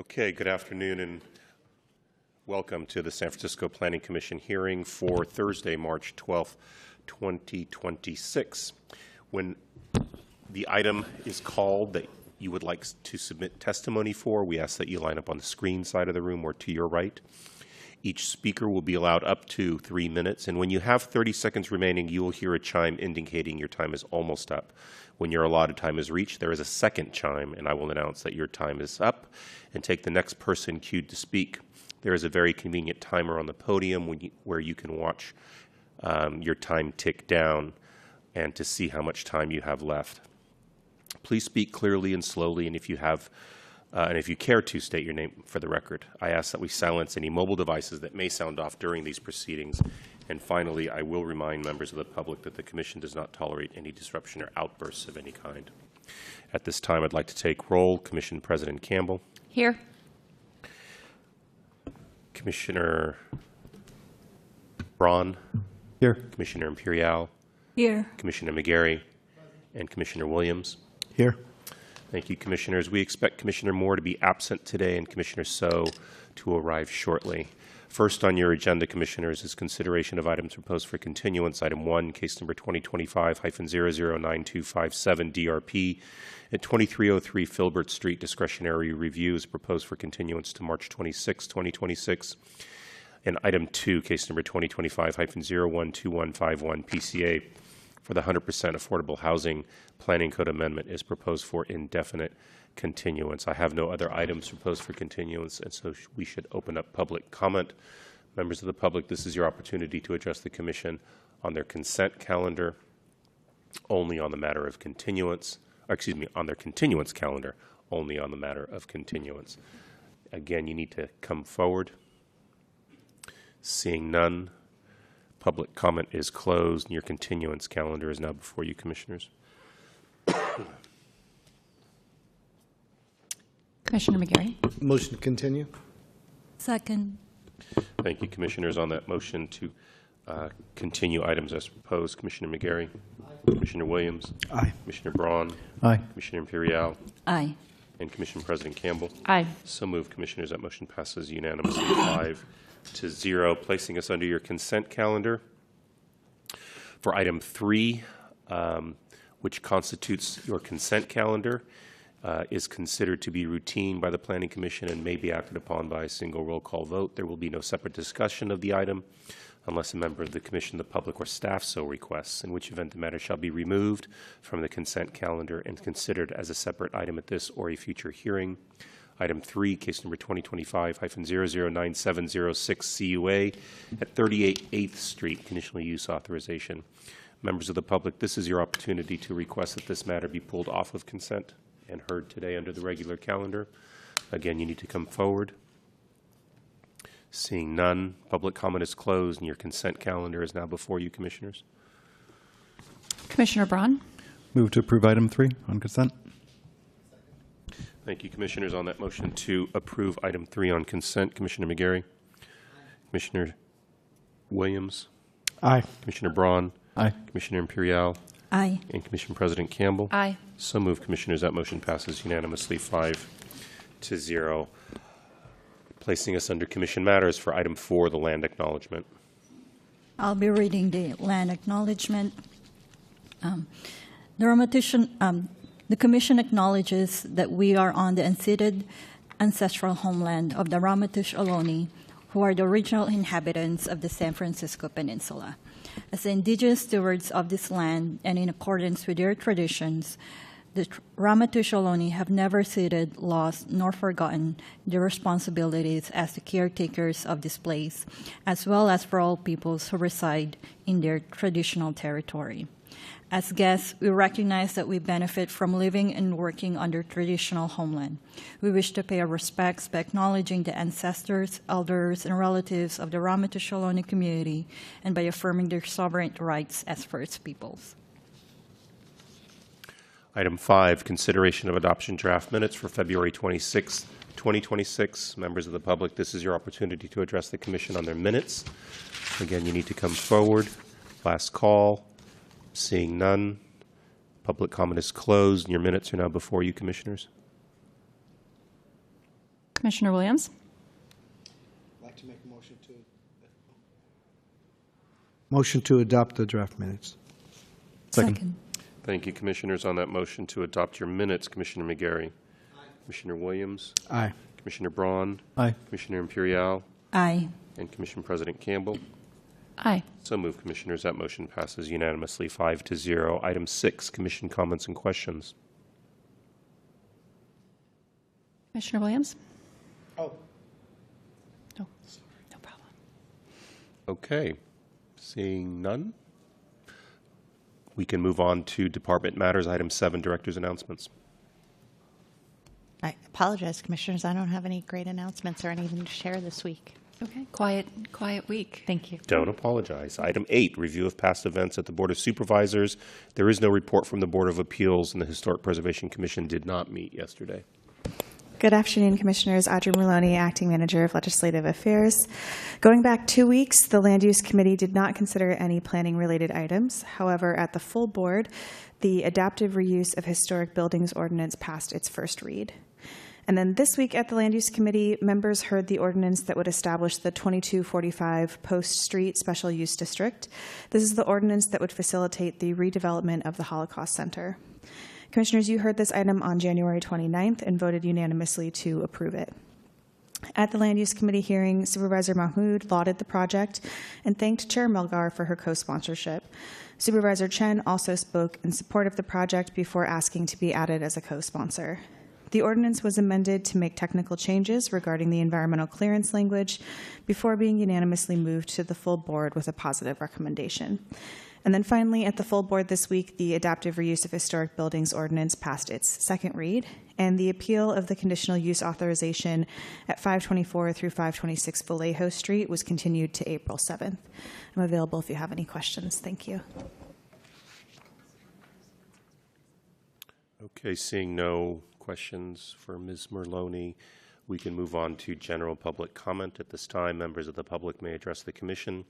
Okay, good afternoon and welcome to the San Francisco Planning Commission hearing for Thursday, March 12th, 2026. When the item is called that you would like to submit testimony for, we ask that you line up on the screen side of the room or to your right. Each speaker will be allowed up to 3 minutes, and when you have 30 seconds remaining, you will hear a chime indicating your time is almost up. When your allotted time is reached, there is a second chime, and I will announce that your time is up and take the next person queued to speak. There is a very convenient timer on the podium where you can watch your time tick down and to see how much time you have left. Please speak clearly and slowly, and if you care to, state your name for the record. I ask that we silence any mobile devices that may sound off during these proceedings. And finally, I will remind members of the public that the Commission does not tolerate any disruption or outbursts of any kind. At this time, I'd like to take roll. Commission President Campbell. Here. Commissioner Braun. Here. Commissioner Imperial. Here. Commissioner McGarry. And Commissioner Williams. Here. Thank you, Commissioners. We expect Commissioner Moore to be absent today and Commissioner So to arrive shortly. First on your agenda, Commissioners, is consideration of items proposed for continuance. Item 1, case number 2025-009257 DRP at 2303 Filbert Street. Discretionary review is proposed for continuance to March 26, 2026. And item 2, case number 2025-012151 PCA for the 100% affordable housing planning code amendment is proposed for indefinite continuance. I have no other items proposed for continuance, and so we should open up public comment. Members of the public, this is your opportunity to address the Commission on their consent calendar only on the matter of continuance, on their continuance calendar only on the matter of continuance. Again, you need to come forward. Seeing none, public comment is closed, and your continuance calendar is now before you, Commissioners. Commissioner McGarry. Motion to continue. Second. Thank you, Commissioners. On that motion to continue items as proposed, Commissioner McGarry. Aye. Commissioner Williams. Aye. Commissioner Braun. Aye. Commissioner Imperial. Aye. And Commission President Campbell. Aye. So moved, Commissioners. That motion passes unanimously 5-0, placing us under your consent calendar. For item 3, which constitutes your consent calendar, is considered to be routine by the Planning Commission and may be acted upon by a single roll call vote. There will be no separate discussion of the item unless a member of the Commission, the public, or staff so requests, in which event the matter shall be removed from the consent calendar and considered as a separate item at this or a future hearing. Item 3, case number 2025-009706 CUA at 38 8th Street, conditional use authorization. Members of the public, this is your opportunity to request that this matter be pulled off of consent and heard today under the regular calendar. Again, you need to come forward. Seeing none, public comment is closed, and your consent calendar is now before you, Commissioners. Commissioner Braun. Move to approve item 3 on consent. Thank you, Commissioners. On that motion to approve item 3 on consent, Commissioner McGarry. Commissioner Williams. Aye. Commissioner Braun. Aye. Commissioner Imperial. Aye. And Commission President Campbell. Aye. So moved, Commissioners. That motion passes unanimously 5-0. Placing us under Commission matters for item 4, the land acknowledgement. I'll be reading the land acknowledgement. The Commission acknowledges that we are on the unceded ancestral homeland of the Ramaytush Ohlone, who are the original inhabitants of the San Francisco Peninsula. As the indigenous stewards of this land and in accordance with their traditions, the Ramaytush Ohlone have never ceded, lost, nor forgotten their responsibilities as the caretakers of this place, as well as for all peoples who reside in their traditional territory. As guests, we recognize that we benefit from living and working on their traditional homeland. We wish to pay our respects by acknowledging the ancestors, elders, and relatives of the Ramaytush Ohlone community and by affirming their sovereign rights as First Peoples. Item 5, consideration of adoption draft minutes for February 26, 2026. Members of the public, this is your opportunity to address the Commission on their minutes. Again, you need to come forward. Last call. Seeing none, public comment is closed, and your minutes are now before you, Commissioners. Commissioner Williams? I'd like to make a motion to adopt the draft minutes. Second. Thank you, Commissioners. On that motion to adopt your minutes, Commissioner McGarry. Commissioner Williams. Aye. Commissioner Braun. Aye. Commissioner Imperial. Aye. And Commission President Campbell. Aye. So moved, Commissioners. That motion passes unanimously 5-0. Item 6, Commission comments and questions. Commissioner Williams? Oh. No. No problem. Okay. Seeing none, we can move on to department matters. Item 7, Director's announcements. I apologize, Commissioners. I don't have any great announcements or anything to share this week. Okay. Quiet week. Thank you. Don't apologize. Item 8, review of past events at the Board of Supervisors. There is no report from the Board of Appeals, and the Historic Preservation Commission did not meet yesterday. Good afternoon, Commissioners. Audrey Maloney, Acting Manager of Legislative Affairs. Going back 2 weeks, the Land Use Committee did not consider any planning-related items. However, at the full board, the Adaptive Reuse of Historic Buildings Ordinance passed its first read. And then this week at the Land Use Committee, members heard the ordinance that would establish the 2245 Post Street Special Use District. This is the ordinance that would facilitate the redevelopment of the Holocaust Center. Commissioners, you heard this item on January 29th and voted unanimously to approve it. At the Land Use Committee hearing, Supervisor Mahmood lauded the project and thanked Chair Melgar for her co-sponsorship. Supervisor Chen also spoke in support of the project before asking to be added as a co-sponsor. The ordinance was amended to make technical changes regarding the environmental clearance language before being unanimously moved to the full board with a positive recommendation. And then finally, at the full board this week, the Adaptive Reuse of Historic Buildings Ordinance passed its second read, and the appeal of the conditional use authorization at 524 through 526 Vallejo Street was continued to April 7th. I'm available if you have any questions. Thank you. Okay, seeing no questions for Ms. Merloni, we can move on to general public comment. At this time, members of the public may address the Commission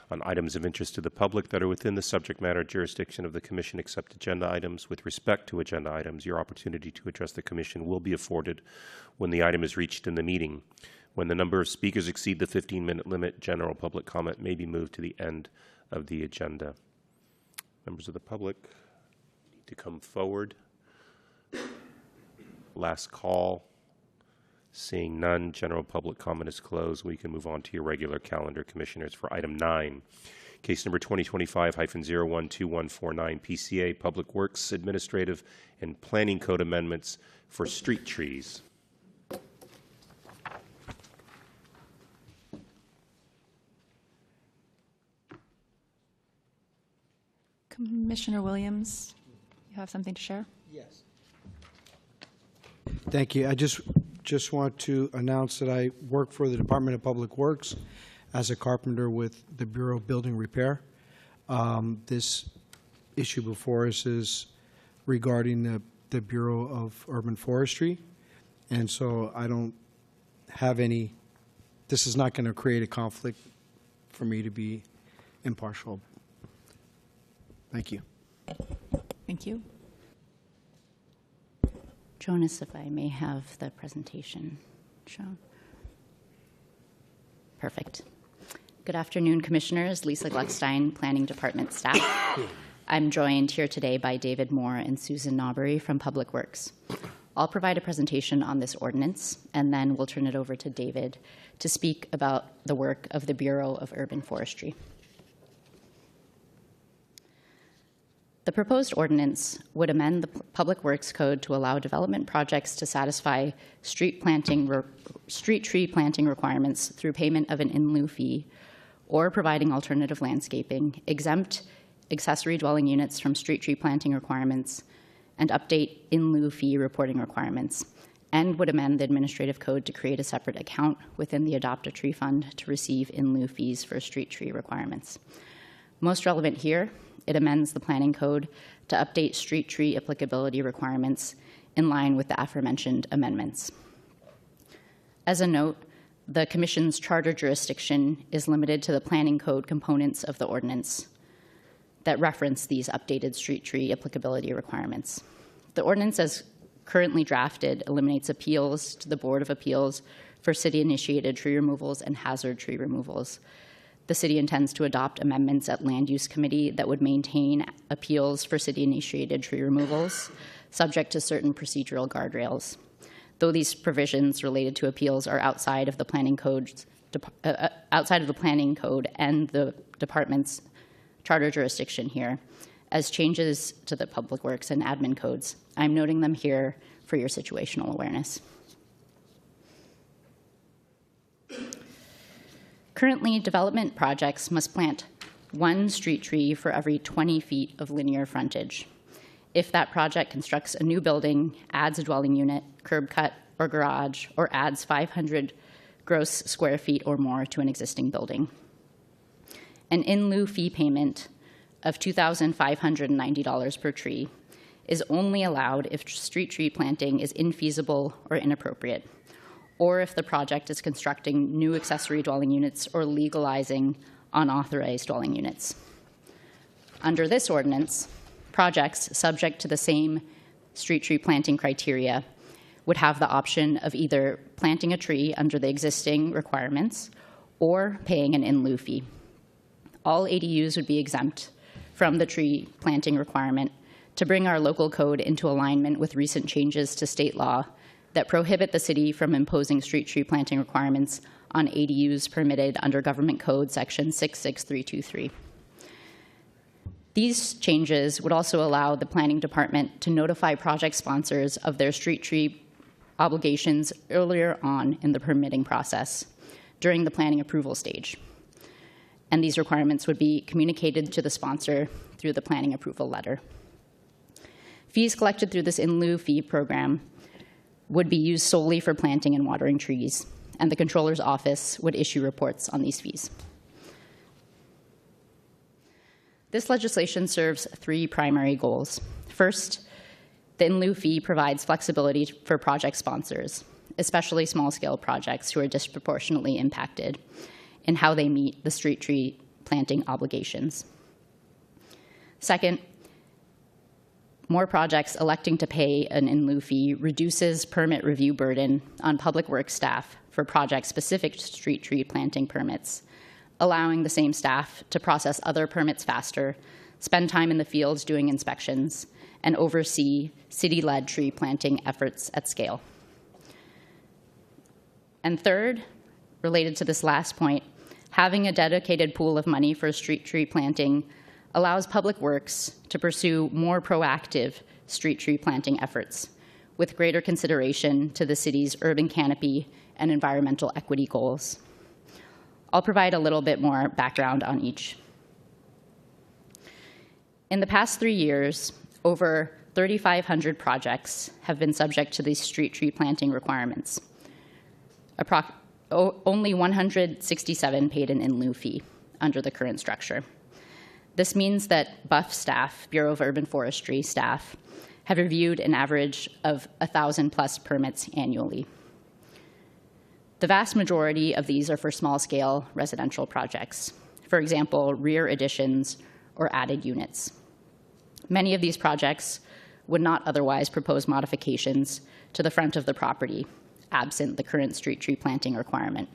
on items of interest to the public that are within the subject matter jurisdiction of the Commission, except agenda items. With respect to agenda items, your opportunity to address the Commission will be afforded when the item is reached in the meeting. When the number of speakers exceed the 15-minute limit, general public comment may be moved to the end of the agenda. Members of the public need to come forward. Last call. Seeing none, general public comment is closed. We can move on to your regular calendar, Commissioners, for item 9. Case number 2025-012149, PCA Public Works Administrative and Planning Code Amendments for Street Trees. Commissioner Williams, you have something to share? Yes. Thank you. I just want to announce that I work for the Department of Public Works as a carpenter with the Bureau of Building Repair. This issue before us is regarding the Bureau of Urban Forestry, and so I don't have any, this is not going to create a conflict for me to be impartial. Thank you. Thank you. Jonas, if I may have the presentation shown. Perfect. Good afternoon, Commissioners. Lisa Gluckstein, Planning Department staff. I'm joined here today by David Moore and Susan Naubery from Public Works. I'll provide a presentation on this ordinance, and then we'll turn it over to David to speak about the work of the Bureau of Urban Forestry. The proposed ordinance would amend the Public Works Code to allow development projects to satisfy street tree planting requirements through payment of an in-lieu fee or providing alternative landscaping, exempt accessory dwelling units from street tree planting requirements, and update in-lieu fee reporting requirements, and would amend the administrative code to create a separate account within the Adopt a Tree Fund to receive in-lieu fees for street tree requirements. Most relevant here, it amends the planning code to update street tree applicability requirements in line with the aforementioned amendments. As a note, the Commission's charter jurisdiction is limited to the planning code components of the ordinance that reference these updated street tree applicability requirements. The ordinance, as currently drafted eliminates appeals to the Board of Appeals for city-initiated tree removals and hazard tree removals. The city intends to adopt amendments at Land Use Committee that would maintain appeals for city-initiated tree removals, subject to certain procedural guardrails. Though these provisions related to appeals are outside of the planning code and the department's charter jurisdiction here, as changes to the public works and admin codes, I'm noting them here for your situational awareness. Currently, development projects must plant 1 street tree for every 20 feet of linear frontage. If that project constructs a new building, adds a dwelling unit, curb cut, or garage, or adds 500 gross square feet or more to an existing building. An in-lieu fee payment of $2,590 per tree is only allowed if street tree planting is infeasible or inappropriate, or if the project is constructing new accessory dwelling units or legalizing unauthorized dwelling units. Under this ordinance, projects subject to the same street tree planting criteria would have the option of either planting a tree under the existing requirements or paying an in-lieu fee. All ADUs would be exempt from the tree planting requirement to bring our local code into alignment with recent changes to state law that prohibit the city from imposing street tree planting requirements on ADUs permitted under Government Code Section 66323. These changes would also allow the planning department to notify project sponsors of their street tree obligations earlier on in the permitting process during the planning approval stage. And these requirements would be communicated to the sponsor through the planning approval letter. Fees collected through this in-lieu fee program would be used solely for planting and watering trees, and the controller's office would issue reports on these fees. This legislation serves 3 primary goals. First, the in-lieu fee provides flexibility for project sponsors, especially small-scale projects who are disproportionately impacted in how they meet the street tree planting obligations. Second, more projects electing to pay an in-lieu fee reduces permit review burden on public works staff for project-specific street tree planting permits, allowing the same staff to process other permits faster, spend time in the fields doing inspections, and oversee city-led tree planting efforts at scale. And third, related to this last point, having a dedicated pool of money for street tree planting allows public works to pursue more proactive street tree planting efforts with greater consideration to the city's urban canopy and environmental equity goals. I'll provide a little bit more background on each. In the past 3 years, over 3,500 projects have been subject to these street tree planting requirements. Only 167 paid an in-lieu fee under the current structure. This means that BUF staff, Bureau of Urban Forestry staff, have reviewed an average of 1,000+ permits annually. The vast majority of these are for small-scale residential projects, for example, rear additions or added units. Many of these projects would not otherwise propose modifications to the front of the property, absent the current street tree planting requirement.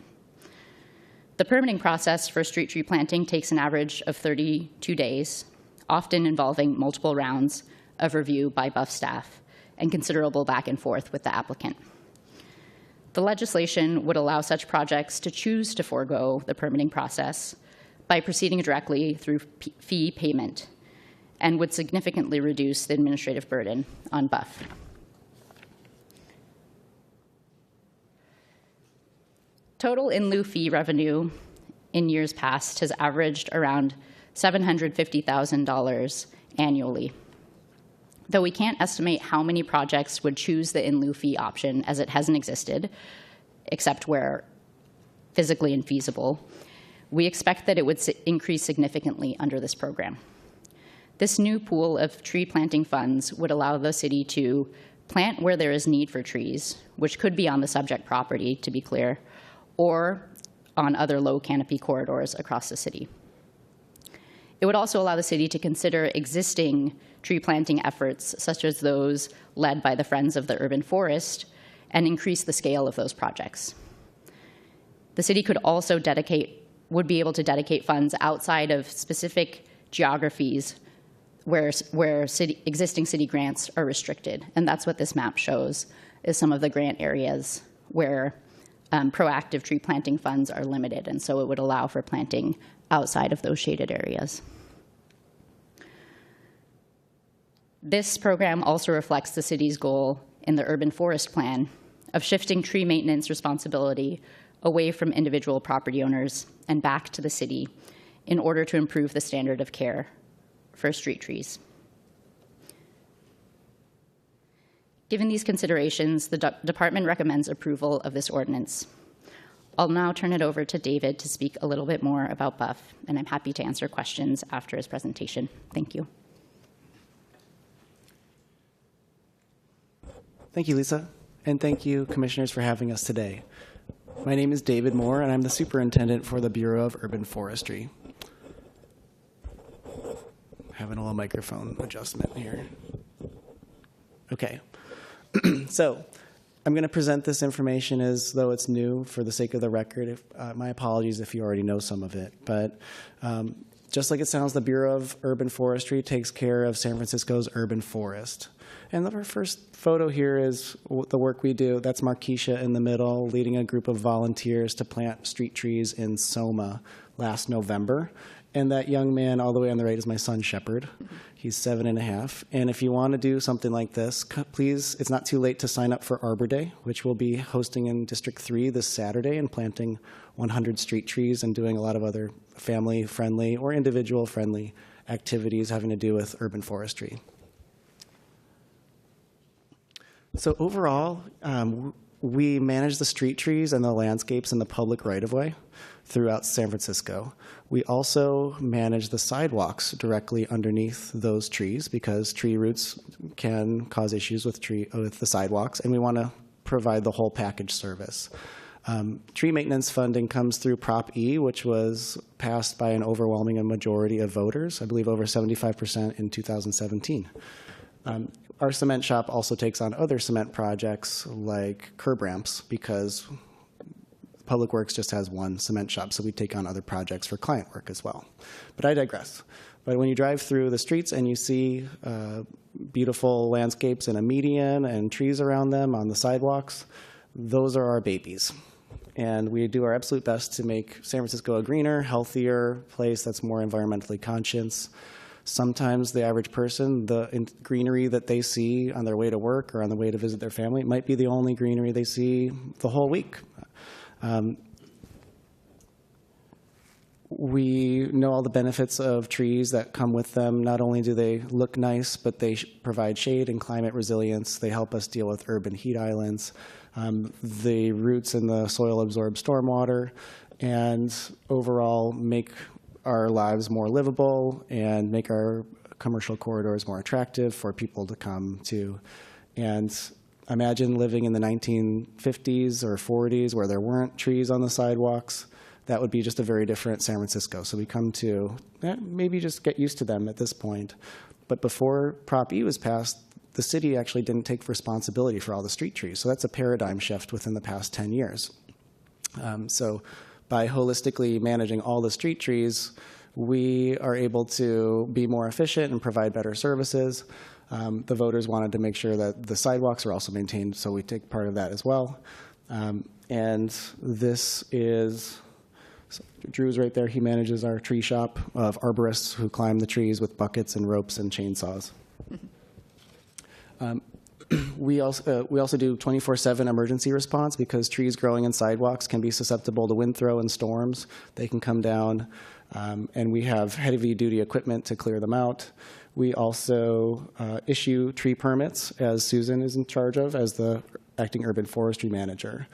The permitting process for street tree planting takes an average of 32 days, often involving multiple rounds of review by BUF staff and considerable back and forth with the applicant. The legislation would allow such projects to choose to forego the permitting process by proceeding directly through fee payment and would significantly reduce the administrative burden on BUF. Total in-lieu fee revenue in years past has averaged around $750,000 annually. Though we can't estimate how many projects would choose the in-lieu fee option, as it hasn't existed, except where physically infeasible, we expect that it would increase significantly under this program. This new pool of tree planting funds would allow the city to plant where there is need for trees, which could be on the subject property, to be clear, or on other low canopy corridors across the city. It would also allow the city to consider existing tree planting efforts, such as those led by the Friends of the Urban Forest, and increase the scale of those projects. The city could also would be able to dedicate funds outside of specific geographies where existing city grants are restricted. And that's what this map shows, is some of the grant areas where proactive tree planting funds are limited. And so it would allow for planting outside of those shaded areas. This program also reflects the city's goal in the urban forest plan of shifting tree maintenance responsibility away from individual property owners and back to the city in order to improve the standard of care for street trees. Given these considerations, the department recommends approval of this ordinance. I'll now turn it over to David to speak a little bit more about Buff, and I'm happy to answer questions after his presentation. Thank you. Thank you, Lisa, and thank you, commissioners, for having us today. My name is David Moore, and I'm the superintendent for the Bureau of Urban Forestry. Having a little microphone adjustment here. Okay, so I'm going to present this information as though it's new for the sake of the record. My apologies if you already know some of it, but just like it sounds, the Bureau of Urban Forestry takes care of San Francisco's urban forest. And our first photo here is the work we do. That's Markeisha in the middle, leading a group of volunteers to plant street trees in Soma last November. And that young man all the way on the right is my son, Shepard. He's 7.5. And if you want to do something like this, please, it's not too late to sign up for Arbor Day, which we'll be hosting in District 3 this Saturday and planting 100 street trees and doing a lot of other family-friendly or individual-friendly activities having to do with urban forestry. So overall, we manage the street trees and the landscapes in the public right-of-way throughout San Francisco. We also manage the sidewalks directly underneath those trees because tree roots can cause issues with the sidewalks, and we want to provide the whole package service. Tree maintenance funding comes through Prop E, which was passed by an overwhelming majority of voters, I believe over 75% in 2017. Our cement shop also takes on other cement projects like curb ramps because Public Works just has one cement shop, so we take on other projects for client work as well. But I digress. But when you drive through the streets and you see beautiful landscapes and a median and trees around them on the sidewalks, those are our babies. And we do our absolute best to make San Francisco a greener, healthier place that's more environmentally conscious. Sometimes the average person, the greenery that they see on their way to work or on the way to visit their family might be the only greenery they see the whole week. We know all the benefits of trees that come with them. Not only do they look nice, but they provide shade and climate resilience. They help us deal with urban heat islands. The roots in the soil absorb stormwater and overall make our lives more livable and make our commercial corridors more attractive for people to come to. And imagine living in the 1950s or 40s where there weren't trees on the sidewalks. That would be just a very different San Francisco. So we come to maybe just get used to them at this point. But before Prop E was passed, the city actually didn't take responsibility for all the street trees. So that's a paradigm shift within the past 10 years. So by holistically managing all the street trees, we are able to be more efficient and provide better services. The voters wanted to make sure that the sidewalks are also maintained, so we take part of that as well. And this is, so Drew's right there. He manages our tree shop of arborists who climb the trees with buckets and ropes and chainsaws. We also do 24/7 emergency response because trees growing in sidewalks can be susceptible to wind throw and storms. They can come down, and we have heavy-duty equipment to clear them out. We also issue tree permits, as Susan is in charge of, as the acting urban forestry manager.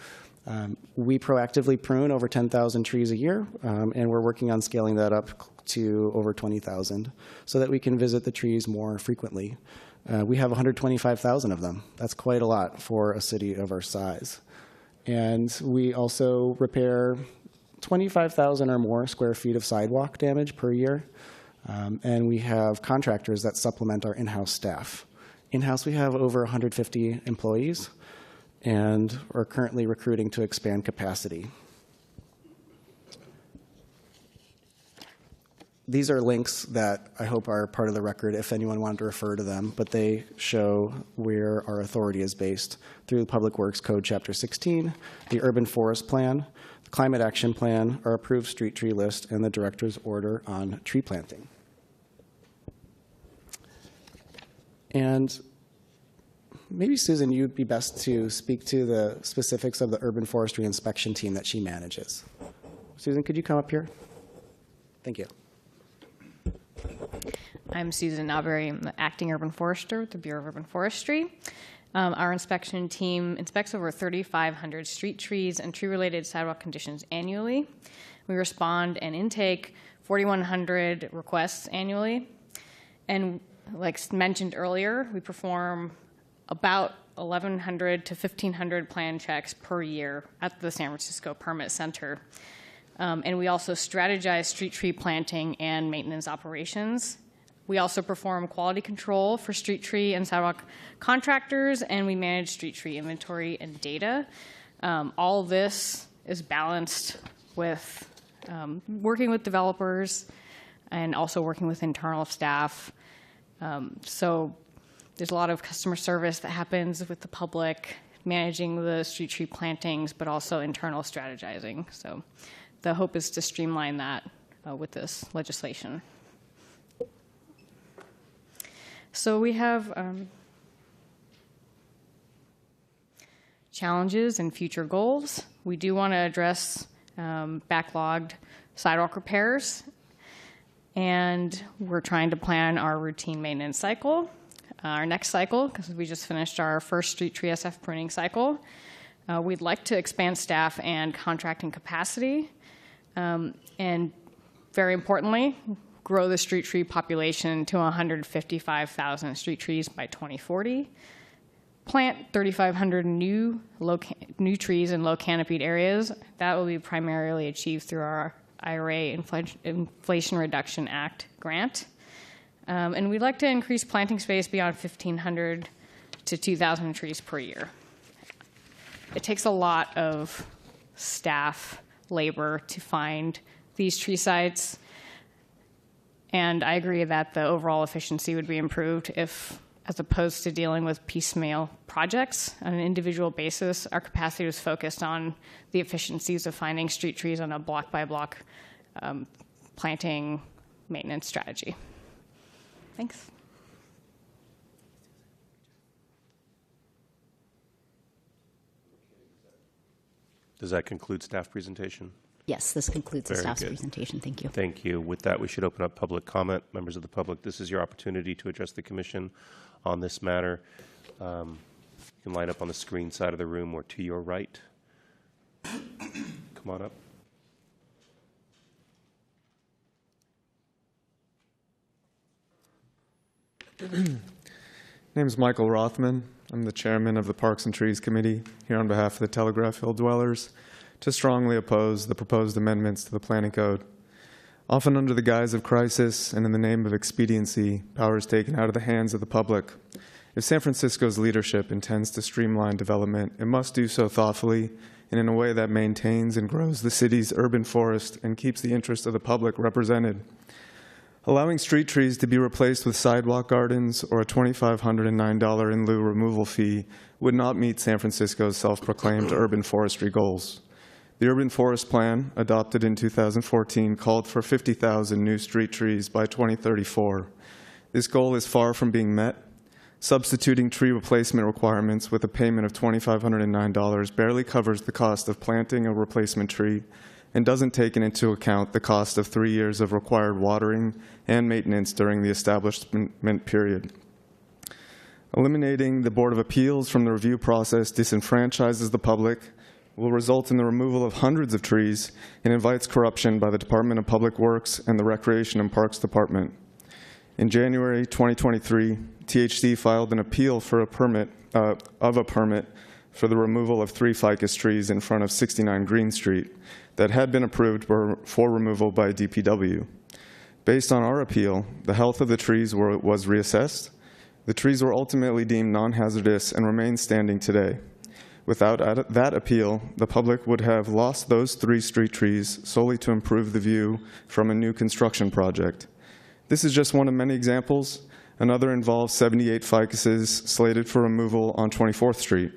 We proactively prune over 10,000 trees a year, and we're working on scaling that up to over 20,000 so that we can visit the trees more frequently. We have 125,000 of them. That's quite a lot for a city of our size. And we also repair 25,000 or more square feet of sidewalk damage per year. And we have contractors that supplement our in-house staff. In-house, we have over 150 employees and are currently recruiting to expand capacity. These are links that I hope are part of the record if anyone wanted to refer to them, but they show where our authority is based through the Public Works Code Chapter 16, the Urban Forest Plan, the Climate Action Plan, our approved street tree list, and the Director's Order on tree planting. And maybe, Susan, you'd be best to speak to the specifics of the urban forestry inspection team that she manages. Susan, could you come up here? Thank you. I'm Susan Nalberry. I'm the acting urban forester with the Bureau of Urban Forestry. Our inspection team inspects over 3,500 street trees and tree-related sidewalk conditions annually. We respond and intake 4,100 requests annually. And like mentioned earlier, we perform about 1,100 to 1,500 plan checks per year at the San Francisco Permit Center. And we also strategize street tree planting and maintenance operations. We also perform quality control for street tree and sidewalk contractors, and we manage street tree inventory and data. All of this is balanced with working with developers and also working with internal staff. So there's a lot of customer service that happens with the public, managing the street tree plantings, but also internal strategizing. So the hope is to streamline that with this legislation. So we have challenges and future goals. We do want to address backlogged sidewalk repairs, and we're trying to plan our routine maintenance cycle. Our next cycle, because we just finished our first street tree SF pruning cycle, we'd like to expand staff and contracting capacity, and very importantly, grow the street tree population to 155,000 street trees by 2040, plant 3,500 new trees in low canopied areas. That will be primarily achieved through our IRA Inflation Reduction Act grant. And we'd like to increase planting space beyond 1,500 to 2,000 trees per year. It takes a lot of staff labor to find these tree sites. And I agree that the overall efficiency would be improved if, as opposed to dealing with piecemeal projects on an individual basis, our capacity was focused on the efficiencies of finding street trees on a block-by-block planting maintenance strategy. Thanks. Does that conclude staff presentation? Yes, this concludes the Very staff's good. presentation. Thank you. Thank you. With that, we should open up public comment. Members of the public, this is your opportunity to address the commission on this matter. You can line up on the screen side of the room or to your right. Come on up. Name is Michael Rothman. I'm the chairman of the Parks and Trees Committee here on behalf of the Telegraph Hill dwellers to strongly oppose the proposed amendments to the Planning Code. Often under the guise of crisis and in the name of expediency, power is taken out of the hands of the public. If San Francisco's leadership intends to streamline development, it must do so thoughtfully and in a way that maintains and grows the city's urban forest and keeps the interests of the public represented. Allowing street trees to be replaced with sidewalk gardens or a $2,509 in lieu removal fee would not meet San Francisco's self-proclaimed urban forestry goals. The Urban Forest Plan, adopted in 2014, called for 50,000 new street trees by 2034. This goal is far from being met. Substituting tree replacement requirements with a payment of $2,509 barely covers the cost of planting a replacement tree and doesn't take into account the cost of 3 years of required watering and maintenance during the establishment period. Eliminating the Board of Appeals from the review process disenfranchises the public, will result in the removal of hundreds of trees, and invites corruption by the Department of Public Works and the Recreation and Parks Department. In January 2023, THC filed an appeal for a permit for the removal of 3 ficus trees in front of 69 Green Street that had been approved for removal by DPW. Based on our appeal, the health of the trees was reassessed. The trees were ultimately deemed non-hazardous and remain standing today. Without that appeal, the public would have lost those 3 street trees solely to improve the view from a new construction project. This is just one of many examples. Another involves 78 ficuses slated for removal on 24th Street.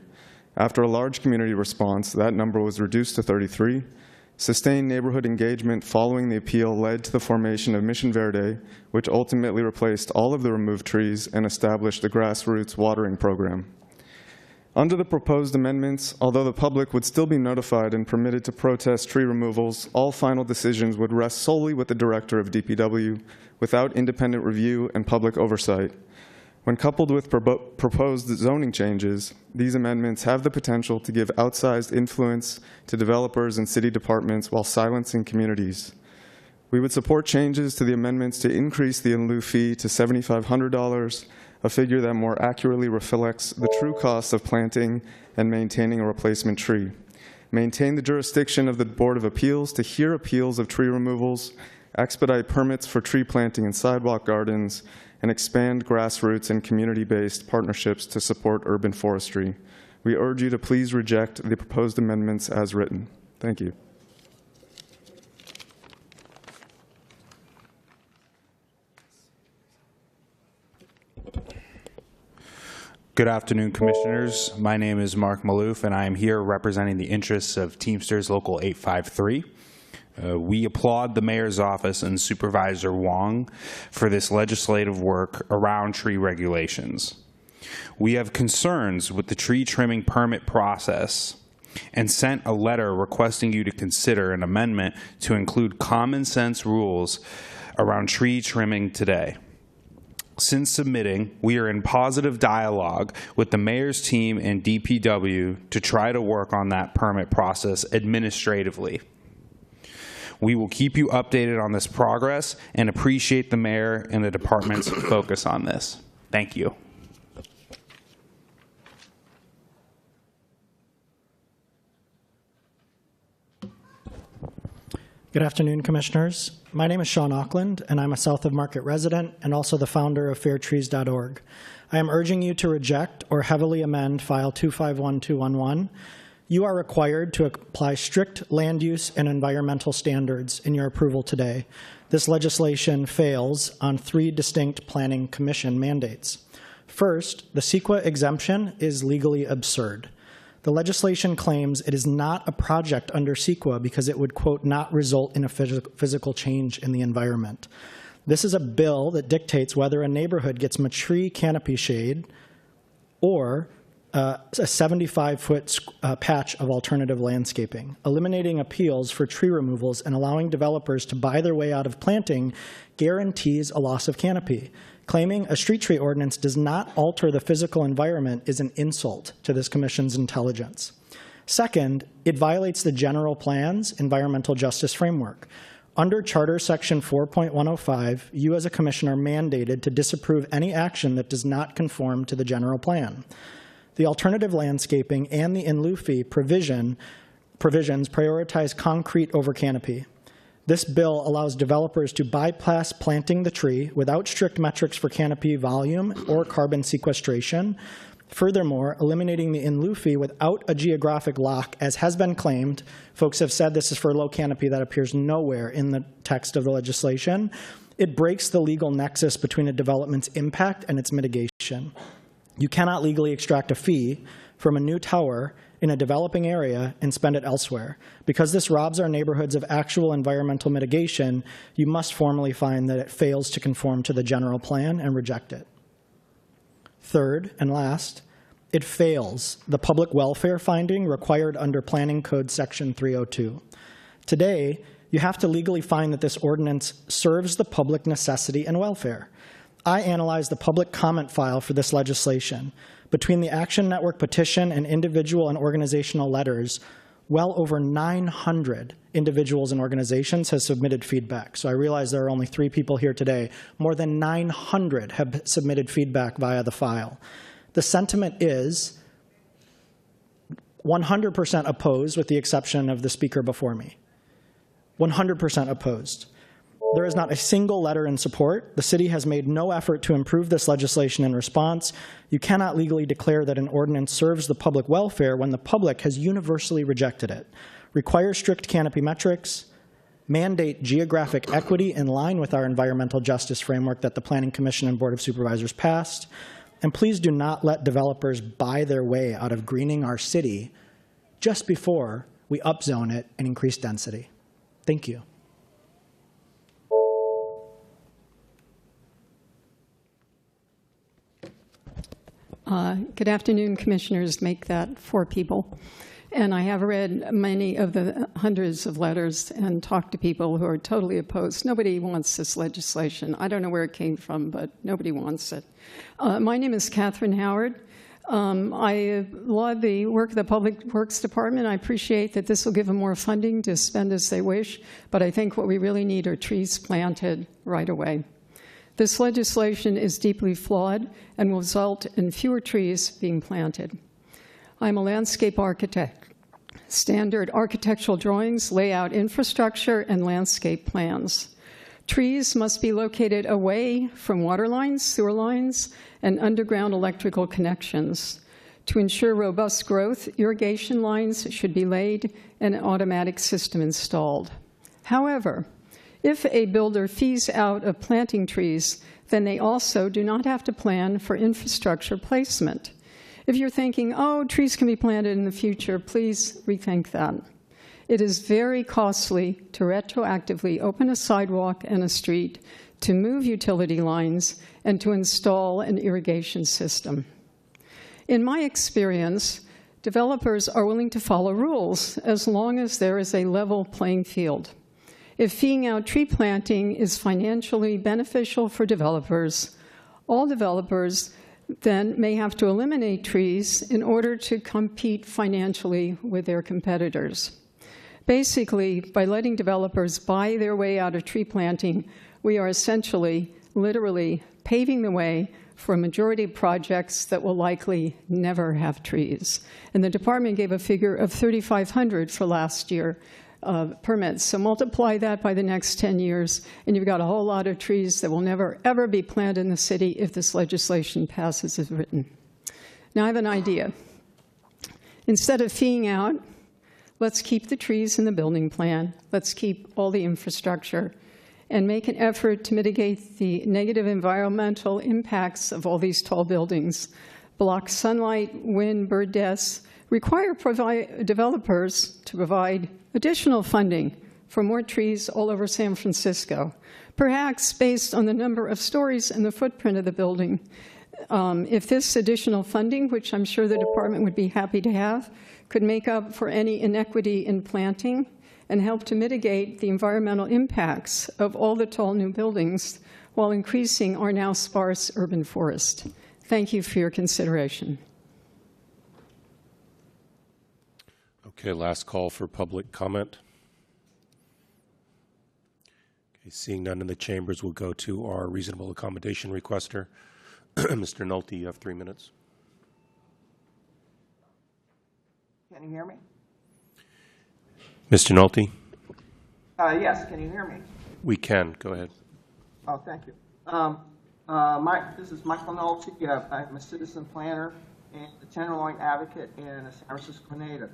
After a large community response, that number was reduced to 33. Sustained neighborhood engagement following the appeal led to the formation of Mission Verde, which ultimately replaced all of the removed trees and established the grassroots watering program. Under the proposed amendments, although the public would still be notified and permitted to protest tree removals, all final decisions would rest solely with the director of DPW without independent review and public oversight. When coupled with proposed zoning changes, these amendments have the potential to give outsized influence to developers and city departments while silencing communities. We would support changes to the amendments to increase the in-lieu fee to $7,500, a figure that more accurately reflects the true costs of planting and maintaining a replacement tree. Maintain the jurisdiction of the Board of Appeals to hear appeals of tree removals, expedite permits for tree planting in sidewalk gardens, and expand grassroots and community-based partnerships to support urban forestry. We urge you to please reject the proposed amendments as written. Thank you. Good afternoon, Commissioners. My name is Mark Maloof, and I am here representing the interests of Teamsters Local 853. We applaud the Mayor's Office and Supervisor Wong for this legislative work around tree regulations. We have concerns with the tree trimming permit process and sent a letter requesting you to consider an amendment to include common sense rules around tree trimming today. Since submitting, we are in positive dialogue with the Mayor's team and DPW to try to work on that permit process administratively. We will keep you updated on this progress and appreciate the Mayor and the Department's focus on this. Thank you. Good afternoon, Commissioners. My name is Sean Auckland, and I'm a South of Market resident and also the founder of fairtrees.org. I am urging you to reject or heavily amend File 251211. You are required to apply strict land use and environmental standards in your approval today. This legislation fails on 3 distinct Planning Commission mandates. First, the CEQA exemption is legally absurd. The legislation claims it is not a project under CEQA because it would, quote, not result in a physical change in the environment. This is a bill that dictates whether a neighborhood gets tree canopy shade or a 75-foot patch of alternative landscaping. Eliminating appeals for tree removals and allowing developers to buy their way out of planting guarantees a loss of canopy. Claiming a street tree ordinance does not alter the physical environment is an insult to this Commission's intelligence. Second, it violates the general plan's environmental justice framework. Under Charter Section 4.105, you as a commissioner are mandated to disapprove any action that does not conform to the general plan. The alternative landscaping and the in-lieu fee provisions prioritize concrete over canopy. This bill allows developers to bypass planting the tree without strict metrics for canopy volume or carbon sequestration. Furthermore, eliminating the in-lieu fee without a geographic lock, as has been claimed, folks have said this is for low canopy, that appears nowhere in the text of the legislation. It breaks the legal nexus between a development's impact and its mitigation. You cannot legally extract a fee from a new tower in a developing area and spend it elsewhere. Because this robs our neighborhoods of actual environmental mitigation, you must formally find that it fails to conform to the general plan and reject it. Third and last, it fails the public welfare finding required under Planning Code Section 302. Today, you have to legally find that this ordinance serves the public necessity and welfare. I analyzed the public comment file for this legislation. Between the Action Network petition and individual and organizational letters, well over 900 individuals and organizations have submitted feedback. So I realize there are only 3 people here today. More than 900 have submitted feedback via the file. The sentiment is 100% opposed, with the exception of the speaker before me. 100% opposed. There is not a single letter in support. The city has made no effort to improve this legislation in response. You cannot legally declare that an ordinance serves the public welfare when the public has universally rejected it. Require strict canopy metrics, mandate geographic equity in line with our environmental justice framework that the Planning Commission and Board of Supervisors passed, and please do not let developers buy their way out of greening our city just before we upzone it and increase density. Thank you. Good afternoon, Commissioners. Make that 4 people. And I have read many of the hundreds of letters and talked to people who are totally opposed. Nobody wants this legislation. I don't know where it came from, but nobody wants it. My name is Catherine Howard. I laud the work of the Public Works Department. I appreciate that this will give them more funding to spend as they wish, but I think what we really need are trees planted right away. This legislation is deeply flawed and will result in fewer trees being planted. I'm a landscape architect. Standard architectural drawings lay out infrastructure and landscape plans. Trees must be located away from water lines, sewer lines, and underground electrical connections. To ensure robust growth, irrigation lines should be laid and an automatic system installed. However, if a builder fees out of planting trees, then they also do not have to plan for infrastructure placement. If you're thinking, oh, trees can be planted in the future, please rethink that. It is very costly to retroactively open a sidewalk and a street, to move utility lines, and to install an irrigation system. In my experience, developers are willing to follow rules as long as there is a level playing field. If feeing out tree planting is financially beneficial for developers, all developers then may have to eliminate trees in order to compete financially with their competitors. Basically, by letting developers buy their way out of tree planting, we are essentially, literally, paving the way for a majority of projects that will likely never have trees. And the department gave a figure of 3,500 for last year. Permits. So multiply that by the next 10 years, and you've got a whole lot of trees that will never, ever be planted in the city if this legislation passes as written. Now I have an idea. Instead of feeing out, let's keep the trees in the building plan, let's keep all the infrastructure, and make an effort to mitigate the negative environmental impacts of all these tall buildings. Block sunlight, wind, bird deaths, require developers to provide additional funding for more trees all over San Francisco, perhaps based on the number of stories and the footprint of the building. If this additional funding, which I'm sure the department would be happy to have, could make up for any inequity in planting and help to mitigate the environmental impacts of all the tall new buildings while increasing our now sparse urban forest. Thank you for your consideration. Okay, last call for public comment. Okay, seeing none in the chambers, we'll go to our reasonable accommodation requester. Mr. Nolte, you have 3 minutes. Can you hear me? Mr. Nolte? Yes, can you hear me? We can. Go ahead. Oh, thank you. This is Michael Nolte. I'm a citizen planner and a Tenderloin advocate in San Francisco native.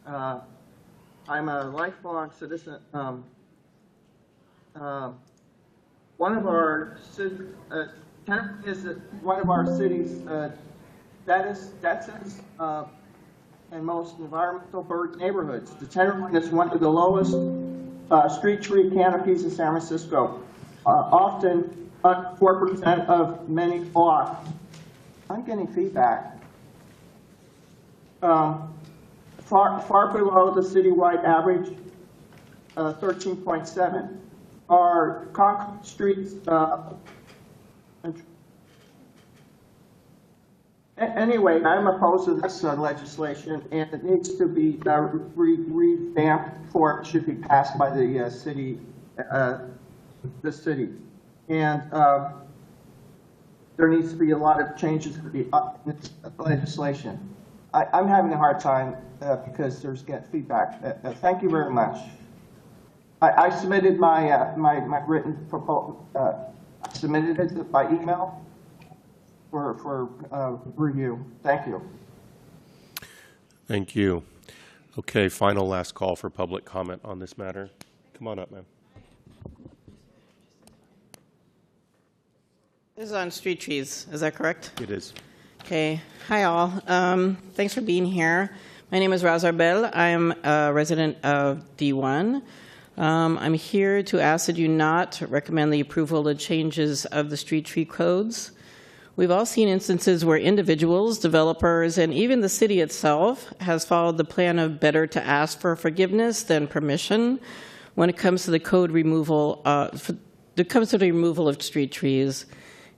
I'm a lifelong citizen. One of our is one of our city's densest and most environmental burdened neighborhoods. The Tenderloin is one of the lowest street tree canopies in San Francisco, often 4% of many blocks. I'm getting feedback. Far below the citywide average, 13.7. Our concrete streets, anyway, I'm opposed to this legislation, and it needs to be revamped before it should be passed by the city. And there needs to be a lot of changes to the legislation. I'm having a hard time because there's feedback. Thank you very much. I submitted my written proposal, I submitted it by email for review. Thank you. Thank you. Okay, final last call for public comment on this matter. Come on up, ma'am. This is on street trees, is that correct? It is. Okay. Hi, all. Thanks for being here. My name is Razar Bell. I'm a resident of D1. I'm here to ask that you not recommend the approval of changes of the street tree codes. We've all seen instances where individuals, developers, and even the city itself has followed the plan of better to ask for forgiveness than permission when it comes to the code removal, of street trees.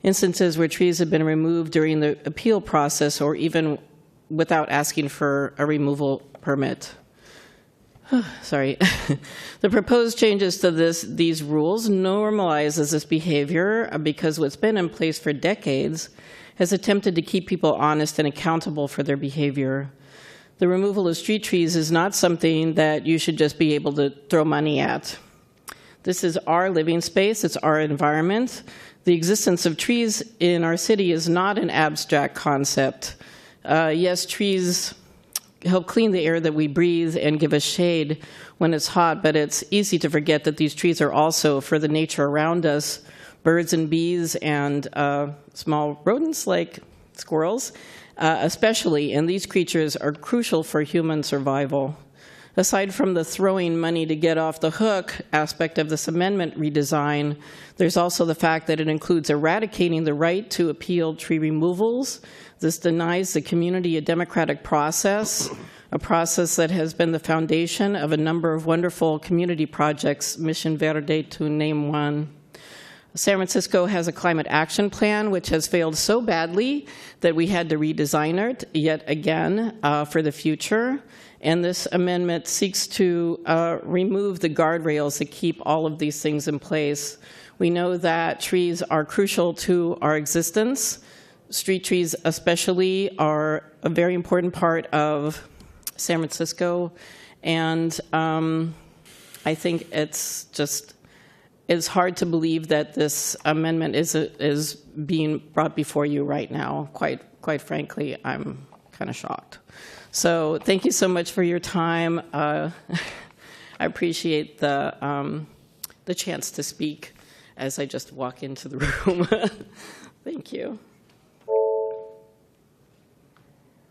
Instances where trees have been removed during the appeal process or even without asking for a removal permit. Sorry. The proposed changes to these rules normalizes this behavior because what's been in place for decades has attempted to keep people honest and accountable for their behavior. The removal of street trees is not something that you should just be able to throw money at. This is our living space, it's our environment. The existence of trees in our city is not an abstract concept. Yes, trees help clean the air that we breathe and give us shade when it's hot, but it's easy to forget that these trees are also for the nature around us, birds and bees and small rodents like squirrels, especially, and these creatures are crucial for human survival. Aside from the throwing money to get off the hook aspect of this amendment redesign, there's also the fact that it includes eradicating the right to appeal tree removals. This denies the community a democratic process, a process that has been the foundation of a number of wonderful community projects, Mission Verde to name one. San Francisco has a climate action plan, which has failed so badly that we had to redesign it yet again for the future. And this amendment seeks to remove the guardrails that keep all of these things in place. We know that trees are crucial to our existence. Street trees especially are a very important part of San Francisco. And I think it's hard to believe that this amendment is being brought before you right now. Quite frankly, I'm kind of shocked. So thank you so much for your time. I appreciate the chance to speak as I just walk into the room. Thank you.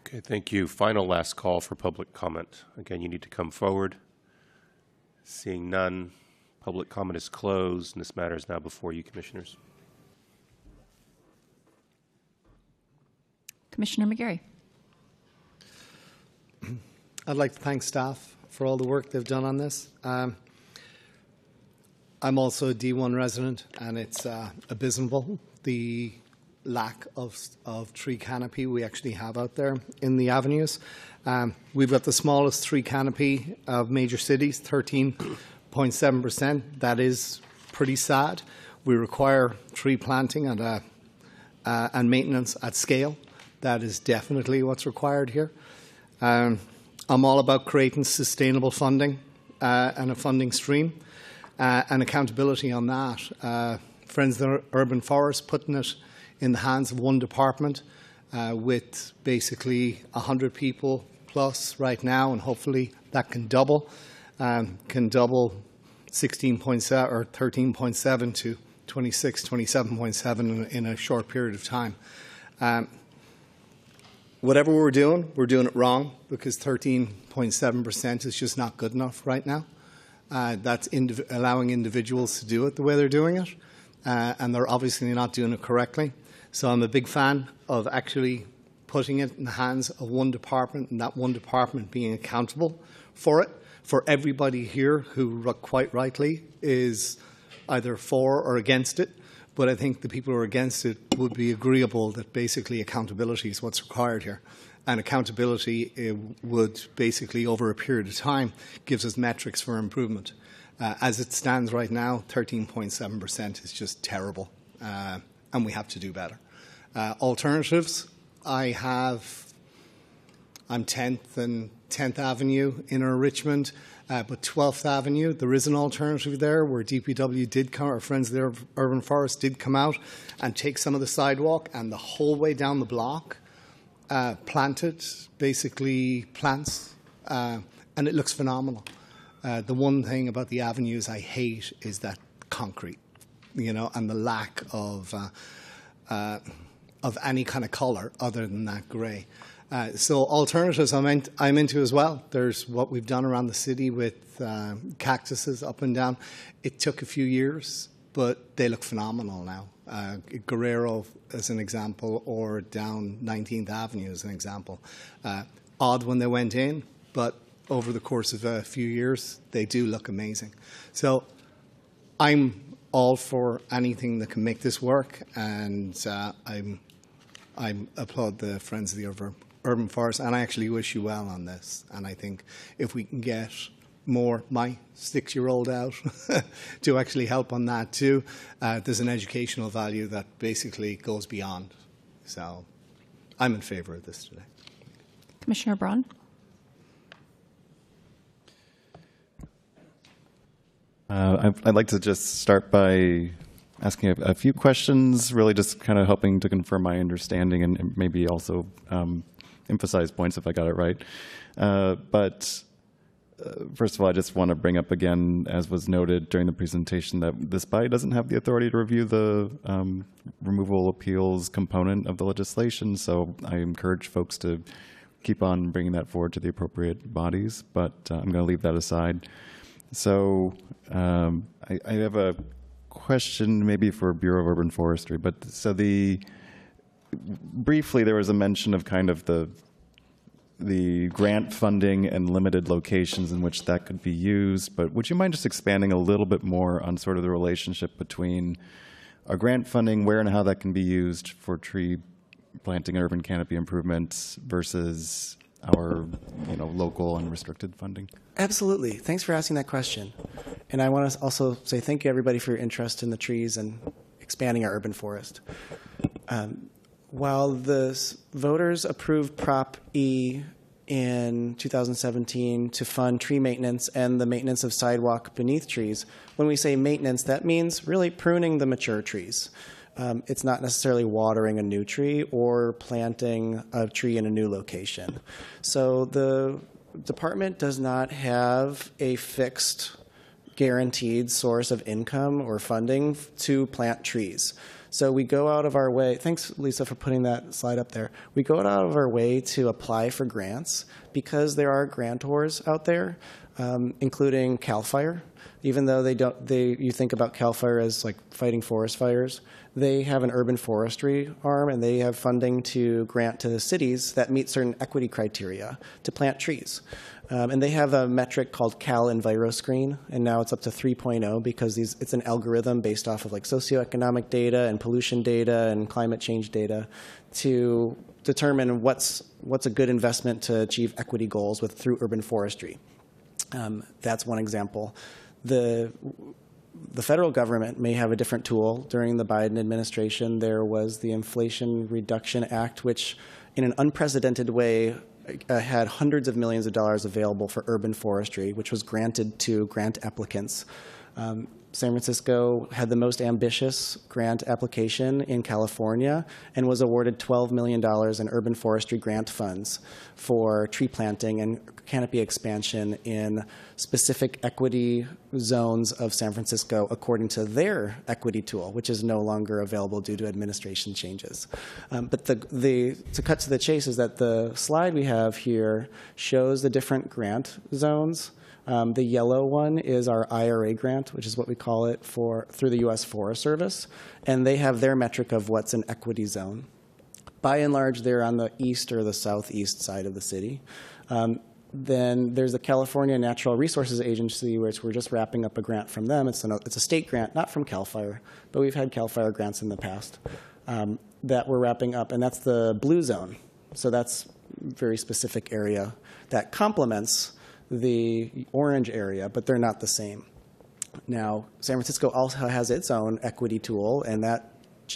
Okay, thank you. Final last call for public comment. Again, you need to come forward. Seeing none, public comment is closed, and this matter is now before you, Commissioners. Commissioner McGarry. I'd like to thank staff for all the work they've done on this. I'm also a D1 resident, and it's abysmal, the lack of tree canopy we actually have out there in the avenues. We've got the smallest tree canopy of major cities, 13.7%. That is pretty sad. We require tree planting and maintenance at scale. That is definitely what's required here. I'm all about creating sustainable funding and a funding stream and accountability on that. Friends of the Urban Forest putting it in the hands of one department with basically 100 people plus right now, and hopefully that can double 16.7 or 13.7 to 26, 27.7 in a short period of time. Whatever we're doing it wrong, because 13.7% is just not good enough right now. That's allowing individuals to do it the way they're doing it, and they're obviously not doing it correctly. So I'm a big fan of actually putting it in the hands of one department, and that one department being accountable for it, for everybody here who quite rightly is either for or against it. But I think the people who are against it would be agreeable that basically accountability is what's required here. And accountability would basically, over a period of time, gives us metrics for improvement. As it stands right now, 13.7% is just terrible, and we have to do better. Alternatives, I'm 10th and 10th Avenue, Inner Richmond, but 12th Avenue, there is an alternative there where DPW did come, our friends there, Urban Forest, did come out and take some of the sidewalk and the whole way down the block, planted, basically plants, and it looks phenomenal. The one thing about the avenues I hate is that concrete, and the lack of any kind of colour other than that grey. So alternatives I'm into as well. There's what we've done around the city with cactuses up and down. It took a few years, but they look phenomenal now. Guerrero as an example, or down 19th Avenue as an example. Odd when they went in, but over the course of a few years, they do look amazing. So I'm all for anything that can make this work, and I applaud the Friends of the Urban Forest, and I actually wish you well on this. And I think if we can get my 6-year-old out to actually help on that too, there's an educational value that basically goes beyond. So I'm in favour of this today. Commissioner Braun? I'd like to just start by asking a few questions, really just kind of helping to confirm my understanding and maybe also emphasize points if I got it right. But first of all, I just want to bring up again, as was noted during the presentation, that this body doesn't have the authority to review the removal appeals component of the legislation, so I encourage folks to keep on bringing that forward to the appropriate bodies, but I'm going to leave that aside. So I have a question maybe for Bureau of Urban Forestry, but so briefly there was a mention of kind of the grant funding and limited locations in which that could be used, but would you mind just expanding a little bit more on sort of the relationship between our grant funding, where and how that can be used for tree planting and urban canopy improvements versus our local and restricted funding? Absolutely. Thanks for asking that question. And I want to also say thank you, everybody, for your interest in the trees and expanding our urban forest. While the voters approved Prop E in 2017 to fund tree maintenance and the maintenance of sidewalk beneath trees, when we say maintenance, that means really pruning the mature trees. It's not necessarily watering a new tree or planting a tree in a new location. So the department does not have a fixed guaranteed source of income or funding to plant trees. So we go out of our way, thanks Lisa for putting that slide up there, we go out of our way to apply for grants because there are grantors out there, including CAL FIRE. Even though you think about CAL FIRE as like fighting forest fires, they have an urban forestry arm and they have funding to grant to the cities that meet certain equity criteria to plant trees. And they have a metric called Cal EnviroScreen, and now it's up to 3.0 because it's an algorithm based off of like socioeconomic data and pollution data and climate change data to determine what's a good investment to achieve equity goals through urban forestry. That's one example. The federal government may have a different tool. During the Biden administration, there was the Inflation Reduction Act, which in an unprecedented way had hundreds of millions of dollars available for urban forestry, which was granted to grant applicants. San Francisco had the most ambitious grant application in California and was awarded $12 million in urban forestry grant funds for tree planting and canopy expansion in specific equity zones of San Francisco according to their equity tool, which is no longer available due to administration changes. But to cut to the chase is that the slide we have here shows the different grant zones. The yellow one is our IRA grant, which is what we call it through the U.S. Forest Service, and they have their metric of what's an equity zone. By and large, they're on the east or the southeast side of the city. Then there's the California Natural Resources Agency, which we're just wrapping up a grant from them. It's a state grant, not from CAL FIRE, but we've had CAL FIRE grants in the past that we're wrapping up, and that's the blue zone. So that's a very specific area that complements the orange area, but they're not the same. Now, San Francisco also has its own equity tool, and that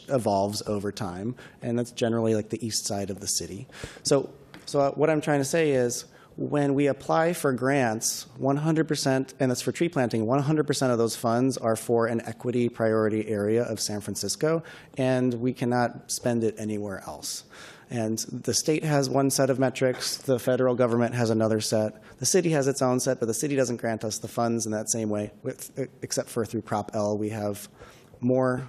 evolves over time, and that's generally like the east side of the city. So what I'm trying to say is when we apply for grants, 100%, and that's for tree planting, 100% of those funds are for an equity priority area of San Francisco, and we cannot spend it anywhere else. And the state has one set of metrics, the federal government has another set, the city has its own set, but the city doesn't grant us the funds in that same way, except for through Prop L. We have more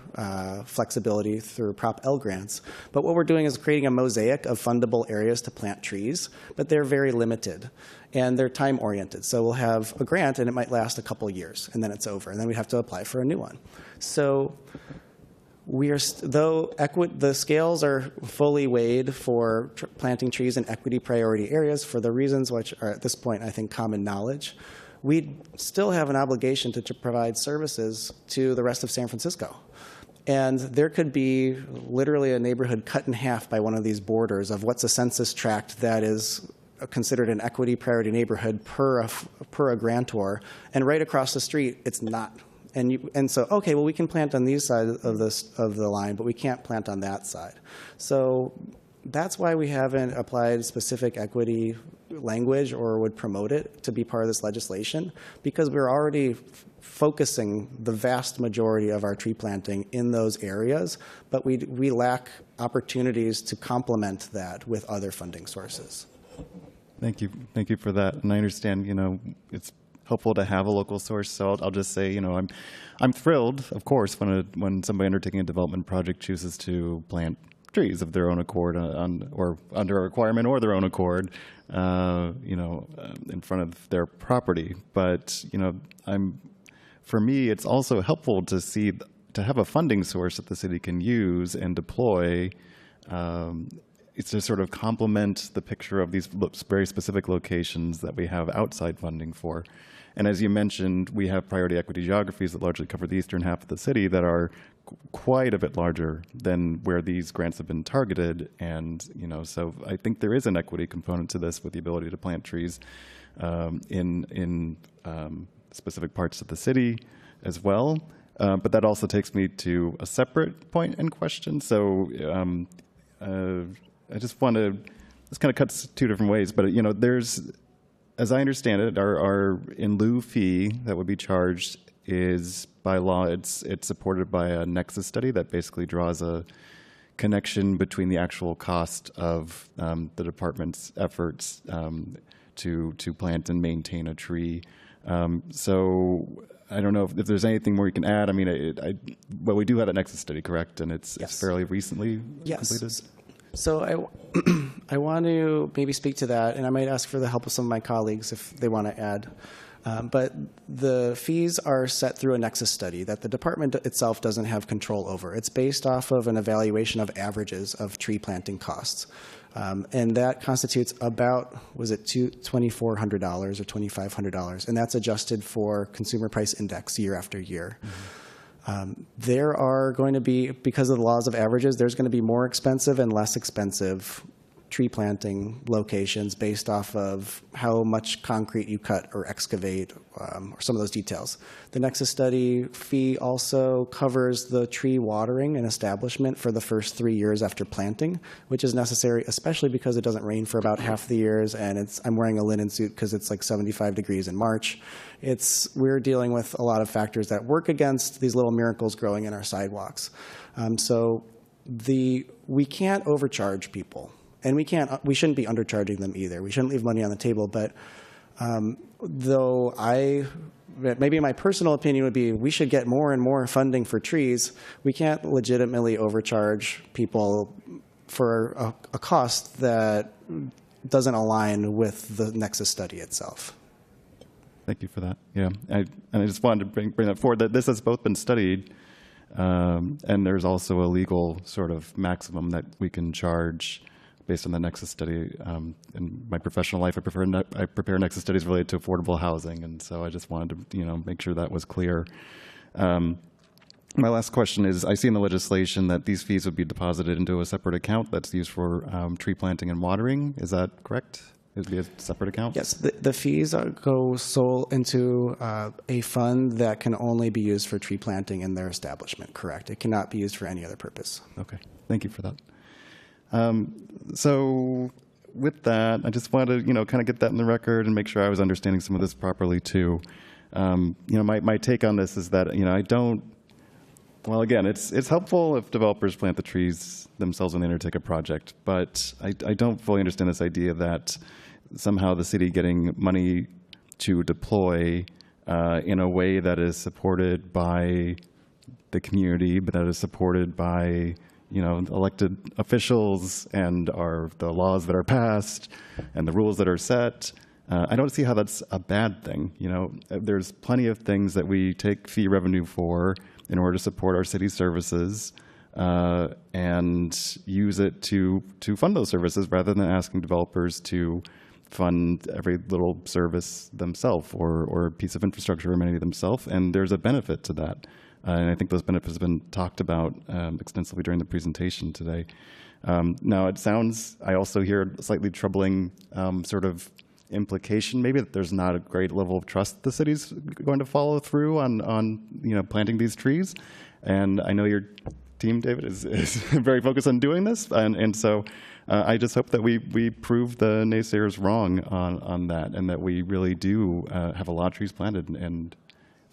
flexibility through Prop L grants. But what we're doing is creating a mosaic of fundable areas to plant trees, but they're very limited, and they're time-oriented. So we'll have a grant, and it might last a couple years, and then it's over, and then we have to apply for a new one. So we are, though the scales are fully weighed for planting trees in equity priority areas for the reasons which are at this point, I think, common knowledge, we still have an obligation to provide services to the rest of San Francisco. And there could be literally a neighborhood cut in half by one of these borders of what's a census tract that is considered an equity priority neighborhood per a grantor, and right across the street, it's not. And so, okay, well, we can plant on these sides of the line, but we can't plant on that side. So that's why we haven't applied specific equity language or would promote it to be part of this legislation, because we're already focusing the vast majority of our tree planting in those areas, but we lack opportunities to complement that with other funding sources. Thank you for that. And I understand, it's helpful to have a local source. So I'll just say, I'm thrilled, of course, when somebody undertaking a development project chooses to plant trees of their own accord or under a requirement or their own accord, in front of their property. But, for me, it's also helpful to have a funding source that the city can use and deploy. It's to sort of complement the picture of these very specific locations that we have outside funding for. And as you mentioned, we have priority equity geographies that largely cover the eastern half of the city that are quite a bit larger than where these grants have been targeted. And, so I think there is an equity component to this with the ability to plant trees in specific parts of the city as well. But that also takes me to a separate point and question. So I just want to, this kind of cuts two different ways, but there's, as I understand it, our in-lieu fee that would be charged is by law, it's supported by a nexus study that basically draws a connection between the actual cost of the department's efforts to plant and maintain a tree. So I don't know if there's anything more you can add. I mean, well, we do have a nexus study, correct? And it's fairly recently completed? So I want to maybe speak to that, and I might ask for the help of some of my colleagues if they want to add. But the fees are set through a nexus study that the department itself doesn't have control over. It's based off of an evaluation of averages of tree planting costs. And that constitutes about, was it $2,400 or $2,500? And that's adjusted for consumer price index year after year. There are going to be, because of the laws of averages, there's going to be more expensive and less expensive tree planting locations based off of how much concrete you cut or excavate, or some of those details. The Nexus study fee also covers the tree watering and establishment for the first 3 years after planting, which is necessary, especially because it doesn't rain for about half the years, and I'm wearing a linen suit because it's like 75 degrees in March. We're dealing with a lot of factors that work against these little miracles growing in our sidewalks. So we can't overcharge people. And we shouldn't be undercharging them either. We shouldn't leave money on the table. But maybe my personal opinion would be we should get more and more funding for trees. We can't legitimately overcharge people for a cost that doesn't align with the Nexus study itself. Thank you for that. Yeah, I just wanted to bring that forward, that this has both been studied, and there's also a legal sort of maximum that we can charge based on the Nexus study. In my professional life, I prepare Nexus studies related to affordable housing, and so I just wanted to make sure that was clear. My last question is, I see in the legislation that these fees would be deposited into a separate account that's used for tree planting and watering. Is that correct? It would be a separate account? Yes, the fees go into a fund that can only be used for tree planting in their establishment, correct? It cannot be used for any other purpose. Okay, thank you for that. So with that, I just wanted to, kind of get that in the record and make sure I was understanding some of this properly too. My take on this is that, I don't, well, again, it's helpful if developers plant the trees themselves when they undertake a project, but I don't fully understand this idea that somehow the city getting money to deploy in a way that is supported by the community, but that is supported by elected officials and the laws that are passed and the rules that are set. I don't see how that's a bad thing. There's plenty of things that we take fee revenue for in order to support our city services and use it to fund those services rather than asking developers to fund every little service themselves or piece of infrastructure or amenity themselves. And there's a benefit to that. And I think those benefits have been talked about extensively during the presentation today. Now, it sounds, I also hear a slightly troubling sort of implication, maybe, that there's not a great level of trust the city's going to follow through on planting these trees. And I know your team, David, is very focused on doing this. And so I just hope that we prove the naysayers wrong on that, and that we really do have a lot of trees planted and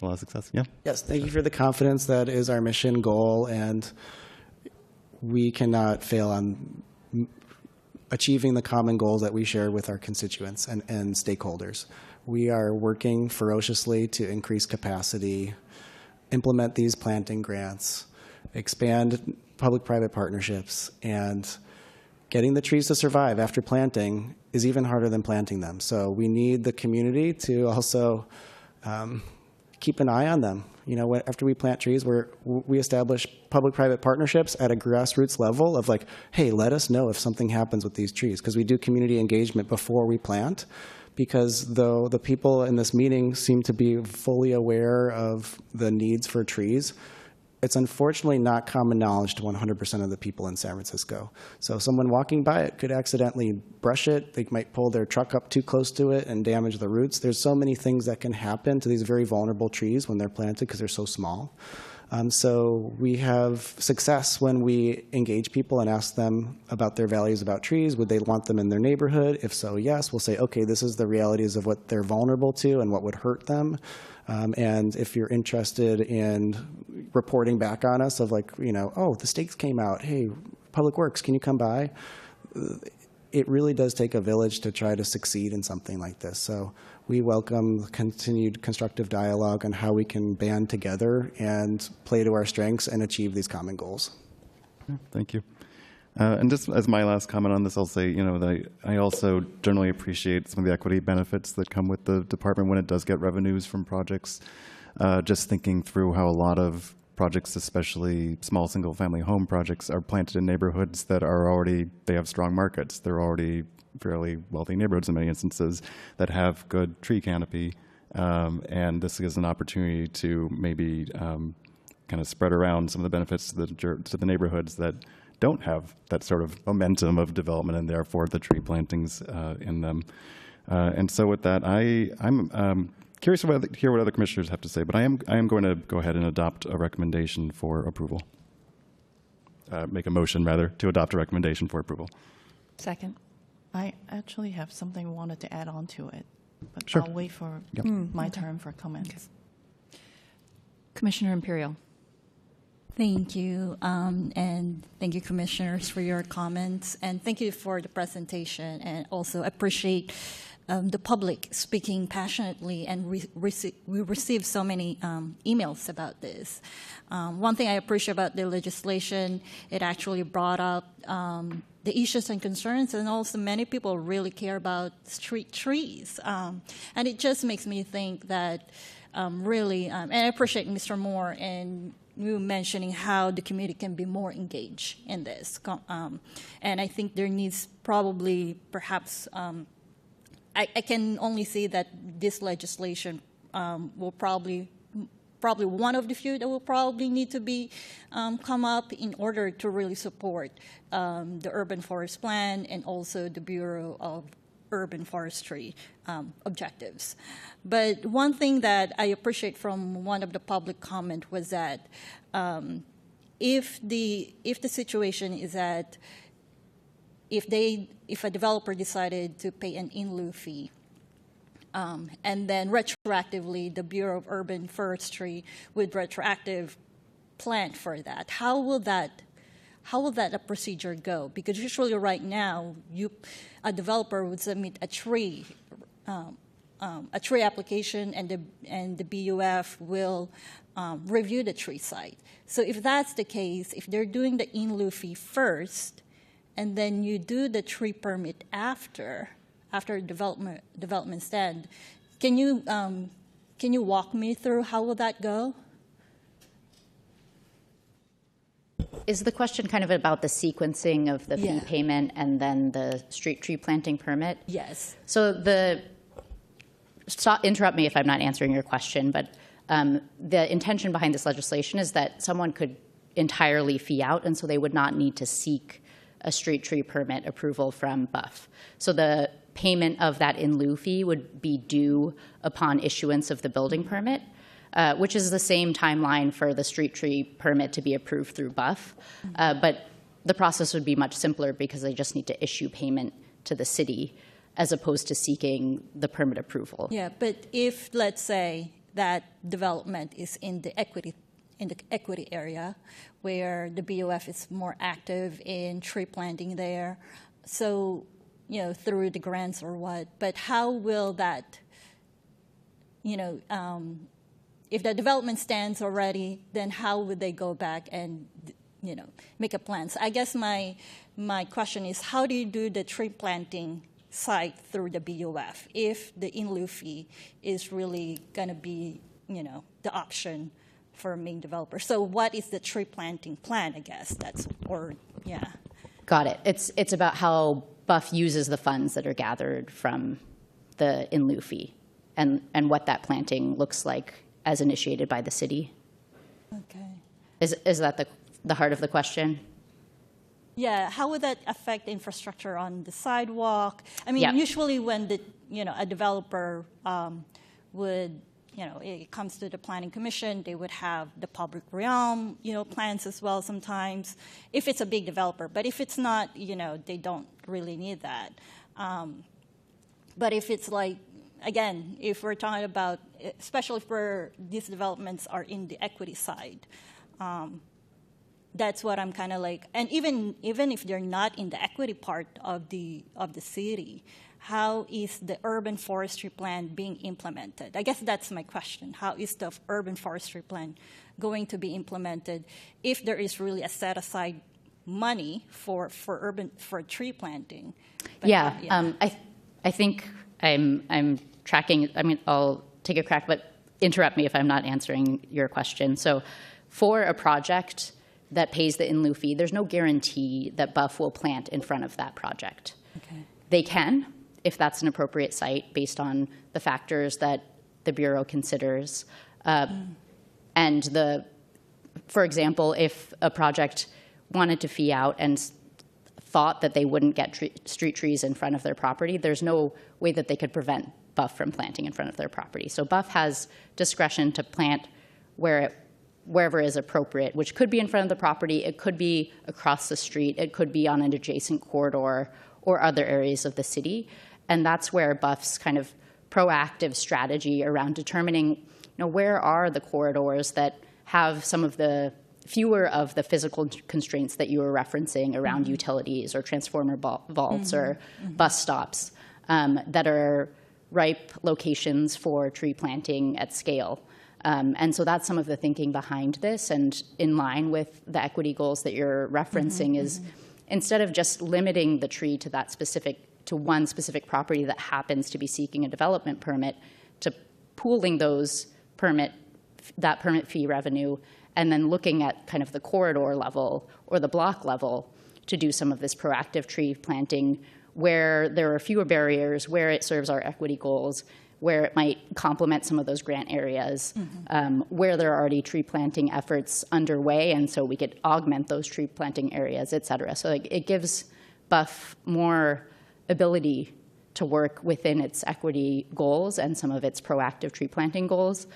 a lot of success. Yeah. Yes, thank you for the confidence. That is our mission goal, and we cannot fail on achieving the common goals that we share with our constituents and stakeholders. We are working ferociously to increase capacity, implement these planting grants, expand public-private partnerships, and getting the trees to survive after planting is even harder than planting them. So we need the community to also keep an eye on them. After we plant trees, we establish public-private partnerships at a grassroots level of like, hey, let us know if something happens with these trees, because we do community engagement before we plant. Because though the people in this meeting seem to be fully aware of the needs for trees, it's unfortunately not common knowledge to 100% of the people in San Francisco. So someone walking by it could accidentally brush it. They might pull their truck up too close to it and damage the roots. There's so many things that can happen to these very vulnerable trees when they're planted because they're so small. So we have success when we engage people and ask them about their values about trees. Would they want them in their neighborhood? If so, yes. We'll say, okay, this is the realities of what they're vulnerable to and what would hurt them. And if you're interested in reporting back on us of like, oh, the stakes came out. Hey, Public Works, can you come by? It really does take a village to try to succeed in something like this. So we welcome continued constructive dialogue on how we can band together and play to our strengths and achieve these common goals. Thank you. And just as my last comment on this, I'll say, that I also generally appreciate some of the equity benefits that come with the department when it does get revenues from projects. Just thinking through how a lot of projects, especially small single-family home projects, are planted in neighborhoods that they have strong markets. They're already fairly wealthy neighborhoods in many instances that have good tree canopy. And this is an opportunity to maybe kind of spread around some of the benefits to the neighborhoods that don't have that sort of momentum of development and therefore the tree plantings in them. And so with that, I'm curious to hear what other commissioners have to say, but I am going to go ahead and adopt a recommendation for approval. Make a motion, rather, to adopt a recommendation for approval. Second. I actually have something I wanted to add on to it, but Sure. I'll wait for Yep. my turn for comments. Commissioner Imperial. Thank you, and thank you, commissioners, for your comments, and thank you for the presentation, and also appreciate the public speaking passionately, and we received so many emails about this. One thing I appreciate about the legislation, it actually brought up the issues and concerns, and also many people really care about street trees. And it just makes me think that really, and I appreciate Mr. Moore and you mentioning how the community can be more engaged in this. And I think there needs probably, perhaps, I can only say that this legislation will probably one of the few that will probably need to be come up in order to really support the urban forest plan and also the Bureau of Urban Forestry objectives. But one thing that I appreciate from one of the public comment was that if the situation is that if a developer decided to pay an in-lieu fee, and then retroactively the Bureau of Urban Forestry would retroactive plant for that, how will that procedure go? Because usually right now, a developer would submit a tree application, and the BUF will review the tree site. So if that's the case, if they're doing the in-lieu fee first, and then you do the tree permit after development stand, can you walk me through how will that go? Is the question kind of about the sequencing of the fee payment and then the street tree planting permit? Yes. So interrupt me if I'm not answering your question, but the intention behind this legislation is that someone could entirely fee out, and so they would not need to seek a street tree permit approval from BUF. So the payment of that in lieu fee would be due upon issuance of the building permit, which is the same timeline for the street tree permit to be approved through BUF. But the process would be much simpler because they just need to issue payment to the city as opposed to seeking the permit approval. Yeah, but if, let's say, that development is in the equity area where the BOF is more active in tree planting there, so, through the grants or what, but how will that, if the development stands already, then how would they go back and, make a plan? So I guess my question is, how do you do the tree planting site through the BUF if the in-lieu fee is really going to be, the option for main developers? So what is the tree planting plan, I guess? Got it. It's about how BUF uses the funds that are gathered from the in-lieu fee and what that planting looks like as initiated by the city. Okay. Is that the heart of the question? Yeah, how would that affect infrastructure on the sidewalk? I mean, usually when a developer would, it comes to the planning commission, they would have the public realm, plans as well sometimes, if it's a big developer. But if it's not, they don't really need that. But if it's like, again, if we're talking about, especially for these developments are in the equity side, that's what I'm kind of like. And even if they're not in the equity part of the city, how is the urban forestry plan being implemented? I guess that's my question. How is the urban forestry plan going to be implemented if there is really a set aside money for tree planting? But I think I'm tracking. I mean, I'll take a crack, but interrupt me if I'm not answering your question. So, for a project that pays the in lieu fee, there's no guarantee that BUF will plant in front of that project. Okay. They can, if that's an appropriate site based on the factors that the Bureau considers. And for example, if a project wanted to fee out and thought that they wouldn't get street trees in front of their property, there's no way that they could prevent BUF from planting in front of their property. So BUF has discretion to plant wherever is appropriate, which could be in front of the property, it could be across the street, it could be on an adjacent corridor or other areas of the city. And that's where BUF's kind of proactive strategy around determining, where are the corridors that have some of the fewer of the physical constraints that you were referencing around utilities or transformer vaults or bus stops that are ripe locations for tree planting at scale. And so that's some of the thinking behind this, and in line with the equity goals that you're referencing is instead of just limiting the tree to one specific property that happens to be seeking a development permit, to pooling that permit fee revenue and then looking at kind of the corridor level or the block level to do some of this proactive tree planting where there are fewer barriers, where it serves our equity goals, where it might complement some of those grant areas, where there are already tree planting efforts underway, and so we could augment those tree planting areas, et cetera. So it gives BUF more ability to work within its equity goals and some of its proactive tree planting goals.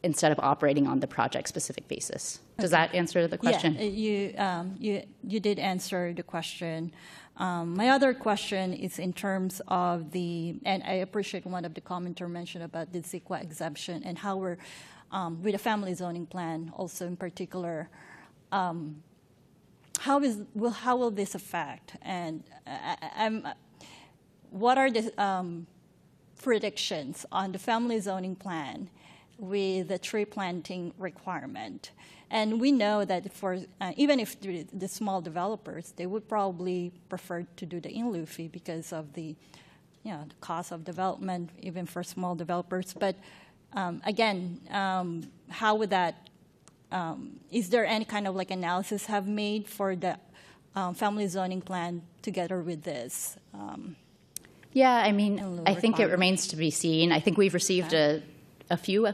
instead of operating on the project-specific basis. Does that answer the question? Yeah, you did answer the question. My other question is in terms of and I appreciate one of the commenter mentioned about the CEQA exemption and how we're, with the family zoning plan also in particular, how will this affect? And what are the predictions on the family zoning plan with the tree planting requirement? And we know that for even if the small developers, they would probably prefer to do the in-lieu fee because of the the cost of development, even for small developers. But again, how would that? Is there any kind of like analysis have made for the family zoning plan together with this? Yeah, I mean, I think it remains to be seen. I think we've received a few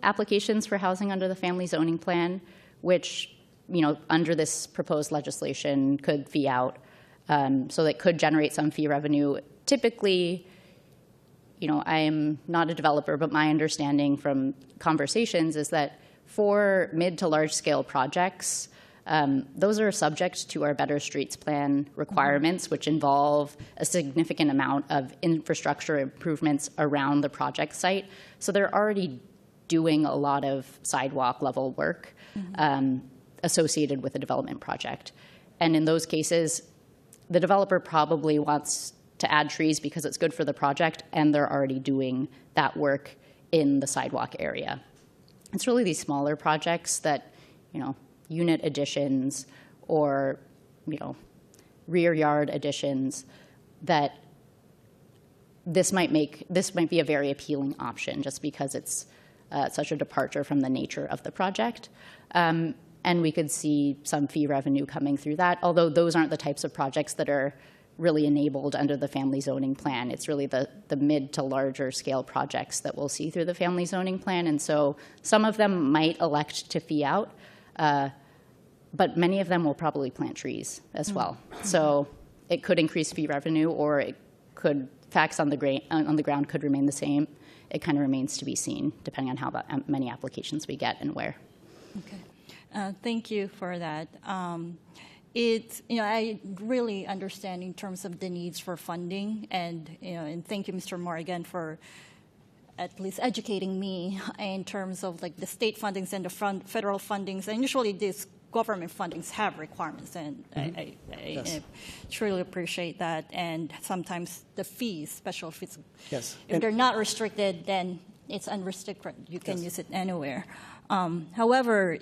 applications for housing under the family zoning plan, which, under this proposed legislation could fee out. So that could generate some fee revenue. Typically, I am not a developer, but my understanding from conversations is that for mid to large scale projects, those are subject to our Better Streets Plan requirements, which involve a significant amount of infrastructure improvements around the project site. So they're already doing a lot of sidewalk level work associated with a development project. And in those cases, the developer probably wants to add trees because it's good for the project, and they're already doing that work in the sidewalk area. It's really these smaller projects that, unit additions or, rear yard additions that this might be a very appealing option just because it's such a departure from the nature of the project. And we could see some fee revenue coming through that, although those aren't the types of projects that are really enabled under the family zoning plan. It's really the mid to larger scale projects that we'll see through the family zoning plan. And so some of them might elect to fee out, but many of them will probably plant trees as well. So it could increase fee revenue, or it could, facts on the ground could remain the same. It kind of remains to be seen, depending on how many applications we get and where. Okay. Thank you for that. It's, I really understand in terms of the needs for funding, and, and thank you, Mr. Moore, again, for at least educating me in terms of like the state fundings and the federal fundings. And usually these government fundings have requirements, and I truly appreciate that. And sometimes the fees, special fees, if they're not restricted, then it's unrestricted. You can use it anywhere. However,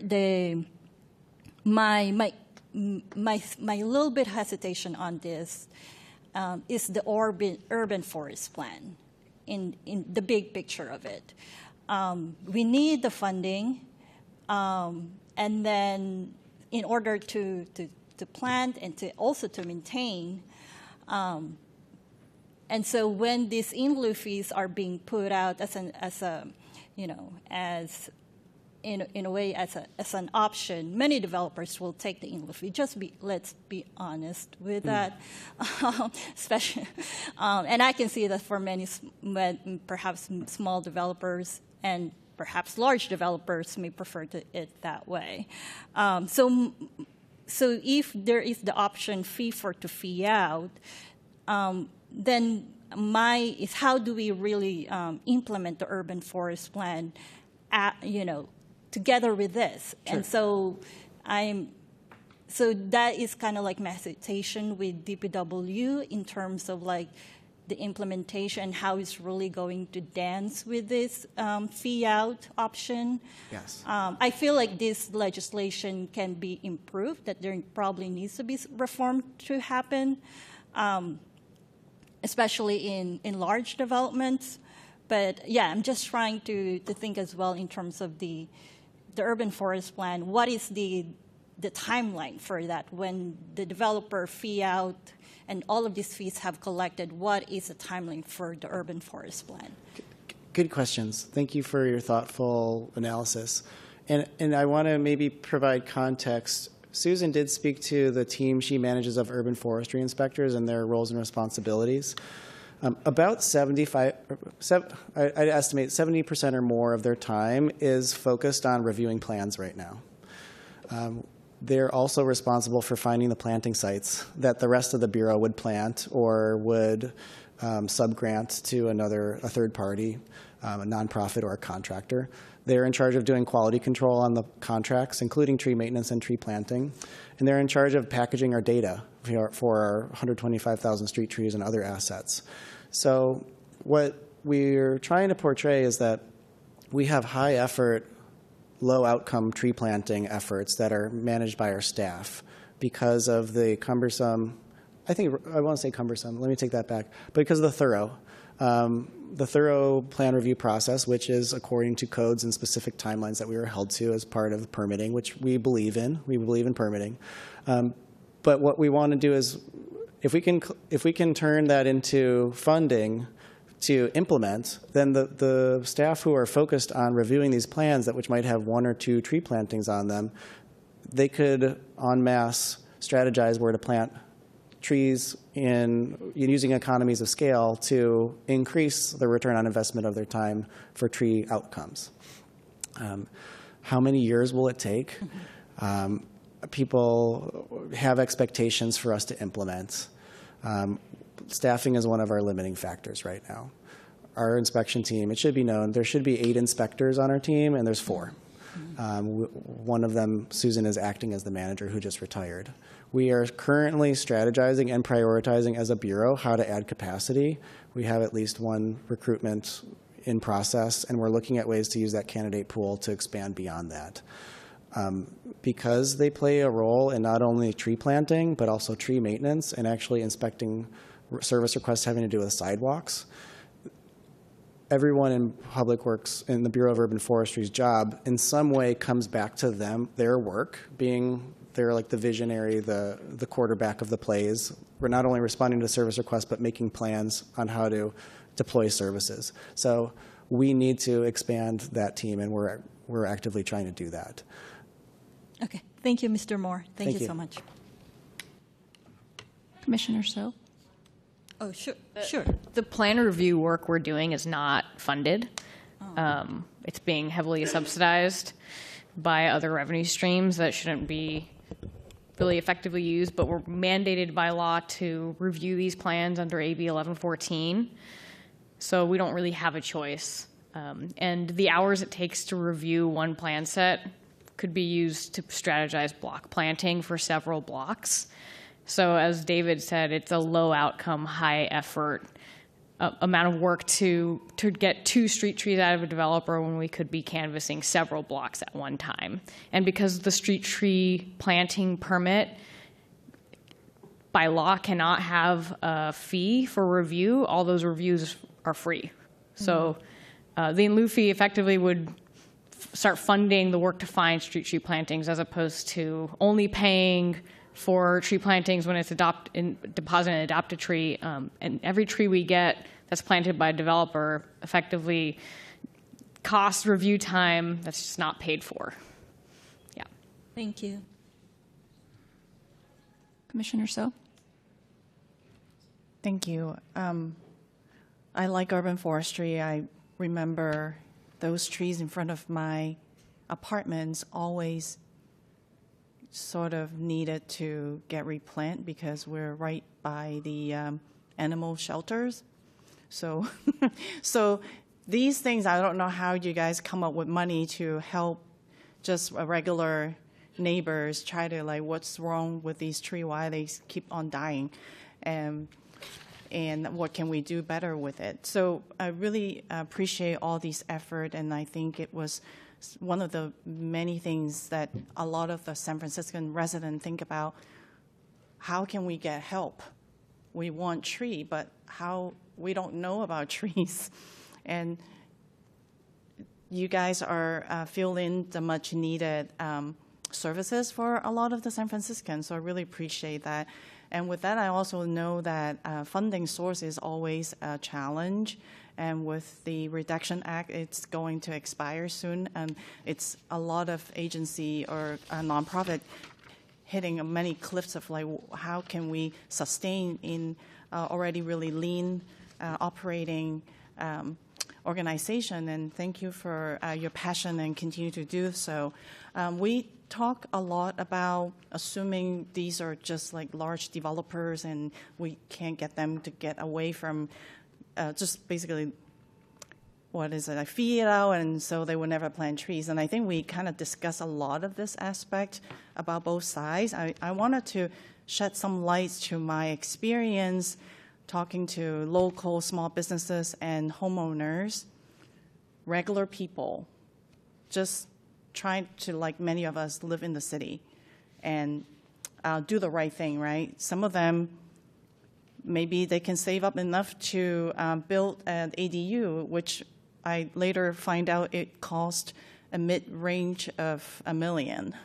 my little bit hesitation on this is the urban forest plan in the big picture of it. We need the funding, and then in order to plant and to also to maintain. And so when these in-lieu fees are being put out in a way as an option, many developers will take the in-lieu fee. Let's be honest with that, especially, and I can see that for many, perhaps small developers and perhaps large developers may prefer it that way. So if there is the option to fee out, then is how do we really implement the urban forest plan, together with this? Sure. And so that is kind of like my hesitation with DPW in terms of like the implementation, how it's really going to dance with this fee out option. Yes. I feel like this legislation can be improved, that there probably needs to be reform to happen, especially in large developments. But yeah, I'm just trying to think as well in terms of the urban forest plan. What is the timeline for that when the developer fee out and all of these fees have collected? What is the timeline for the urban forest plan? Good questions. Thank you for your thoughtful analysis. And I want to maybe provide context. Susan did speak to the team she manages of urban forestry inspectors and their roles and responsibilities. About 75, I'd estimate 70% or more of their time is focused on reviewing plans right now. They're also responsible for finding the planting sites that the rest of the Bureau would plant or would subgrant to a third party, a nonprofit or a contractor. They're in charge of doing quality control on the contracts, including tree maintenance and tree planting. And they're in charge of packaging our data for our 125,000 street trees and other assets. So what we're trying to portray is that we have high effort, low outcome tree planting efforts that are managed by our staff because of the cumbersome, I want to say cumbersome, let me take that back, but because of the thorough plan review process, which is according to codes and specific timelines that we were held to as part of permitting, which we believe in. We believe in permitting. But what we want to do is, if we can turn that into funding to implement, then the staff who are focused on reviewing these plans, which might have 1 or 2 tree plantings on them, they could en masse strategize where to plant trees in using economies of scale to increase the return on investment of their time for tree outcomes. How many years will it take? People have expectations for us to implement. Staffing is one of our limiting factors right now. Our inspection team, it should be known, there should be 8 inspectors on our team, and there's 4. One of them, Susan, is acting as the manager who just retired. We are currently strategizing and prioritizing as a bureau how to add capacity. We have at least 1 recruitment in process, and we're looking at ways to use that candidate pool to expand beyond that. Because they play a role in not only tree planting, but also tree maintenance and actually inspecting service requests having to do with sidewalks. Everyone in Public Works, in the Bureau of Urban Forestry's job, in some way comes back to them, their work, being they're like the visionary, the quarterback of the plays. We're not only responding to service requests, but making plans on how to deploy services. So we need to expand that team, and we're actively trying to do that. Okay. Thank you, Mr. Moore. Thank you so much. Commissioner So? Oh, sure. The plan review work we're doing is not funded. It's being heavily subsidized by other revenue streams that shouldn't be really effectively used, but we're mandated by law to review these plans under AB 1114. So we don't really have a choice. And the hours it takes to review one plan set could be used to strategize block planting for several blocks. So as David said, it's a low outcome, high effort amount of work to get 2 street trees out of a developer when we could be canvassing several blocks at one time. And because the street tree planting permit by law cannot have a fee for review, all those reviews are free. So the in-lieu fee effectively would start funding the work to find street tree plantings as opposed to only paying for tree plantings when it's deposited and adopted tree. And every tree we get that's planted by a developer effectively costs review time that's just not paid for. Yeah. Thank you. Commissioner So? Thank you. I like urban forestry. I remember those trees in front of my apartments always sort of needed to get replanted because we're right by the animal shelters. So, so these things, I don't know how you guys come up with money to help just regular neighbors try to like, what's wrong with these trees? Why they keep on dying? And what can we do better with it? So I really appreciate all these effort, and I think it was one of the many things that a lot of the San Franciscan residents think about. How can we get help? We want tree, but how we don't know about trees. And you guys are filling the much needed services for a lot of the San Franciscans, so I really appreciate that. And with that, I also know that funding source is always a challenge. And with the Reduction Act, it's going to expire soon. And it's a lot of agency or a nonprofit hitting many cliffs of like, how can we sustain in already really lean operating organization, and thank you for your passion and continue to do so. We talk a lot about assuming these are just like large developers and we can't get them to get away from just basically, what is it, I feed it out, and so they will never plant trees. And I think we kind of discuss a lot of this aspect about both sides. I wanted to shed some lights to my experience talking to local small businesses and homeowners, regular people, just trying to, like many of us, live in the city and do the right thing, right? Some of them, maybe they can save up enough to build an ADU, which I later find out it cost a mid-range of $1 million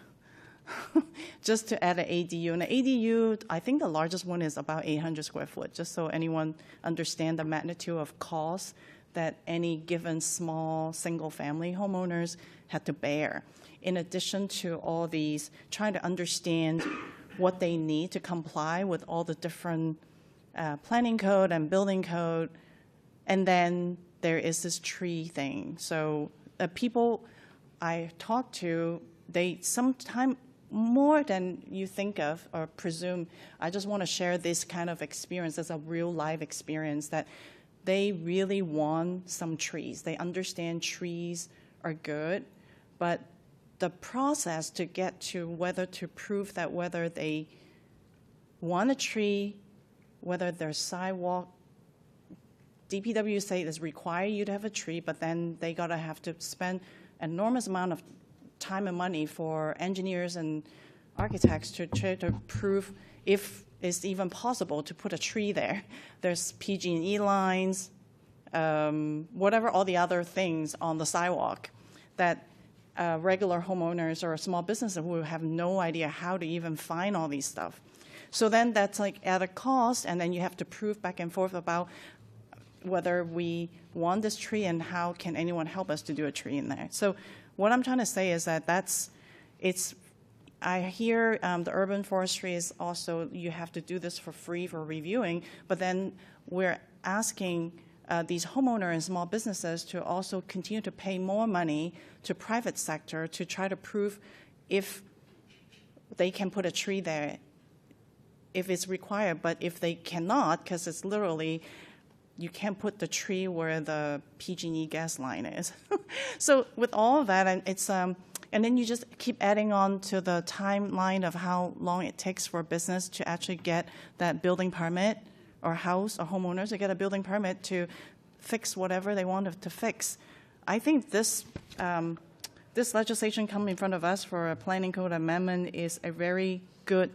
just to add an ADU. And an ADU, I think the largest one is about 800 square foot, just so anyone understand the magnitude of cost that any given small single-family homeowners had to bear. In addition to all these, trying to understand what they need to comply with all the different planning code and building code. And then there is this tree thing. So people I talk to, they sometimes more than you think of or presume. I just want to share this kind of experience as a real life experience that they really want some trees. They understand trees are good, but the process to get to whether to prove that whether they want a tree, whether their sidewalk, DPW say it's require you to have a tree, but then they gotta have to spend an enormous amount of time and money for engineers and architects to try to prove if it's even possible to put a tree there. There's PG&E lines, whatever, all the other things on the sidewalk that regular homeowners or small businesses will have no idea how to even find all these stuff. So then that's like at a cost, and then you have to prove back and forth about whether we want this tree and how can anyone help us to do a tree in there. So what I'm trying to say is that I hear the urban forestry is also, you have to do this for free for reviewing, but then we're asking these homeowners and small businesses to also continue to pay more money to private sector to try to prove if they can put a tree there, if it's required. But if they cannot, because it's literally, you can't put the tree where the PG&E gas line is. So with all of that, and it's and then you just keep adding on to the timeline of how long it takes for a business to actually get that building permit, or house or homeowners to get a building permit to fix whatever they want to fix. I think this this legislation coming in front of us for a planning code amendment is a very good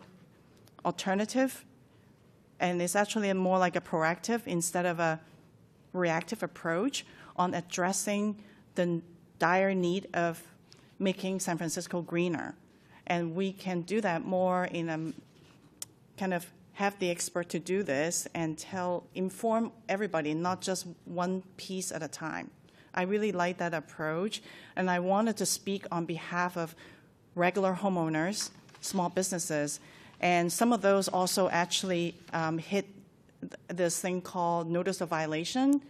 alternative, and it's actually more like a proactive instead of a reactive approach on addressing the dire need of making San Francisco greener. And we can do that more in a kind of have the expert to do this and inform everybody, not just one piece at a time. I really like that approach, and I wanted to speak on behalf of regular homeowners, small businesses, and some of those also actually hit this thing called notice of violation,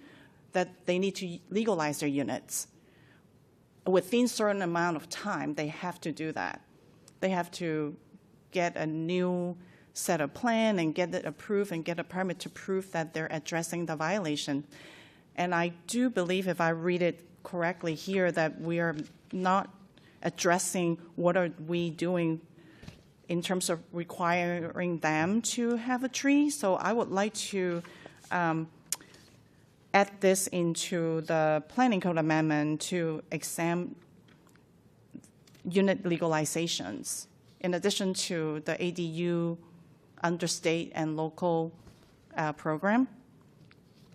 that they need to legalize their units. Within a certain amount of time, they have to do that. They have to get a new set of plan and get it approved and get a permit to prove that they're addressing the violation. And I do believe, if I read it correctly here, that we are not addressing what are we doing in terms of requiring them to have a tree. So I would like to add this into the planning code amendment to examine unit legalizations, in addition to the ADU under state and local program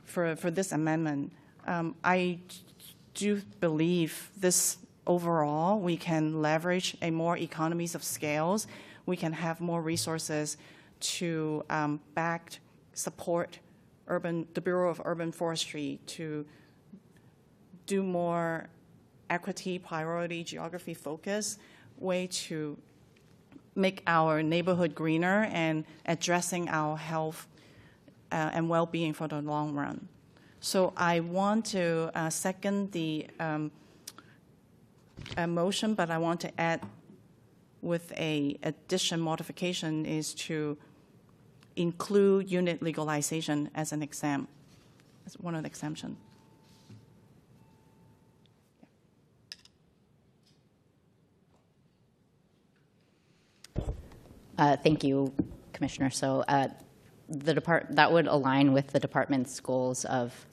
for this amendment. I do believe this overall, we can leverage a more economies of scales. We can have more resources to support the Bureau of Urban Forestry to do more equity, priority, geography focus way to make our neighborhood greener and addressing our health and well-being for the long run. So I want to second the motion, but I want to add with a addition modification is to include unit legalization as an exempt, as one of the exemption. Thank you, Commissioner. So that would align with the department's goals of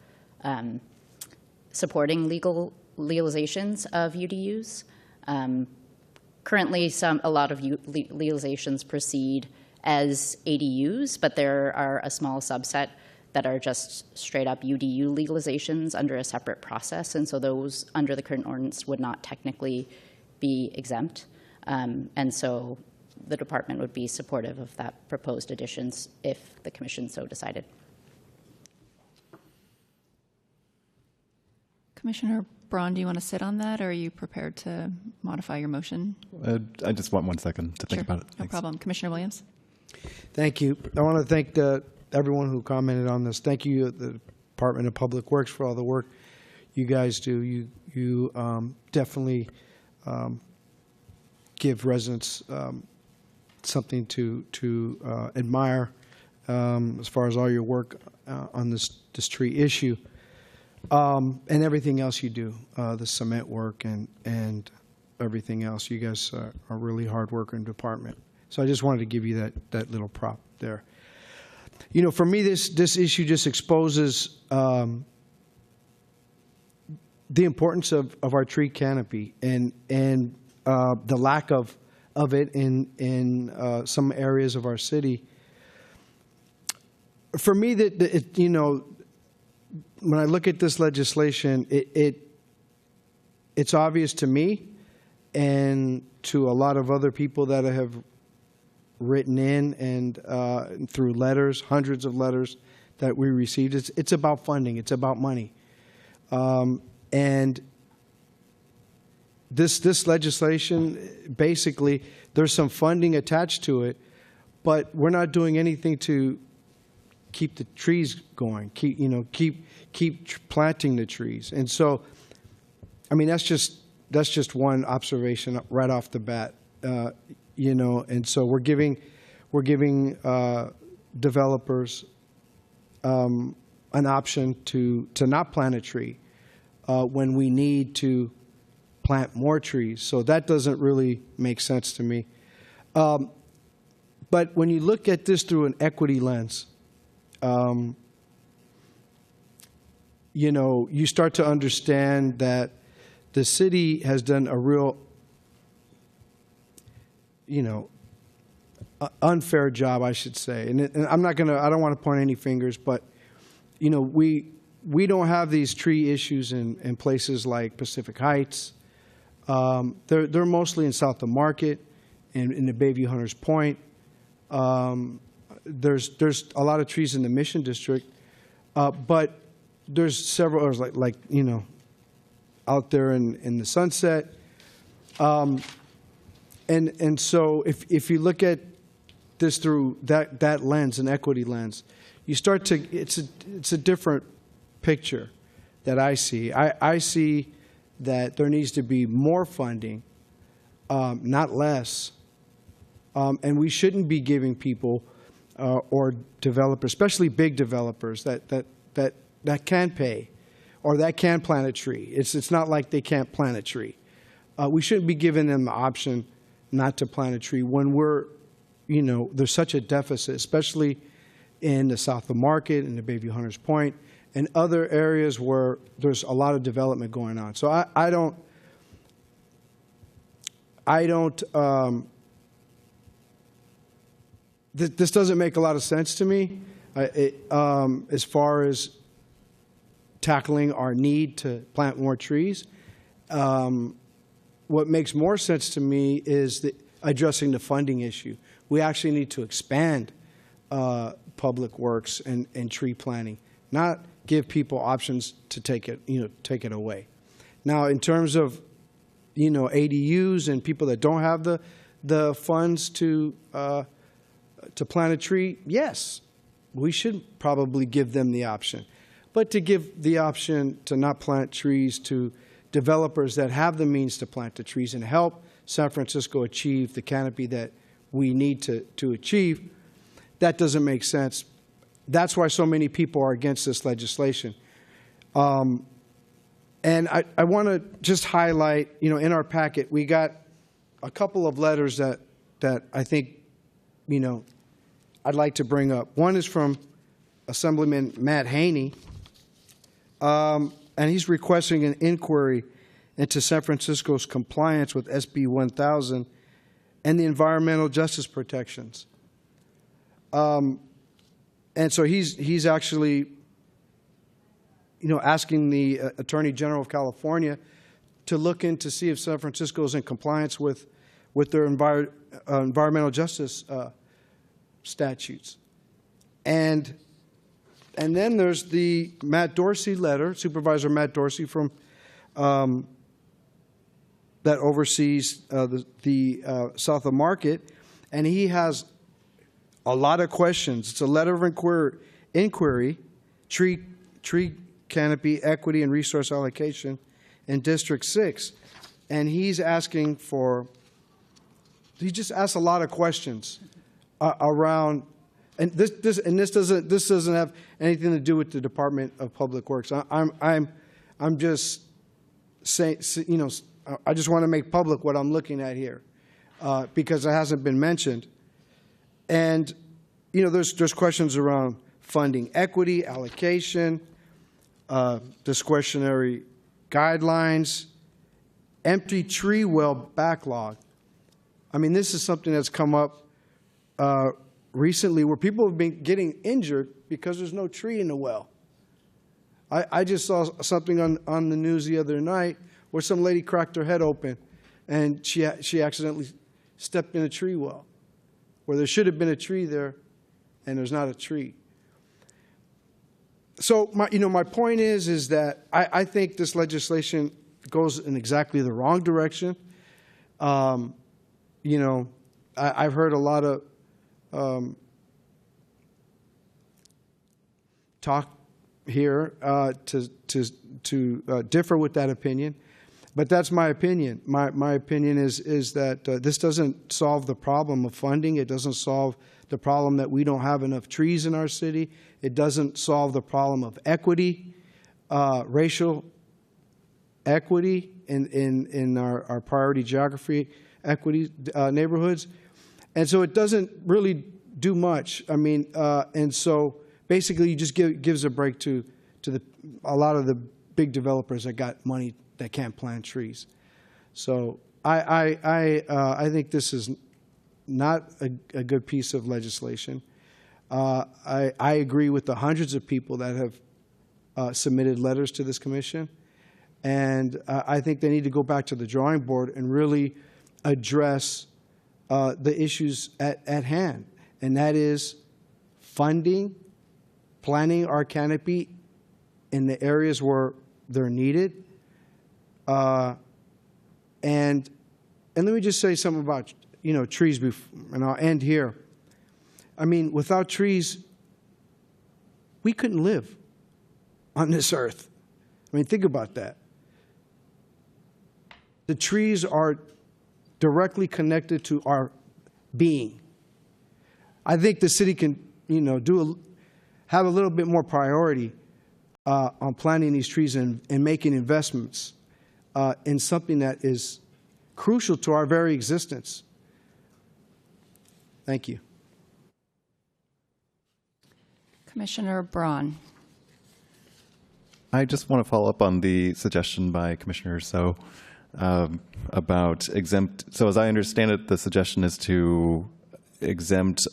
supporting legalizations of UDUs. Currently, a lot of legalizations proceed as ADUs, but there are a small subset that are just straight up UDU legalizations under a separate process, and so those under the current ordinance would not technically be exempt. And so the department would be supportive of that proposed additions if the commission so decided. Commissioner Braun, do you want to sit on that, or are you prepared to modify your motion? I just want 1 second to think about it. No Thanks. problem. Commissioner Williams? Thank you. I want to thank everyone who commented on this. Thank you, the Department of Public Works, for all the work you guys do. You definitely give residents something to admire as far as all your work on this tree issue. And everything else you do, the cement work and everything else. You guys are a really hard working department. So I just wanted to give you that little prop there. You know, for me, this issue just exposes the importance of our tree canopy and the lack of it in some areas of our city. For me, you know, when I look at this legislation, it's obvious to me and to a lot of other people that have written in and through letters, hundreds of letters that we received. It's about funding. It's about money. And this legislation, basically, there's some funding attached to it, but we're not doing anything to keep the trees going, keep planting the trees. And so, I mean, that's just one observation right off the bat, you know. And so we're giving developers an option to not plant a tree when we need to plant more trees. So that doesn't really make sense to me. But when you look at this through an equity lens, you know, you start to understand that the city has done a real, you know, unfair job, I should say. And I'm not going to, I don't want to point any fingers, but, you know, we don't have these tree issues in places like Pacific Heights. They're mostly in South of Market and in the Bayview Hunters Point. There's a lot of trees in the Mission District, but there's several others like you know, out there in the Sunset. And so if you look at this through that lens, an equity lens, you start to it's a different picture that I see. I see that there needs to be more funding, not less, and we shouldn't be giving people or developers, especially big developers that can pay or that can plant a tree. It's not like they can't plant a tree. We shouldn't be giving them the option not to plant a tree when we're, you know, there's such a deficit, especially in the South of Market and the Bayview Hunters Point and other areas where there's a lot of development going on. So I don't this doesn't make a lot of sense to me as far as tackling our need to plant more trees. What makes more sense to me is addressing the funding issue. We actually need to expand public works and tree planting, not give people options to take it away. Now, in terms of, you know, ADUs and people that don't have the funds to plant a tree, yes, we should probably give them the option. but to give the option to not plant trees to developers that have the means to plant the trees and help San Francisco achieve the canopy that we need to achieve, that doesn't make sense. That's why so many people are against this legislation. And I want to just highlight, in our packet, we got a couple of letters that I think, I'd like to bring up. One is from Assemblyman Matt Haney, and he's requesting an inquiry into San Francisco's compliance with SB 1000 and the environmental justice protections. And so he's actually, asking the Attorney General of California to look in to see if San Francisco is in compliance with their environmental justice statutes. And then there's the Matt Dorsey letter, Supervisor Matt Dorsey from that oversees the South of Market, and he has a lot of questions. It's a letter of inquiry, tree canopy equity and resource allocation in District 6, and he's asking for. He just asks a lot of questions around, and this doesn't have anything to do with the Department of Public Works. I'm just saying, I just want to make public what I'm looking at here because it hasn't been mentioned. And there's questions around funding equity, allocation, discretionary guidelines, empty tree well backlog. I mean, this is something that's come up recently where people have been getting injured because there's no tree in the well. I just saw something on the news the other night where some lady cracked her head open and she accidentally stepped in a tree well where there should have been a tree there and there's not a tree. So my point is that I think this legislation goes in exactly the wrong direction. I've heard a lot of talk here to differ with that opinion, but that's my opinion. My opinion is that this doesn't solve the problem of funding. It doesn't solve the problem that we don't have enough trees in our city. It doesn't solve the problem of equity, racial equity in our priority geography equity neighborhoods. And so it doesn't really do much. I mean, and so basically, you just gives a break to a lot of the big developers that got money that can't plant trees. So I think this is not a good piece of legislation. I agree with the hundreds of people that have submitted letters to this commission, and I think they need to go back to the drawing board and really address the issues at hand, and that is funding, planting our canopy in the areas where they're needed. And let me just say something about trees, and I'll end here. I mean, without trees, we couldn't live on this earth. I mean, think about that. The trees are directly connected to our being. I think the city can, have a little bit more priority on planting these trees and making investments in something that is crucial to our very existence. Thank you. Commissioner Braun. I just want to follow up on the suggestion by Commissioner So about exempt. So as I understand it, the suggestion is to exempt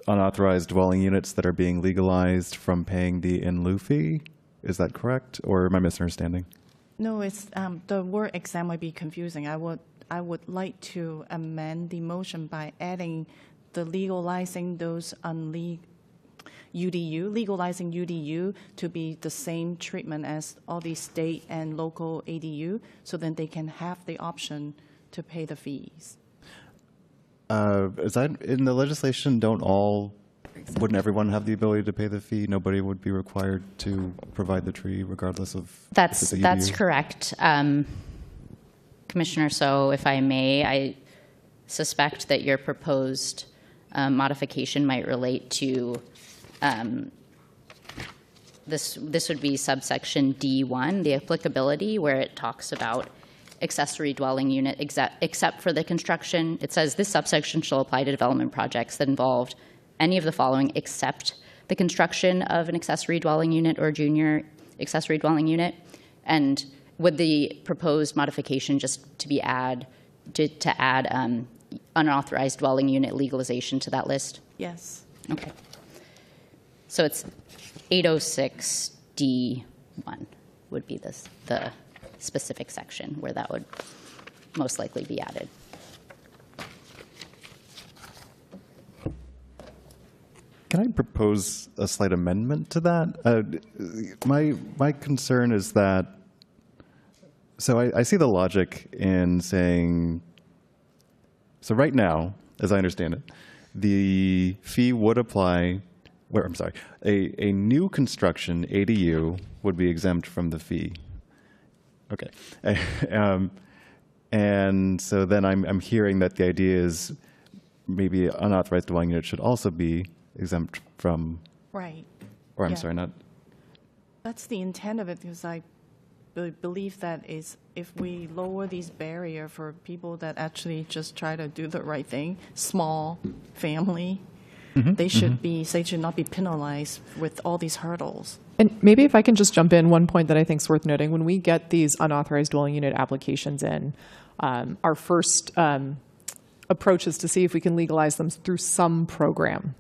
unauthorized dwelling units that are being legalized from paying the in-lieu fee. Is that correct, or am I misunderstanding? No, it's the word exempt might be confusing. I would like to amend the motion by adding the legalizing those legalizing UDU to be the same treatment as all the state and local ADU, so then they can have the option to pay the fees. In the legislation, don't all wouldn't everyone have the ability to pay the fee? Nobody would be required to provide the tree regardless of if That's it's a UDU? correct. Commissioner, so if I may, I suspect that your proposed modification might relate to this would be subsection D1, the applicability, where it talks about accessory dwelling unit except for the construction. It says this subsection shall apply to development projects that involved any of the following except the construction of an accessory dwelling unit or junior accessory dwelling unit. And would the proposed modification just to be add unauthorized dwelling unit legalization to that list? Yes. Okay. So it's 806D1 would be the specific section where that would most likely be added. Can I propose a slight amendment to that? My concern is that, so I see the logic in saying, so right now, as I understand it, the fee would apply, a new construction ADU would be exempt from the fee. Okay. And so then I'm hearing that the idea is maybe unauthorized dwelling unit should also be exempt from. Right. Or I'm Yeah. sorry, not. That's the intent of it, because I believe that is if we lower these barrier for people that actually just try to do the right thing, small family, they should not be penalized with all these hurdles. And maybe if I can just jump in, one point that I think is worth noting, when we get these unauthorized dwelling unit applications in, our first approach is to see if we can legalize them through some program.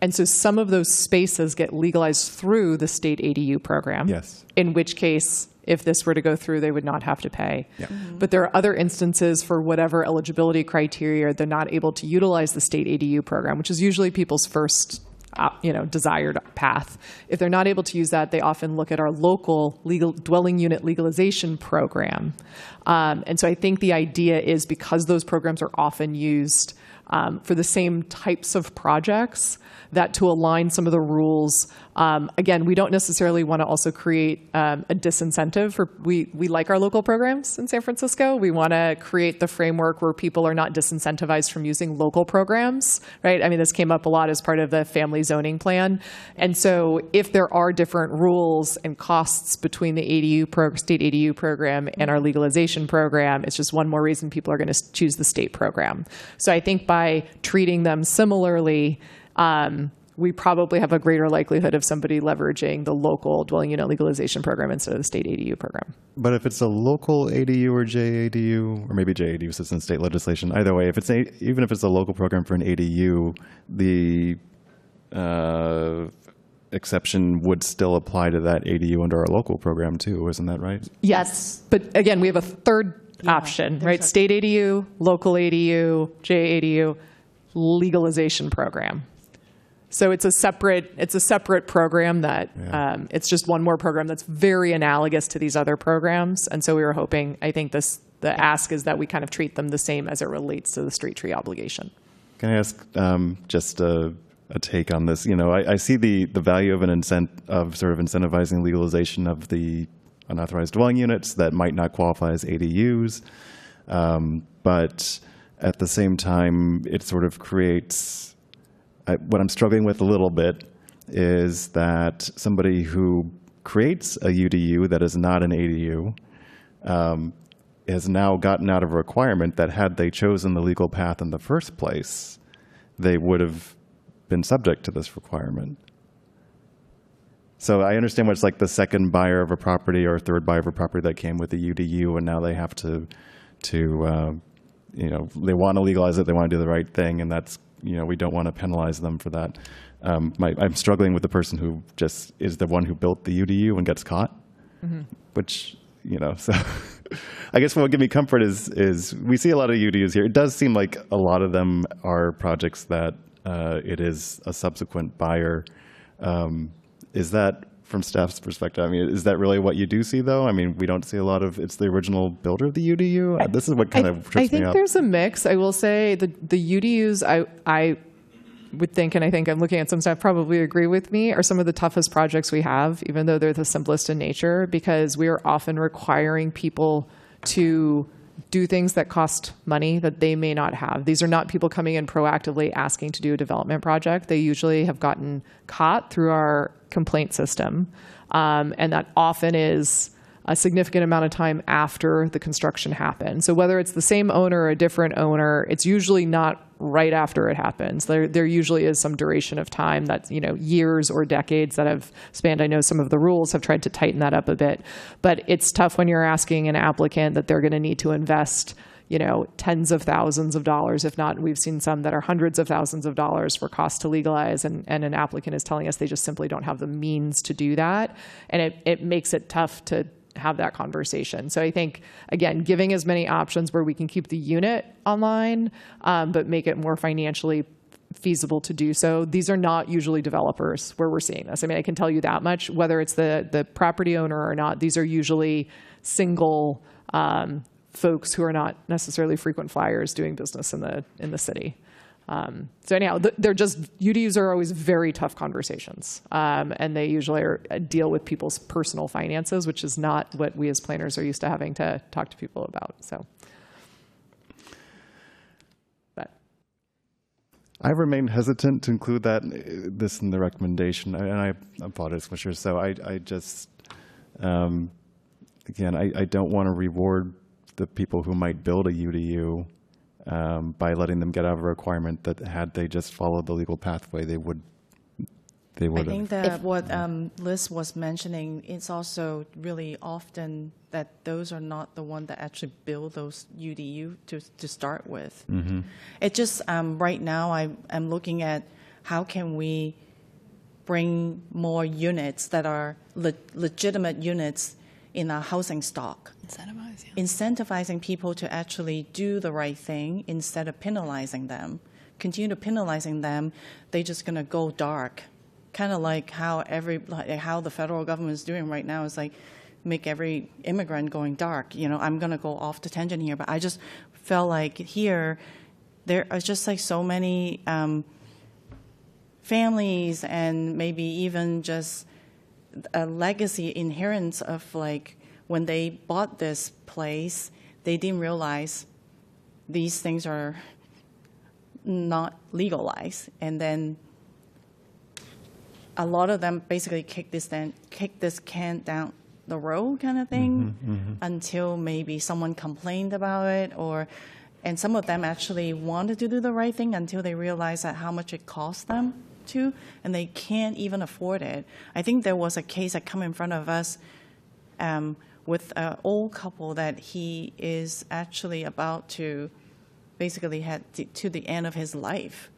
And so some of those spaces get legalized through the state ADU program. Yes. In which case, if this were to go through, they would not have to pay. Yeah. But there are other instances for whatever eligibility criteria, they're not able to utilize the state ADU program, which is usually people's first desired path. If they're not able to use that, they often look at our local legal dwelling unit legalization program. And so I think the idea is, because those programs are often used for the same types of projects, that to align some of the rules, again, we don't necessarily want to also create a disincentive for, we like our local programs in San Francisco. We want to create the framework where people are not disincentivized from using local programs, right? I mean, this came up a lot as part of the family zoning plan. And so if there are different rules and costs between the state ADU program and our legalization program, it's just one more reason people are going to choose the state program. So I think by treating them similarly, we probably have a greater likelihood of somebody leveraging the local dwelling unit legalization program instead of the state ADU program. But if it's a local ADU or JADU, or maybe JADU sits in state legislation, either way, even if it's a local program for an ADU, the exception would still apply to that ADU under our local program too, isn't that right? Yes, but again, we have a third option, right? State ADU, local ADU, JADU, legalization program. So it's a separate program that it's just one more program that's very analogous to these other programs. And so we were hoping, I think the ask is that we kind of treat them the same as it relates to the street tree obligation. Can I ask just a take on this? You know, I see the value of sort of incentivizing legalization of the unauthorized dwelling units that might not qualify as ADUs, but at the same time, it sort of creates. What I'm struggling with a little bit is that somebody who creates a UDU that is not an ADU has now gotten out of a requirement that had they chosen the legal path in the first place, they would have been subject to this requirement. So I understand what's like the second buyer of a property or third buyer of a property that came with a UDU, and now they have to they want to legalize it, they want to do the right thing, and that's, we don't want to penalize them for that. I'm struggling with the person who just is the one who built the UDU and gets caught, which, so I guess what would give me comfort is we see a lot of UDUs here. It does seem like a lot of them are projects that it is a subsequent buyer. Is that, from staff's perspective, I mean, is that really what you do see, though? I mean, we don't see a lot of, it's the original builder of the UDU? This is what kind of trips me up. I think there's a mix. I will say the UDUs, would think, and I think I'm looking at some staff probably agree with me, are some of the toughest projects we have, even though they're the simplest in nature, because we are often requiring people to do things that cost money that they may not have. These are not people coming in proactively asking to do a development project. They usually have gotten caught through our complaint system, and that often is a significant amount of time after the construction happened. So whether it's the same owner or a different owner, it's usually not right after it happens. There usually is some duration of time that's, years or decades that have spanned. I know some of the rules have tried to tighten that up a bit, but it's tough when you're asking an applicant that they're going to need to invest tens of thousands of dollars, if not, we've seen some that are hundreds of thousands of dollars for costs to legalize, and an applicant is telling us they just simply don't have the means to do that. And it makes it tough to have that conversation. So I think, again, giving as many options where we can keep the unit online, but make it more financially feasible to do so. These are not usually developers where we're seeing this. I mean, I can tell you that much, whether it's the property owner or not, these are usually single folks who are not necessarily frequent flyers doing business in the city. So anyhow, they're just, UDUs are always very tough conversations, and they usually deal with people's personal finances, which is not what we as planners are used to having to talk to people about. So, but I remain hesitant to include this in the recommendation, and I apologize, Commissioner. So I just, again, I don't want to reward the people who might build a UDU by letting them get out of a requirement that had they just followed the legal pathway, they would I think that what Liz was mentioning, it's also really often that those are not the one that actually build those UDU to start with. Mm-hmm. It just, right now I'm looking at how can we bring more units that are legitimate units in our housing stock. Incentivizing people to actually do the right thing instead of penalizing them. Continue to penalizing them, they're just going to go dark. Kind of like how how the federal government is doing right now is like make every immigrant going dark. I'm going to go off the tangent here, but I just felt like here there are just like so many families and maybe even just a legacy inherence of like when they bought this place, they didn't realize these things are not legalized, and then a lot of them basically kick this can down the road kind of thing until maybe someone complained about it, and some of them actually wanted to do the right thing until they realized that how much it cost them to, and they can't even afford it. I think there was a case that come in front of us with an old couple that he is actually about to basically head to the end of his life.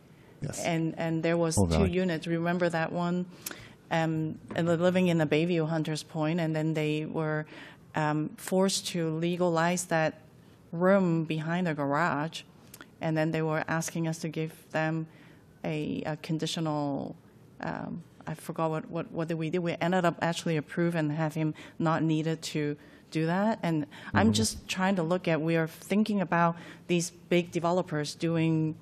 Yes. And there was two units. Remember that one? And they're living in the Bayview Hunters Point, and then they were forced to legalize that room behind the garage, and then they were asking us to give them a conditional, I forgot what did we do. We ended up actually approve and have him not needed to do that. And I'm just trying to look at, we are thinking about these big developers doing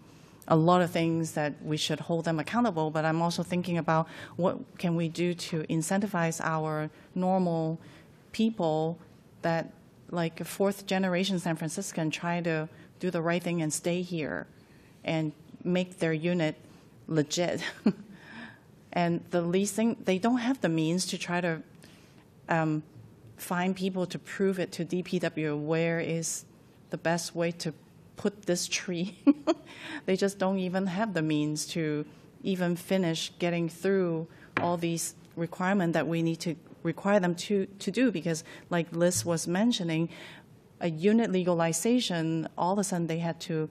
a lot of things that we should hold them accountable, but I'm also thinking about what can we do to incentivize our normal people that like a fourth generation San Franciscan try to do the right thing and stay here and make their unit legit. And the leasing, they don't have the means to try to find people to prove it to DPW where is the best way to put this tree. They just don't even have the means to even finish getting through all these requirements that we need to require them to do, because like Liz was mentioning, a unit legalization, all of a sudden they had to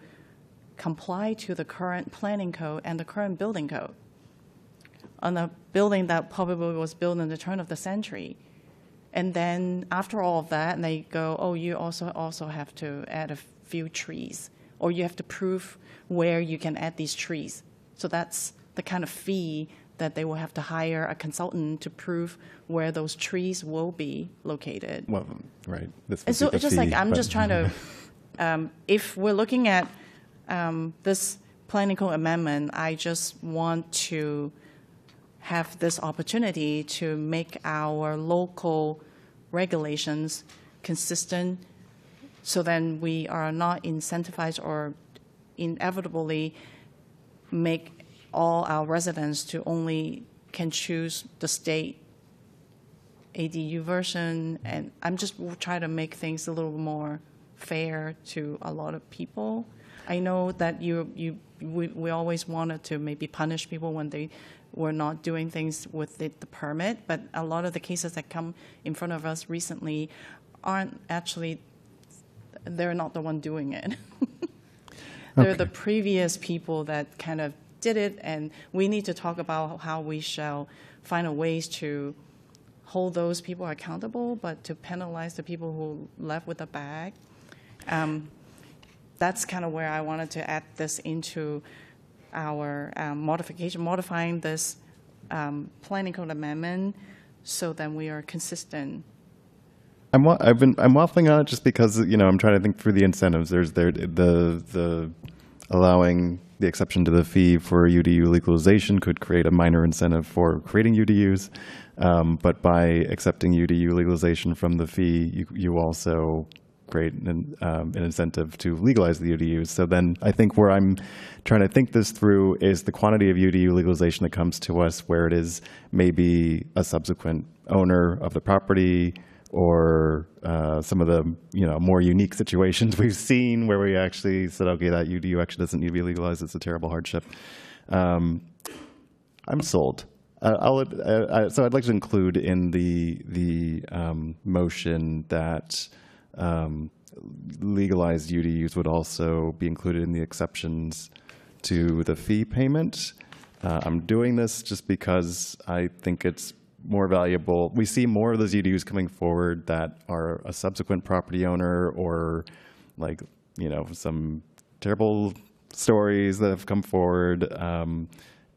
comply to the current planning code and the current building code on a building that probably was built in the turn of the century. And then after all of that, and they go, oh, you also have to add a few trees, or you have to prove where you can add these trees. So that's the kind of fee that they will have to hire a consultant to prove where those trees will be located. Well, right. And so it's just like, I'm just trying to, if we're looking at this planning code amendment, I just want to have this opportunity to make our local regulations consistent, so then we are not incentivized or inevitably make all our residents to only can choose the state ADU version. And I'm just trying to make things a little more fair to a lot of people. I know that we always wanted to maybe punish people when they were not doing things with the permit, but a lot of the cases that come in front of us recently aren't actually, they're not the one doing it. They're the previous people that kind of did it, and we need to talk about how we shall find a ways to hold those people accountable, but to penalize the people who left with a bag. That's kind of where I wanted to add this into our modifying this planning code amendment, so then we are consistent. I'm waffling on it just because I'm trying to think through the incentives. There's the allowing the exception to the fee for UDU legalization could create a minor incentive for creating UDUs, but by accepting UDU legalization from the fee, you also create an incentive to legalize the UDUs. So then I think where I'm trying to think this through is the quantity of UDU legalization that comes to us, where it is maybe a subsequent owner of the property, or some of the more unique situations we've seen where we actually said, okay, that UDU actually doesn't need to be legalized. It's a terrible hardship. I'm sold. So I'd like to include in the motion that legalized UDUs would also be included in the exceptions to the fee payment. I'm doing this just because I think it's more valuable. We see more of those UDUs coming forward that are a subsequent property owner, or some terrible stories that have come forward.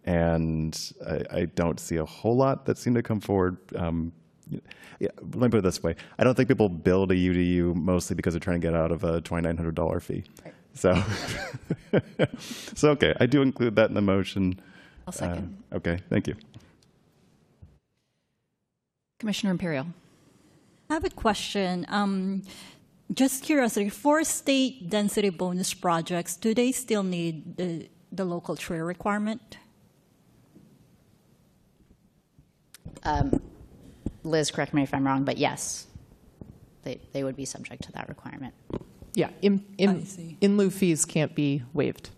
And I don't see a whole lot that seem to come forward. Let me put it this way. I don't think people build a UDU mostly because they're trying to get out of a $2,900 fee. Right. So okay, I do include that in the motion. I'll second. Okay, thank you. Commissioner Imperial. I have a question. Just curiosity, for state density bonus projects, do they still need the local tree requirement? Liz, correct me if I'm wrong, but yes, they would be subject to that requirement. Yeah, in-lieu fees can't be waived.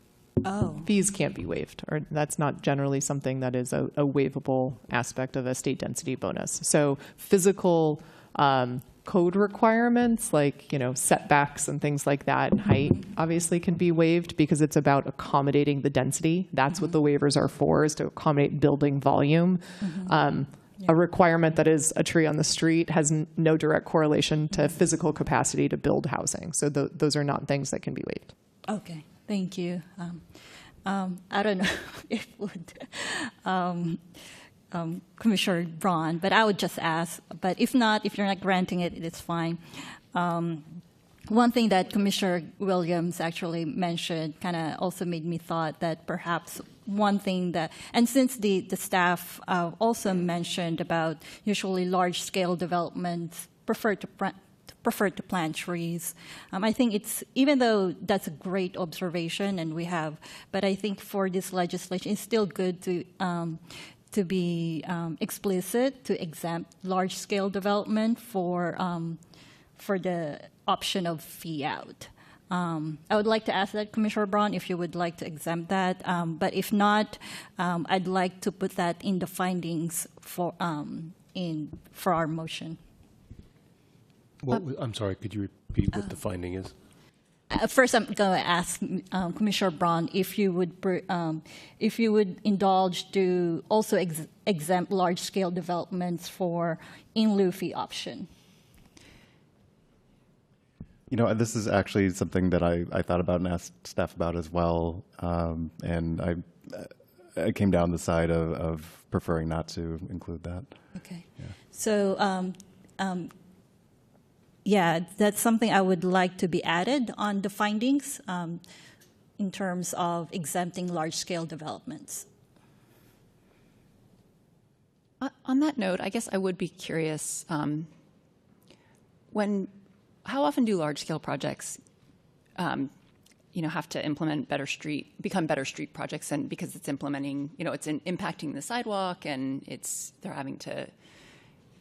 Oh. Fees can't be waived, or that's not generally something that is a waivable aspect of a state density bonus. So physical code requirements like setbacks and things like that, and height obviously can be waived because it's about accommodating the density. That's what the waivers are for, is to accommodate building volume. A requirement that is a tree on the street has no direct correlation to physical capacity to build housing. So those are not things that can be waived. Okay, thank you. I don't know if would Commissioner Braun, but I would just ask. But if not, if you're not granting it, it's fine. One thing that Commissioner Williams actually mentioned kind of also made me thought that perhaps one thing that, and since the staff also mentioned about usually large-scale developments prefer to plant trees. I think it's, even though that's a great observation, and we have, but I think for this legislation, it's still good to be explicit, to exempt large-scale development for the option of fee out. I would like to ask that, Commissioner Braun, if you would like to exempt that. But if not, I'd like to put that in the findings for our motion. I'm sorry, could you repeat what the finding is? First, I'm going to ask Commissioner Braun if you would indulge to also exempt large-scale developments for in-lieu fee option. This is actually something that I thought about and asked staff about as well, and I came down the side of preferring not to include that. Okay. Yeah. So, yeah, that's something I would like to be added on the findings. in terms of exempting large-scale developments. On that note, I guess I would be curious, how often do large-scale projects have to become better street projects, and because it's implementing, it's impacting the sidewalk, and they're having to.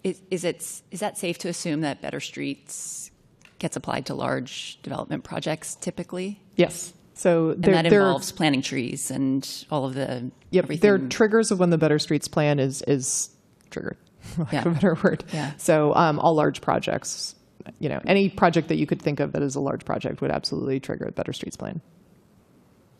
Is that safe to assume that better streets gets applied to large development projects typically? Yes. So and that involves planting trees and all of the everything. There are triggers of when the Better Streets Plan is triggered, like a better word. Yeah. So all large projects, any project that you could think of that is a large project would absolutely trigger the Better Streets Plan.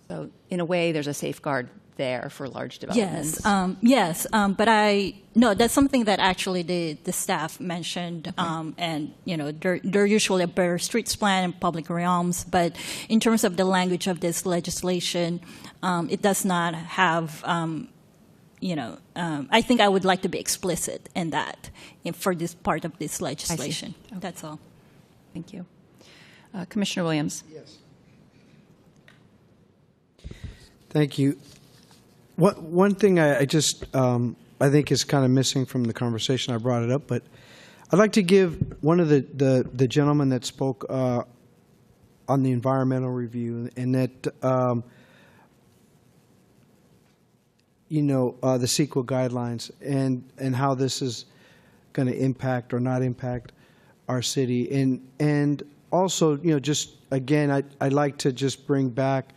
So in a way, there's a safeguard there for large developments. Yes, but that's something that actually the staff mentioned, and they're usually a Better Streets Plan and public realms, but in terms of the language of this legislation, it does not have, I think I would like to be explicit in that for this part of this legislation. That's all. Thank you. Commissioner Williams. Yes. Thank you. One thing I I think is kind of missing from the conversation, I brought it up, but I'd like to give one of the gentlemen that spoke on the environmental review, and that the CEQA guidelines and how this is going to impact or not impact our city, and also just again I'd like to just bring back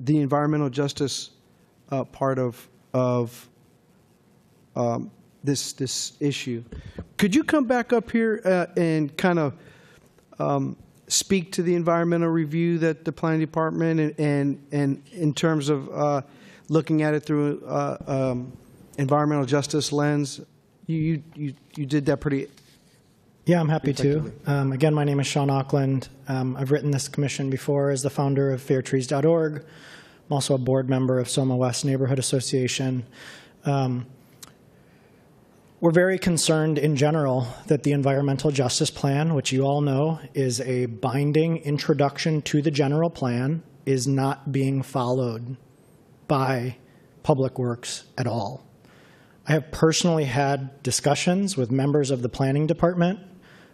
the environmental justice part of this issue. Could you come back up here and kind of speak to the environmental review that the planning department and in terms of looking at it through environmental justice lens? You did that pretty. Yeah, I'm happy to. Again, my name is Sean Auckland. I've written this commission before as the founder of fairtrees.org. I'm also a board member of Soma West Neighborhood Association. We're very concerned in general that the Environmental Justice Plan, which you all know is a binding introduction to the general plan, is not being followed by Public Works at all. I have personally had discussions with members of the planning department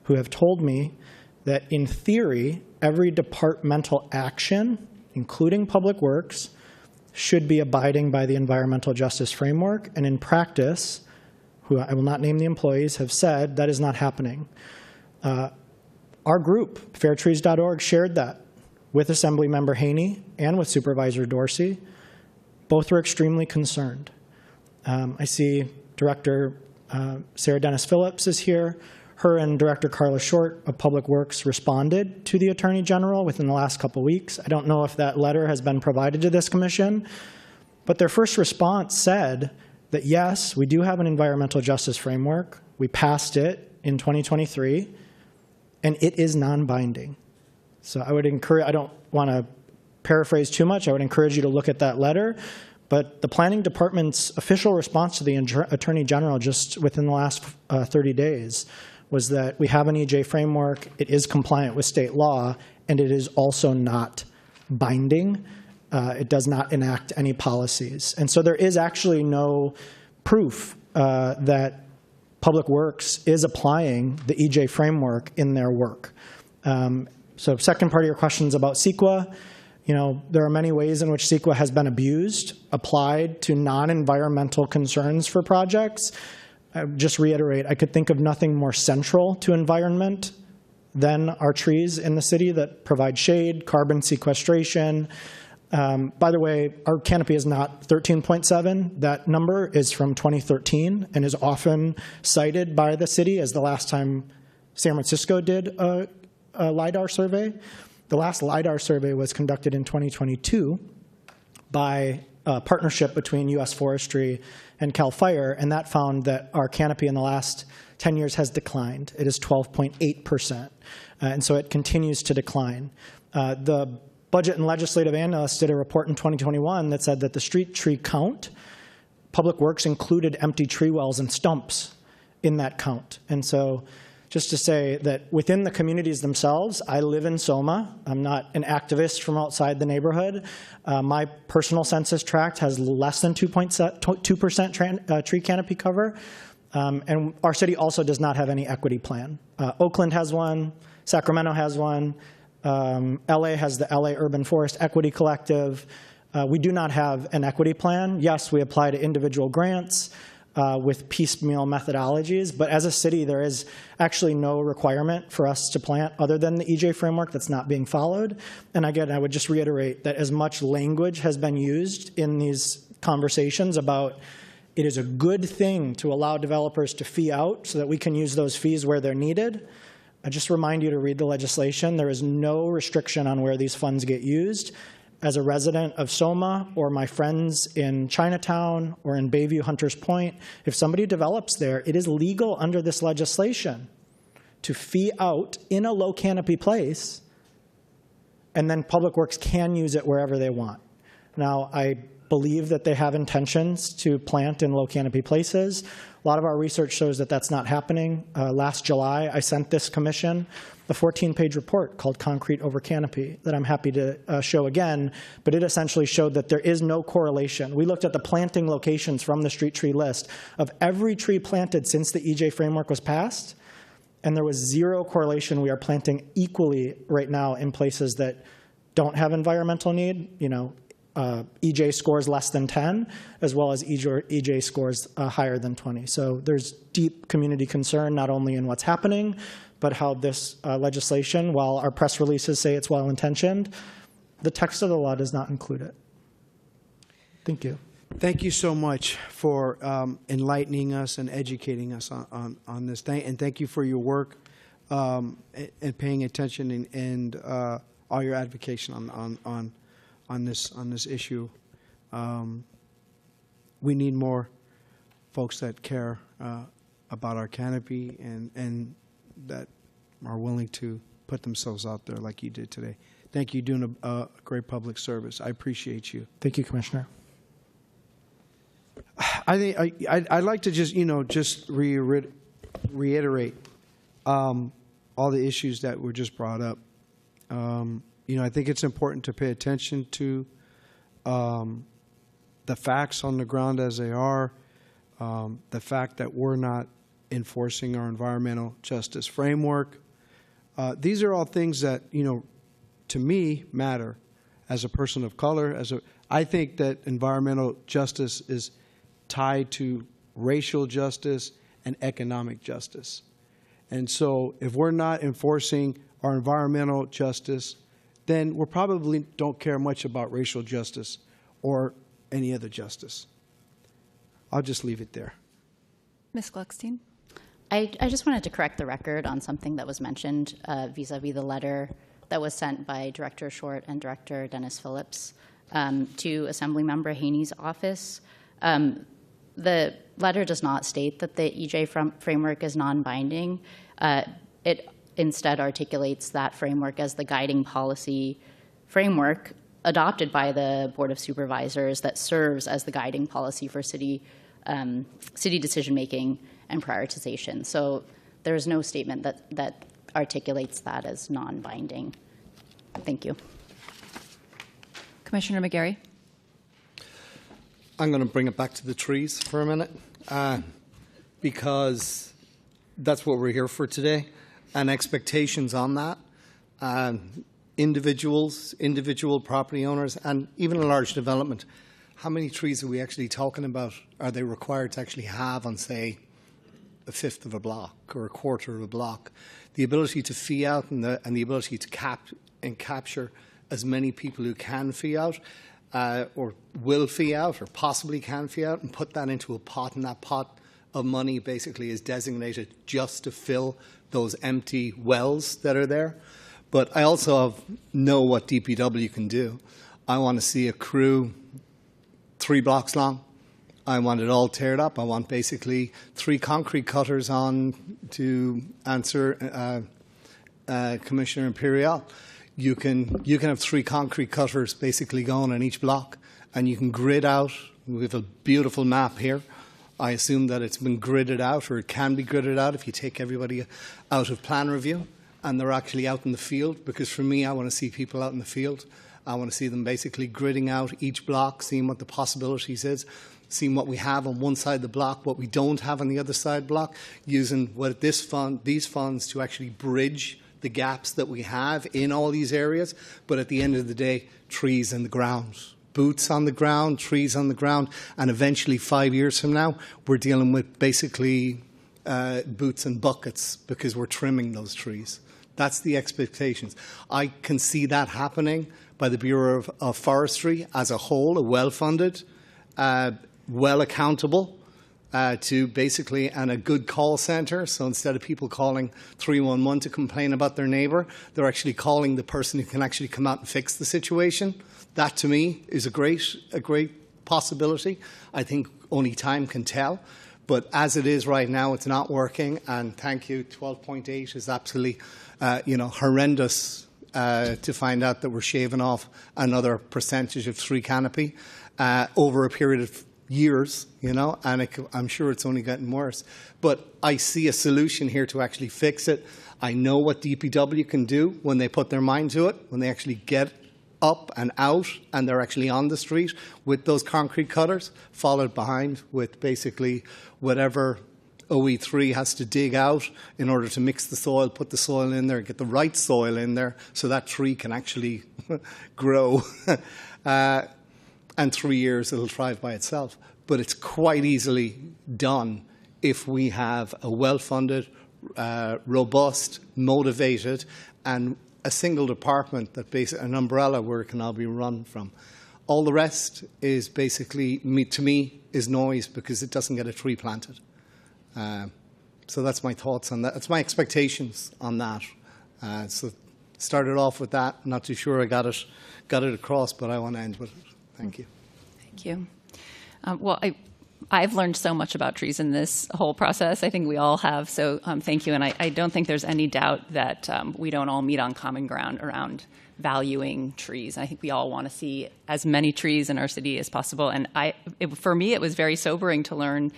who have told me that in theory, every departmental action, including Public Works, should be abiding by the environmental justice framework. And in practice, who I will not name the employees, have said that is not happening. Our group, fairtrees.org, shared that with Assemblymember Haney and with Supervisor Dorsey. Both are extremely concerned. I see Director Sarah Dennis Phillips is here. Her and Director Carla Short of Public Works responded to the Attorney General within the last couple weeks. I don't know if that letter has been provided to this commission, but their first response said that yes, we do have an environmental justice framework. We passed it in 2023, and it is non-binding. So I would encourage, I don't want to paraphrase too much, I would encourage you to look at that letter. But the planning department's official response to the Attorney General just within the last 30 days was that we have an EJ framework, it is compliant with state law, and it is also not binding. It does not enact any policies. And so there is actually no proof that Public Works is applying the EJ framework in their work. So second part of your questions about CEQA. There are many ways in which CEQA has been abused, applied to non-environmental concerns for projects. I just reiterate, I could think of nothing more central to environment than our trees in the city that provide shade, carbon sequestration. By the way, our canopy is not 13.7. That number is from 2013 and is often cited by the city as the last time San Francisco did a LIDAR survey. The last LIDAR survey was conducted in 2022 by a partnership between U.S. Forestry and CAL FIRE, and that found that our canopy in the last 10 years has declined. It is 12.8%, and so it continues to decline. The Budget and Legislative Analysts did a report in 2021 that said that the street tree count, Public Works included empty tree wells and stumps in that count. And so just to say that within the communities themselves, I live in Soma. I'm not an activist from outside the neighborhood. My personal census tract has less than 2% tree canopy cover. And our city also does not have any equity plan. Oakland has one. Sacramento has one. LA has the LA Urban Forest Equity Collective. We do not have an equity plan. Yes, we apply to individual grants with piecemeal methodologies, but as a city, there is actually no requirement for us to plant other than the EJ framework that's not being followed. And again, I would just reiterate that as much language has been used in these conversations about it is a good thing to allow developers to fee out so that we can use those fees where they're needed. I just remind you to read the legislation. There is no restriction on where these funds get used. As a resident of Soma or my friends in Chinatown or in Bayview Hunters Point, if somebody develops there, it is legal under this legislation to fee out in a low canopy place, and then Public Works can use it wherever they want. Now, I believe that they have intentions to plant in low canopy places. A lot of our research shows that that's not happening. Last July, I sent this commission a 14-page report called Concrete Over Canopy that I'm happy to show again, but it essentially showed that there is no correlation. We looked at the planting locations from the street tree list of every tree planted since the EJ framework was passed, and there was zero correlation. We are planting equally right now in places that don't have environmental need, EJ scores less than 10, as well as EJ scores higher than 20. So there's deep community concern, not only in what's happening, but how this legislation, while our press releases say it's well-intentioned, the text of the law does not include it. Thank you. Thank you so much for enlightening us and educating us on this thing. And thank you for your work and paying attention and all your advocacy on this issue. We need more folks that care about our canopy and that are willing to put themselves out there like you did today. Thank you. You're doing a great public service. I appreciate you. Thank you, Commissioner. I think I'd like to just reiterate all the issues that were just brought up. I think it's important to pay attention to the facts on the ground as they are, the fact that we're not enforcing our environmental justice framework. These are all things that, to me, matter as a person of color. I think that environmental justice is tied to racial justice and economic justice. And so if we're not enforcing our environmental justice, then we probably don't care much about racial justice or any other justice. I'll just leave it there. Ms. Gluckstein? I just wanted to correct the record on something that was mentioned vis-a-vis the letter that was sent by Director Short and Director Dennis Phillips to Assemblymember Haney's office. The letter does not state that the EJ framework is non-binding. It instead articulates that framework as the guiding policy framework adopted by the Board of Supervisors that serves as the guiding policy for city decision-making and prioritization. So there is no statement that articulates that as non-binding. Thank you. Commissioner McGarry? I'm going to bring it back to the trees for a minute because that's what we're here for today, and expectations on that. Individual property owners, and even a large development. How many trees are we actually talking about? Are they required to actually have on, say, a fifth of a block or a quarter of a block? The ability to fee out and the ability to capture as many people who can fee out or will fee out or possibly can fee out and put that into a pot, and that pot of money basically is designated just to fill those empty wells that are there. But I also know what DPW can do. I want to see a crew 3 blocks long. I want it all teared up. I want basically 3 concrete cutters on to answer Commissioner Imperial. You can have 3 concrete cutters basically going on each block, and you can grid out. We have a beautiful map here I assume that it's been gridded out, or it can be gridded out if you take everybody out of plan review and they're actually out in the field. Because for me, I want to see people out in the field. I want to see them basically gridding out each block, seeing what the possibilities is, seeing what we have on one side of the block, what we don't have on the other side of the block, using what these funds to actually bridge the gaps that we have in all these areas. But at the end of the day, trees in the ground. Boots on the ground, trees on the ground, and eventually 5 years from now, we're dealing with basically boots and buckets because we're trimming those trees. That's the expectations. I can see that happening by the Bureau of Forestry as a whole, a well-funded, well accountable to basically, and a good call centre. So instead of people calling 311 to complain about their neighbour, they're actually calling the person who can actually come out and fix the situation. That, to me, is a great possibility. I think only time can tell. But as it is right now, it's not working. And thank you, 12.8 is absolutely, horrendous to find out that we're shaving off another percentage of tree canopy over a period of years, and I'm sure it's only getting worse. But I see a solution here to actually fix it. I know what DPW can do when they put their mind to it, when they actually get up and out and they're actually on the street with those concrete cutters, followed behind with basically whatever OE3 has to dig out in order to mix the soil, put the soil in there, get the right soil in there so that tree can actually grow. And 3 years it'll thrive by itself. But it's quite easily done if we have a well-funded, robust, motivated, and a single department that basically an umbrella where it can all be run from. All the rest is basically, to me, is noise because it doesn't get a tree planted. So that's my thoughts on that. That's my expectations on that. So started off with that. Not too sure I got it across, but I want to end with it. Thank you. Thank you. Well, I've learned so much about trees in this whole process. I think we all have. So thank you. And I don't think there's any doubt that we don't all meet on common ground around valuing trees. I think we all want to see as many trees in our city as possible. And for me, it was very sobering to learn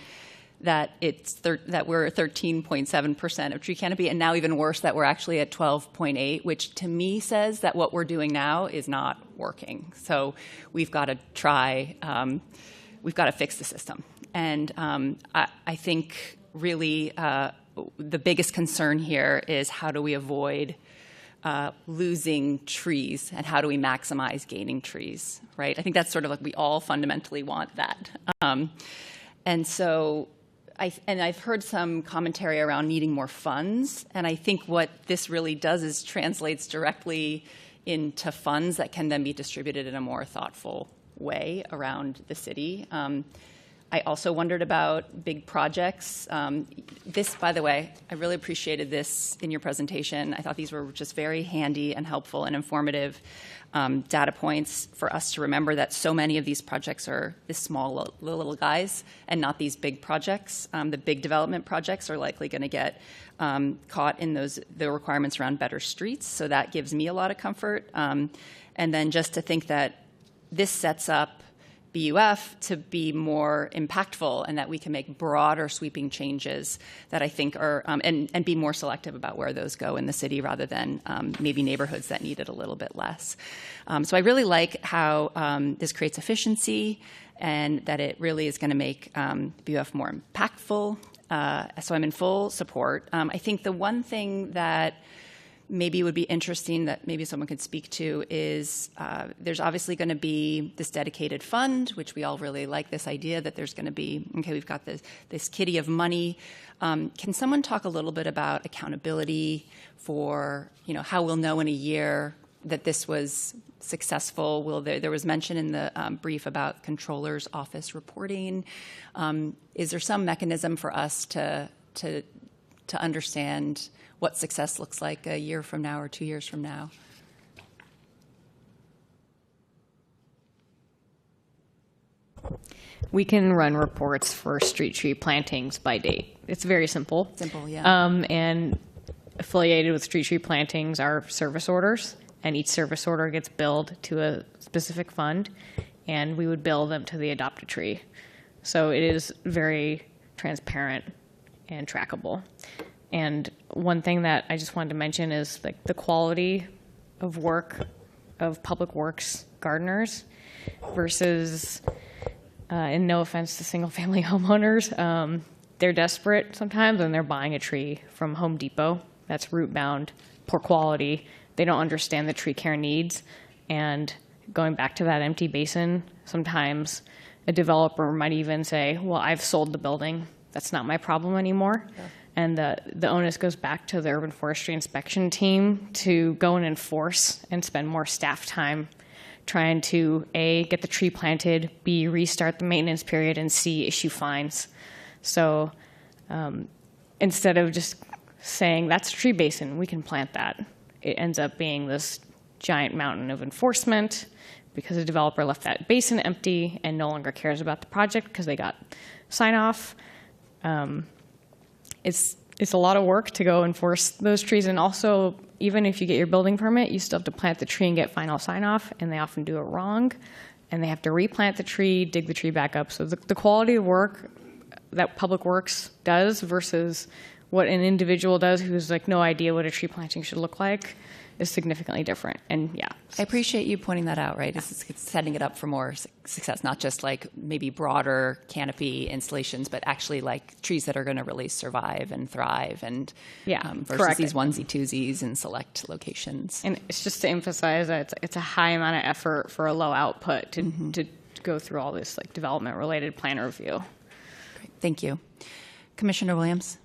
that that we're 13.7% of tree canopy, and now even worse that we're actually at 12.8, which to me says that what we're doing now is not working. So we've got to try. We've got to fix the system. And I think really the biggest concern here is how do we avoid losing trees and how do we maximize gaining trees, right? I think that's sort of like we all fundamentally want that. And so I've heard some commentary around needing more funds, and I think what this really does is translates directly into funds that can then be distributed in a more thoughtful way around the city. I also wondered about big projects. This, by the way, I really appreciated this in your presentation. I thought these were just very handy and helpful and informative data points for us to remember that so many of these projects are this small little guys and not these big projects. The big development projects are likely going to get caught in the requirements around better streets, so that gives me a lot of comfort. And then just to think that this sets up BUF to be more impactful and that we can make broader sweeping changes that I think are, and be more selective about where those go in the city rather than maybe neighborhoods that need it a little bit less. So I really like how this creates efficiency and that it really is going to make BUF more impactful. So I'm in full support. I think the one thing that maybe would be interesting that maybe someone could speak to is there's obviously going to be this dedicated fund, which we all really like this idea that there's going to be, okay, we've got this kitty of money. Can someone talk a little bit about accountability for, how we'll know in a year that this was successful? There was mention in the brief about controller's office reporting. Is there some mechanism for us to understand what success looks like a year from now or 2 years from now? We can run reports for street tree plantings by date. It's very simple. Simple, yeah. And affiliated with street tree plantings are service orders, and each service order gets billed to a specific fund, and we would bill them to the adopted tree. So it is very transparent, and trackable. And one thing that I just wanted to mention is like the quality of work of public works gardeners versus, and no offense to single-family homeowners, they're desperate sometimes and they're buying a tree from Home Depot that's root-bound, poor quality. They don't understand the tree care needs. And going back to that empty basin, sometimes a developer might even say, well, I've sold the building. That's not my problem anymore. Yeah. And the onus goes back to the urban forestry inspection team to go and enforce and spend more staff time trying to, A, get the tree planted, B, restart the maintenance period, and C, issue fines. So instead of just saying, that's a tree basin, we can plant that, it ends up being this giant mountain of enforcement because the developer left that basin empty and no longer cares about the project because they got sign off. It's a lot of work to go enforce those trees, and also even if you get your building permit, you still have to plant the tree and get final sign off, and they often do it wrong, and they have to replant the tree, dig the tree back up. So the quality of work that Public Works does versus what an individual does who's like no idea what a tree planting should look like is significantly different. And yeah. I appreciate you pointing that out, right? It's setting it up for more success, not just like maybe broader canopy installations, but actually like trees that are going to really survive and thrive and versus correct. These onesie-twosies in select locations. And it's just to emphasize that it's a high amount of effort for a low output to go through all this like development related plan review. Great. Thank you. Commissioner Williams.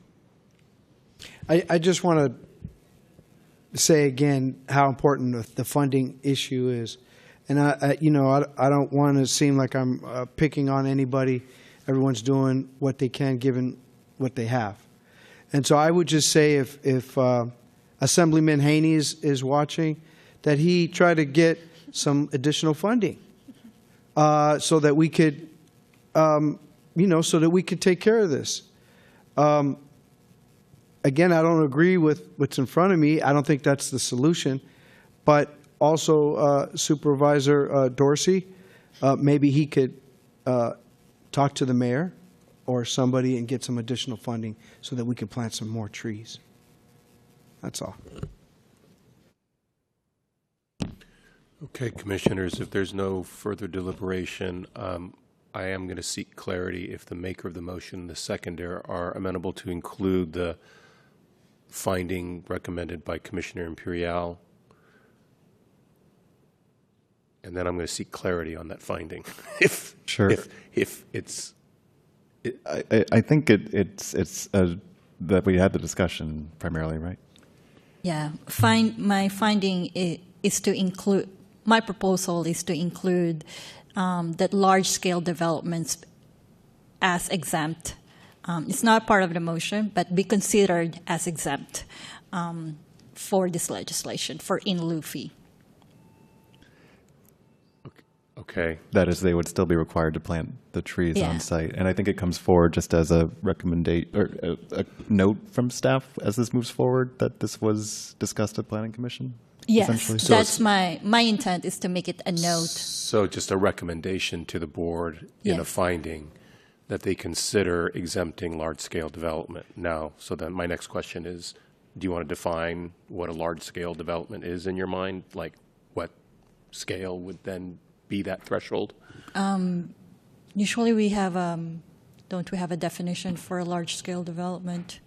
I just want to say again how important the funding issue is, and I don't want to seem like I'm picking on anybody. Everyone's doing what they can given what they have, and so I would just say if Assemblyman Haney is watching, that he try to get some additional funding, so that we could, so that we could take care of this. Again, I don't agree with what's in front of me. I don't think that's the solution. But also, Supervisor Dorsey, maybe he could talk to the mayor or somebody and get some additional funding so that we can plant some more trees. That's all. Okay, commissioners, if there's no further deliberation, I am going to seek clarity if the maker of the motion and the seconder are amenable to include the finding recommended by Commissioner Imperial. And then I'm going to seek clarity on that finding. If it's... I think it's that we had the discussion primarily, right? Yeah. My finding is to include, my proposal is to include that large-scale developments as exempt. It's not part of the motion, but be considered as exempt for this legislation, for in-lieu fee. Okay. That is, they would still be required to plant the trees on site. And I think it comes forward just as a recommendation or a note from staff as this moves forward that this was discussed at Planning Commission? Yes, that's my intent is to make it a note. So just a recommendation to the board in a finding that they consider exempting large-scale development now. So then my next question is, do you want to define what a large-scale development is in your mind? Like what scale would then be that threshold? Usually we have, don't we have a definition for a large-scale development?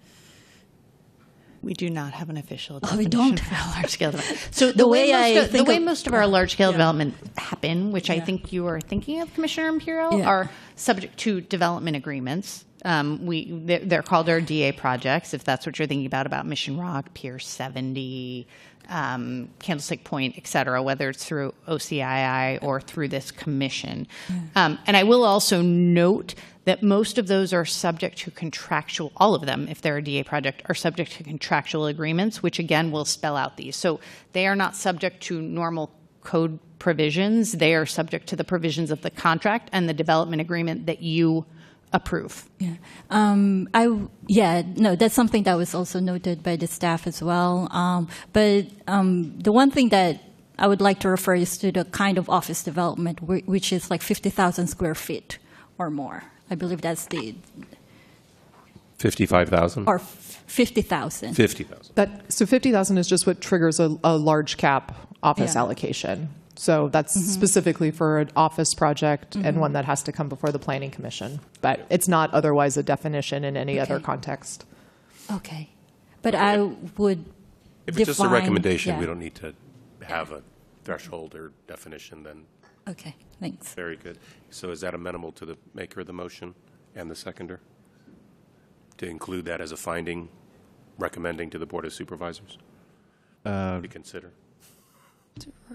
We do not have an official definition. We don't have a large-scale development. So the way most of our large-scale development happen, which I think you are thinking of, Commissioner Imperial, are subject to development agreements. They're called our DA projects, if that's what you're thinking about Mission Rock, Pier 70, Candlestick Point, et cetera, whether it's through OCII or through this commission. And I will also note that most of those are subject to contractual, all of them, if they're a DA project, are subject to contractual agreements, which again will spell out these. So they are not subject to normal code provisions. They are subject to the provisions of the contract and the development agreement that you approve. That's something that was also noted by the staff as well. But the one thing that I would like to refer is to the kind of office development, which is like 50,000 square feet or more. I believe that's 55,000? Or 50,000. 50,000. So 50,000 is just what triggers a large cap office Yeah. allocation. So that's specifically for an office project and one that has to come before the Planning Commission. But it's not otherwise a definition in any other context. Okay. But I would If it's just a define- recommendation, yeah. we don't need to have a threshold or definition, then Okay, thanks. very good. So is that amenable to the maker of the motion and the seconder? To include that as a finding, recommending to the Board of Supervisors? To consider.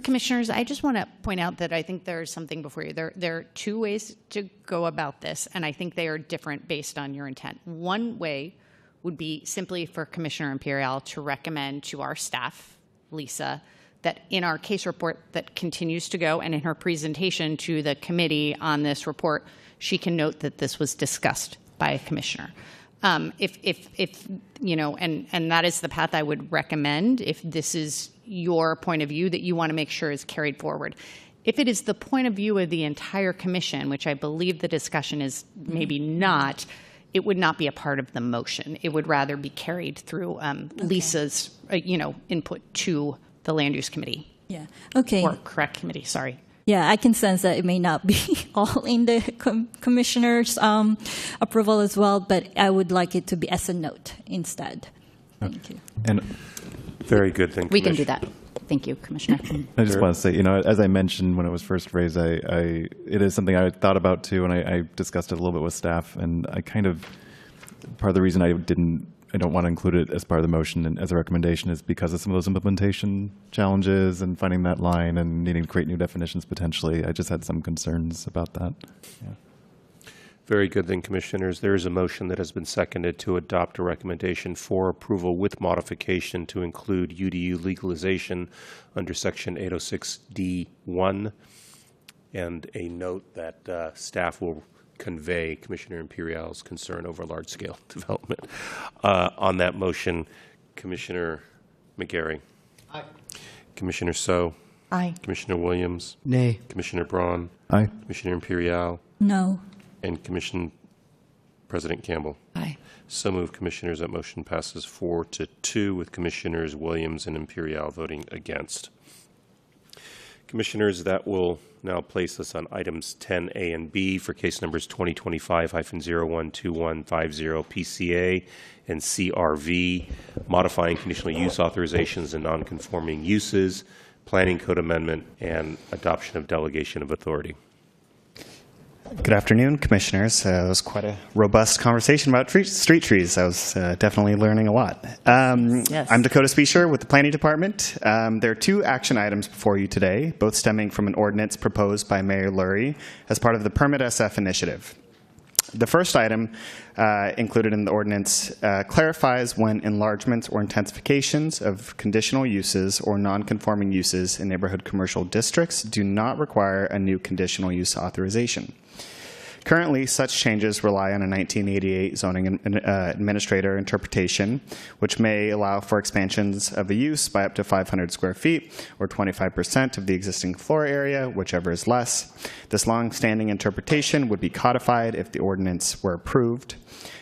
Commissioners, I just want to point out that I think there's something before you. There are two ways to go about this, and I think they are different based on your intent. One way would be simply for Commissioner Imperial to recommend to our staff, Lisa, that in our case report that continues to go and in her presentation to the committee on this report, she can note that this was discussed by a commissioner. If you know, and that is the path I would recommend if this is your point of view that you want to make sure is carried forward. If it is the point of view of the entire commission, which I believe the discussion is maybe not, it would not be a part of the motion. It would rather be carried through Lisa's, input to the Land Use Committee. Yeah. Okay. Or correct committee, sorry. Yeah, I can sense that it may not be all in the commissioner's approval as well, but I would like it to be as a note instead. Thank you. And very good thing. We can do that. Thank you, Commissioner. I just want to say, as I mentioned when it was first raised, it is something I thought about too, and I discussed it a little bit with staff, and I kind of, part of the reason I don't want to include it as part of the motion and as a recommendation is because of some of those implementation challenges and finding that line and needing to create new definitions potentially. I just had some concerns about that. Yeah. Very good then, Commissioners. There is a motion that has been seconded to adopt a recommendation for approval with modification to include UDU legalization under Section 806D1, and a note that staff will convey Commissioner Imperial's concern over large-scale development. On that motion, Commissioner McGarry. Aye. Commissioner So. Aye. Commissioner Williams. Nay. Commissioner Braun. Aye. Commissioner Imperial. No. And Commission President Campbell. Aye. So moved, Commissioners. That motion passes 4-2 with Commissioners Williams and Imperial voting against. Commissioners, that will now place us on items 10A and B for case numbers 2025-012150 PCA and CRV, modifying conditional use authorizations and nonconforming uses, planning code amendment, and adoption of delegation of authority. Good afternoon, Commissioners. It was quite a robust conversation about street trees. I was definitely learning a lot. Yes. I'm Dakota Spiescher with the Planning Department. There are two action items before you today, both stemming from an ordinance proposed by Mayor Lurie as part of the Permit SF initiative. The first item included in the ordinance clarifies when enlargements or intensifications of conditional uses or non-conforming uses in neighborhood commercial districts do not require a new conditional use authorization. Currently, such changes rely on a 1988 zoning administrator interpretation, which may allow for expansions of a use by up to 500 square feet or 25% of the existing floor area, whichever is less. This long-standing interpretation would be codified if the ordinance were approved.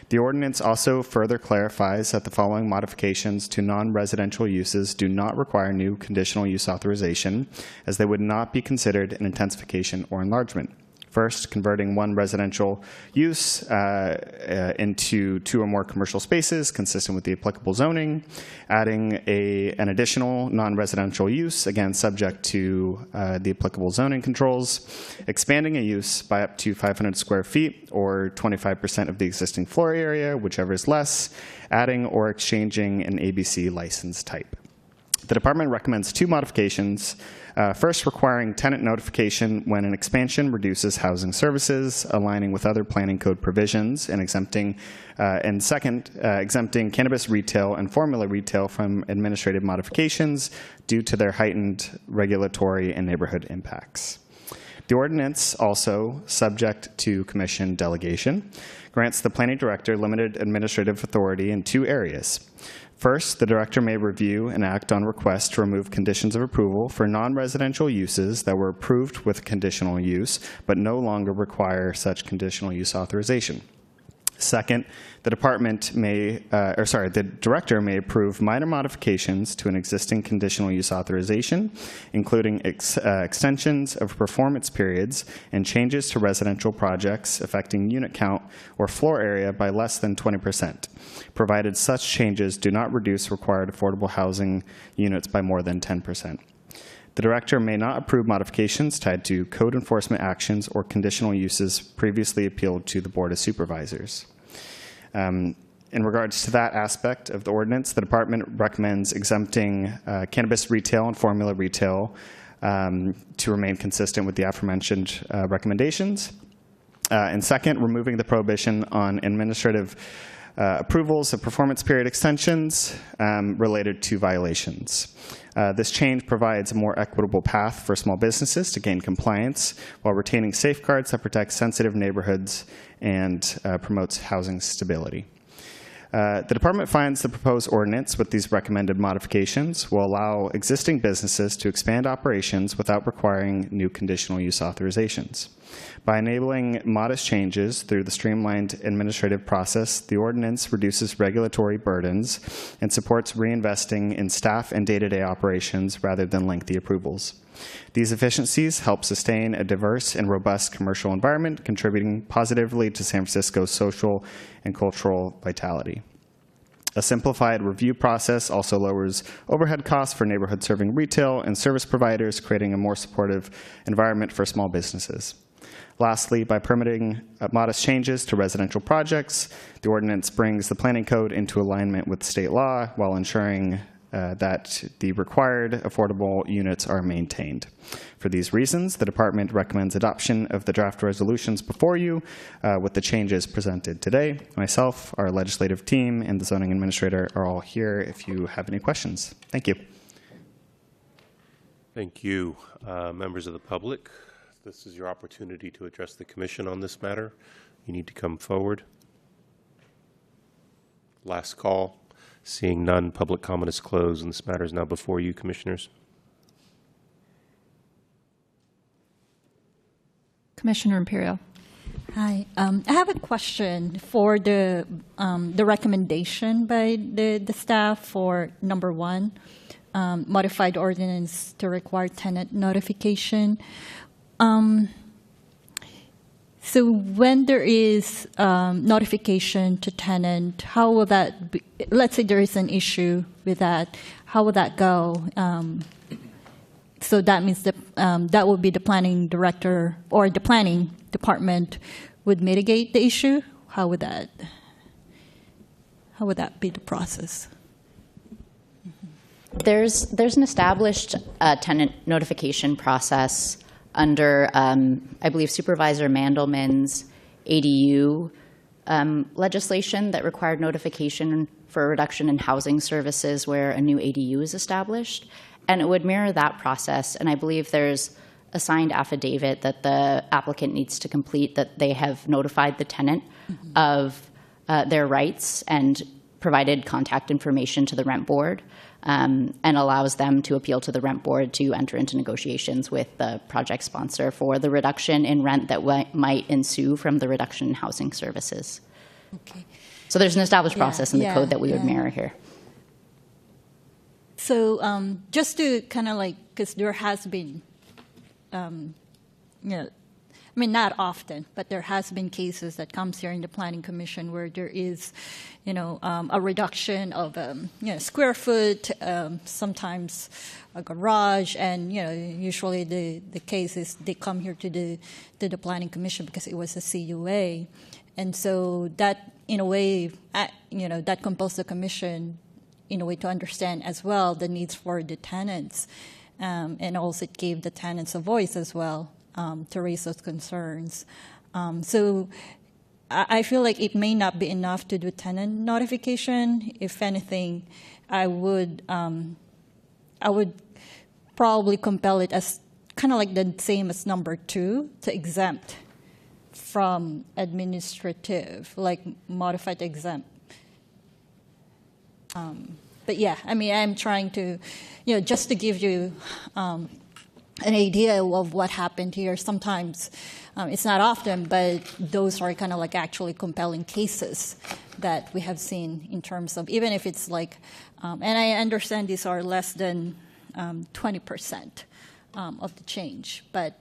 The ordinance also further clarifies that the following modifications to non-residential uses do not require new conditional use authorization, as they would not be considered an intensification or enlargement. First, converting one residential use into two or more commercial spaces consistent with the applicable zoning, adding an additional non-residential use, again subject to the applicable zoning controls, expanding a use by up to 500 square feet or 25% of the existing floor area, whichever is less, adding or exchanging an ABC license type. The department recommends two modifications. First, requiring tenant notification when an expansion reduces housing services, aligning with other planning code provisions, and exempting cannabis retail and formula retail from administrative modifications due to their heightened regulatory and neighborhood impacts. The ordinance also, subject to commission delegation, grants the planning director limited administrative authority in two areas. First, the director may review and act on requests to remove conditions of approval for non-residential uses that were approved with conditional use, but no longer require such conditional use authorization. Second, the director may approve minor modifications to an existing conditional use authorization, including extensions of performance periods and changes to residential projects affecting unit count or floor area by less than 20%, provided such changes do not reduce required affordable housing units by more than 10%. The director may not approve modifications tied to code enforcement actions or conditional uses previously appealed to the Board of Supervisors. In regards to that aspect of the ordinance, the department recommends exempting cannabis retail and formula retail to remain consistent with the aforementioned recommendations. And second, removing the prohibition on administrative approvals of performance period extensions related to violations. This change provides a more equitable path for small businesses to gain compliance while retaining safeguards that protect sensitive neighborhoods and promotes housing stability. The department finds the proposed ordinance with these recommended modifications will allow existing businesses to expand operations without requiring new conditional use authorizations. By enabling modest changes through the streamlined administrative process, the ordinance reduces regulatory burdens and supports reinvesting in staff and day-to-day operations rather than lengthy approvals. These efficiencies help sustain a diverse and robust commercial environment, contributing positively to San Francisco's social and cultural vitality. A simplified review process also lowers overhead costs for neighborhood-serving retail and service providers, creating a more supportive environment for small businesses. Lastly, by permitting modest changes to residential projects, the ordinance brings the planning code into alignment with state law while ensuring that the required affordable units are maintained. For these reasons, the department recommends adoption of the draft resolutions before you with the changes presented today. Myself, our legislative team, and the zoning administrator are all here if you have any questions. Thank you. Thank you. Members of the public, this is your opportunity to address the commission on this matter. You need to come forward. Last call. Seeing none, public comment is closed, and this matter is now before you, commissioners. Commissioner Imperial. Hi. I have a question for the recommendation by the staff for number 1, modified ordinance to require tenant notification. So when there is notification to tenant, how will that be? Let's say there is an issue with that. How will that go? So that means that would be the planning director or the planning department would mitigate the issue. How would that be the process? There's an established tenant notification process under, I believe, Supervisor Mandelman's ADU legislation that required notification for a reduction in housing services where a new ADU is established. And it would mirror that process. And I believe there's a signed affidavit that the applicant needs to complete that they have notified the tenant of their rights and provided contact information to the rent board. And allows them to appeal to the rent board to enter into negotiations with the project sponsor for the reduction in rent that might ensue from the reduction in housing services. Okay. So there's an established process in the code that we would mirror here. So just to kind of because there has been, I mean, not often, but there has been cases that comes here in the Planning Commission where there is, a reduction of, square foot, sometimes a garage, and, usually the case is they come here to the Planning Commission because it was a CUA. And so that, in a way, that compels the Commission, in a way, to understand as well the needs for the tenants. And also it gave the tenants a voice as well. To raise those concerns. So I feel like it may not be enough to do tenant notification. If anything, I would probably compel it as kind of like the same as number 2 to exempt from administrative, like modified exempt. But yeah, I mean, I'm trying to, just to give you an idea of what happened here. Sometimes it's not often, but those are kind of like actually compelling cases that we have seen in terms of, even if it's like, and I understand these are less than 20% of the change, but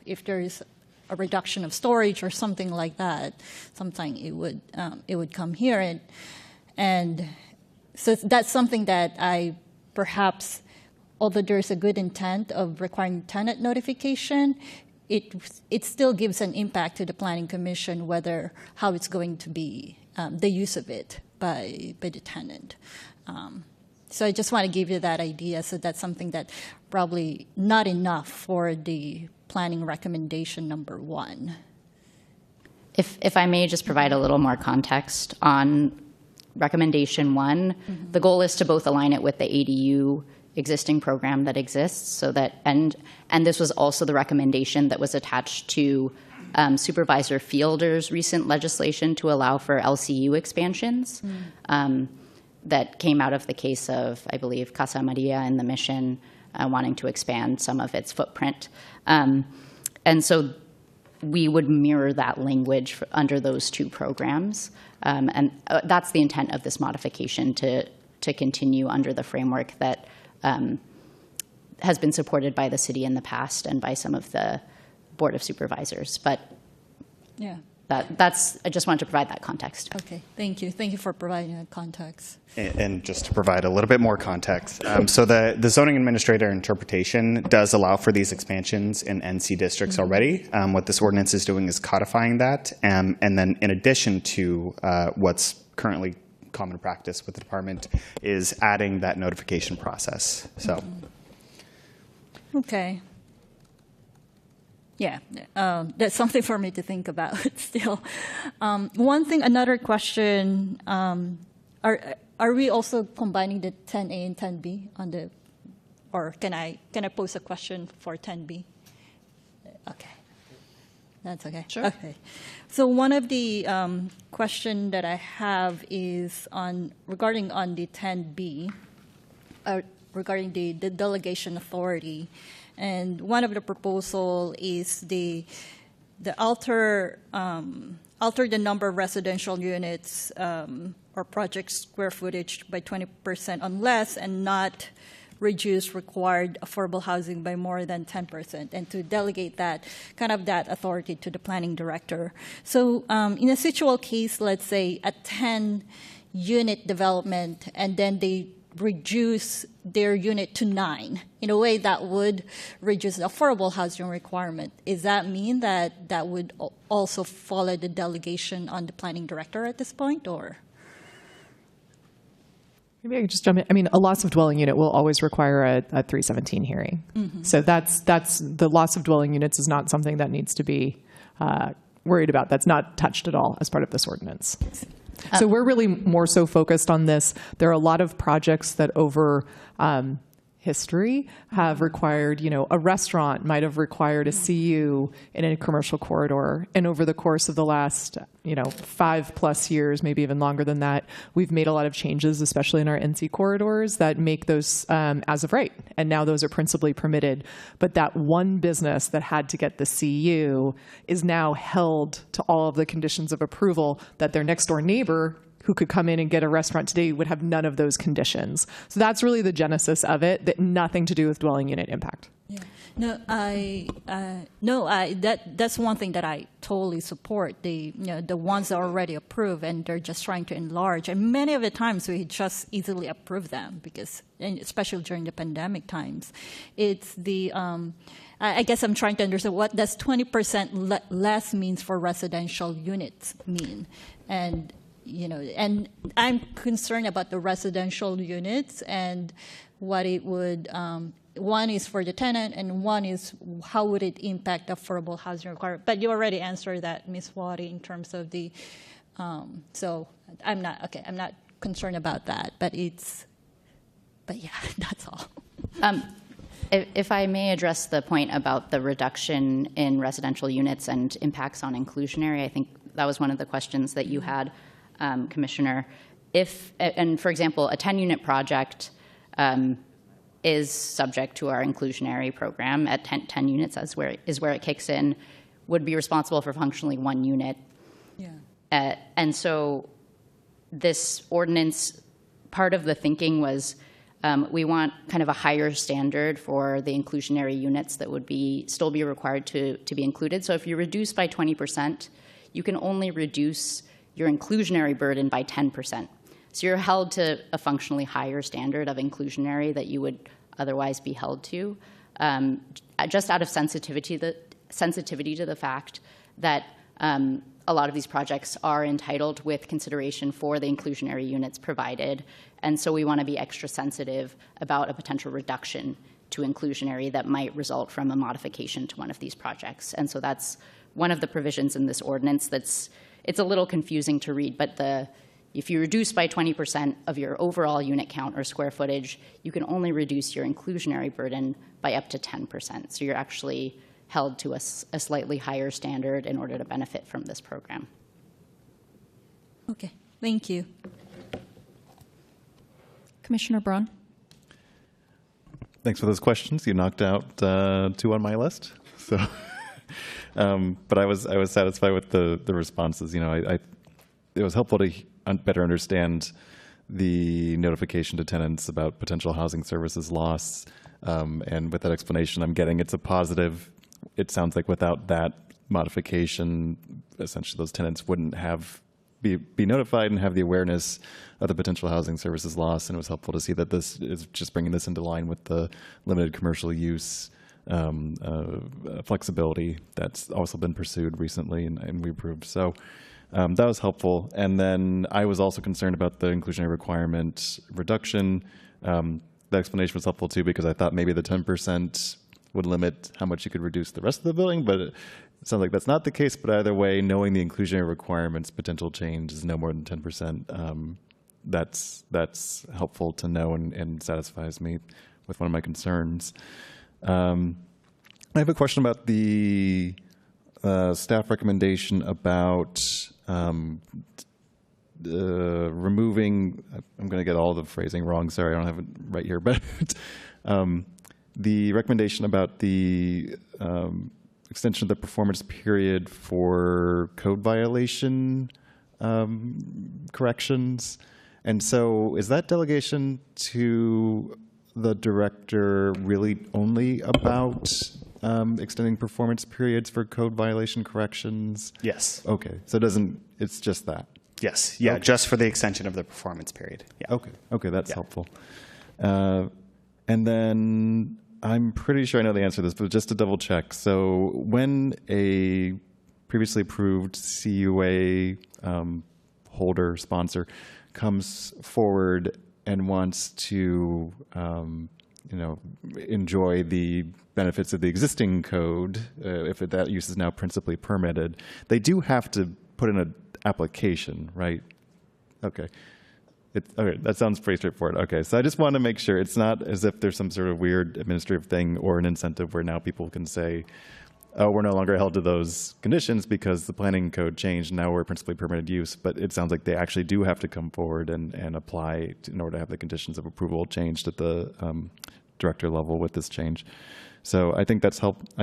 if there is a reduction of storage or something like that, sometimes it would come here, and so that's something that I perhaps, although there's a good intent of requiring tenant notification, it still gives an impact to the Planning Commission how it's going to be the use of it by the tenant. So I just want to give you that idea. So that's something that probably not enough for the planning recommendation number 1. If I may just provide a little more context on recommendation 1, the goal is to both align it with the ADU existing program that exists, so that and this was also the recommendation that was attached to Supervisor Fielder's recent legislation to allow for LCU expansions that came out of the case of, I believe, Casa Maria and the Mission wanting to expand some of its footprint. And so we would mirror that language under those 2 programs. And that's the intent of this modification, to continue under the framework that has been supported by the city in the past and by some of the Board of Supervisors. But yeah, that's I just wanted to provide that context. Okay, thank you. Thank you for providing that context. And just to provide a little bit more context, so the zoning administrator interpretation does allow for these expansions in NC districts already. What this ordinance is doing is codifying that, and then in addition to what's currently common practice with the department, is adding that notification process. So, okay. Yeah, that's something for me to think about still. Another question, are we also combining the 10A and 10B on the, or can I pose a question for 10B? Okay, that's okay. Sure. Okay, so one of the question that I have is regarding the 10B, regarding the delegation authority. And one of the proposal is the alter the number of residential units or project square footage by 20% unless and not reduce required affordable housing by more than 10%, and to delegate that authority to the planning director. So in a situal case, let's say a 10-unit development, and then they reduce their unit to 9, in a way that would reduce the affordable housing requirement. Does that mean that would also follow the delegation on the planning director at this point, or? Maybe I could just jump in. I mean, a loss of dwelling unit will always require a 317 hearing. So that's the loss of dwelling units is not something that needs to be worried about. That's not touched at all as part of this ordinance. So we're really more so focused on this. There are a lot of projects that over history have required, a restaurant might have required a CU in a commercial corridor. And over the course of the last, 5+ years, maybe even longer than that, we've made a lot of changes, especially in our NC corridors, that make those as of right. And now those are principally permitted. But that one business that had to get the CU is now held to all of the conditions of approval that their next door neighbor who could come in and get a restaurant today would have none of those conditions. So that's really the genesis of it, that nothing to do with dwelling unit impact. Yeah. That's one thing that I totally support. The ones that are already approved and they're just trying to enlarge. And many of the times we just easily approve them because, and especially during the pandemic times, it's the. I guess I'm trying to understand what does 20% less means for residential units mean, and. And I'm concerned about the residential units and what it would, one is for the tenant and one is how would it impact affordable housing requirement. But you already answered that, Ms. Wadi, in terms of the, so I'm not concerned about that, but yeah, that's all. If I may address the point about the reduction in residential units and impacts on inclusionary, I think that was one of the questions that you had. Commissioner, and for example, a 10-unit project is subject to our inclusionary program at 10 units is where it kicks in, would be responsible for functionally 1 unit. Yeah. And so this ordinance, part of the thinking was we want kind of a higher standard for the inclusionary units that would still be required to be included. So if you reduce by 20%, you can only reduce your inclusionary burden by 10%. So you're held to a functionally higher standard of inclusionary that you would otherwise be held to, just out of sensitivity to the fact that a lot of these projects are entitled with consideration for the inclusionary units provided. And so we want to be extra sensitive about a potential reduction to inclusionary that might result from a modification to one of these projects. And so that's one of the provisions in this ordinance it's a little confusing to read, but if you reduce by 20% of your overall unit count or square footage, you can only reduce your inclusionary burden by up to 10%. So you're actually held to a slightly higher standard in order to benefit from this program. Okay, thank you. Commissioner Braun. Thanks for those questions. You knocked out 2 on my list. So, but I was satisfied with the responses. It was helpful to better understand the notification to tenants about potential housing services loss. And with that explanation, I'm getting it's a positive. It sounds like without that modification, essentially those tenants wouldn't be notified and have the awareness of the potential housing services loss. And it was helpful to see that this is just bringing this into line with the limited commercial use flexibility that's also been pursued recently and we approved. So that was helpful. And then I was also concerned about the inclusionary requirement reduction. The explanation was helpful too, because I thought maybe the 10% would limit how much you could reduce the rest of the building, but it sounds like that's not the case. But either way, knowing the inclusionary requirements potential change is no more than 10%. That's helpful to know and satisfies me with one of my concerns. I have a question about the staff recommendation about removing, I'm going to get all the phrasing wrong, sorry, I don't have it right here, but the recommendation about the extension of the performance period for code violation corrections. And so is that delegation to the director really only about extending performance periods for code violation corrections? Yes. Okay, so it's just that? Yes, yeah, okay. Just for the extension of the performance period. Yeah. Okay, that's helpful. And then I'm pretty sure I know the answer to this, but just to double check. So when a previously approved CUA holder, sponsor, comes forward and wants to enjoy the benefits of the existing code, if that use is now principally permitted, they do have to put in an application, right? Okay. Okay, that sounds pretty straightforward. Okay, so I just want to make sure it's not as if there's some sort of weird administrative thing or an incentive where now people can say, oh, we're no longer held to those conditions because the planning code changed, now we're principally permitted use. But it sounds like they actually do have to come forward and apply in order to have the conditions of approval changed at the director level with this change. So I think that's helped.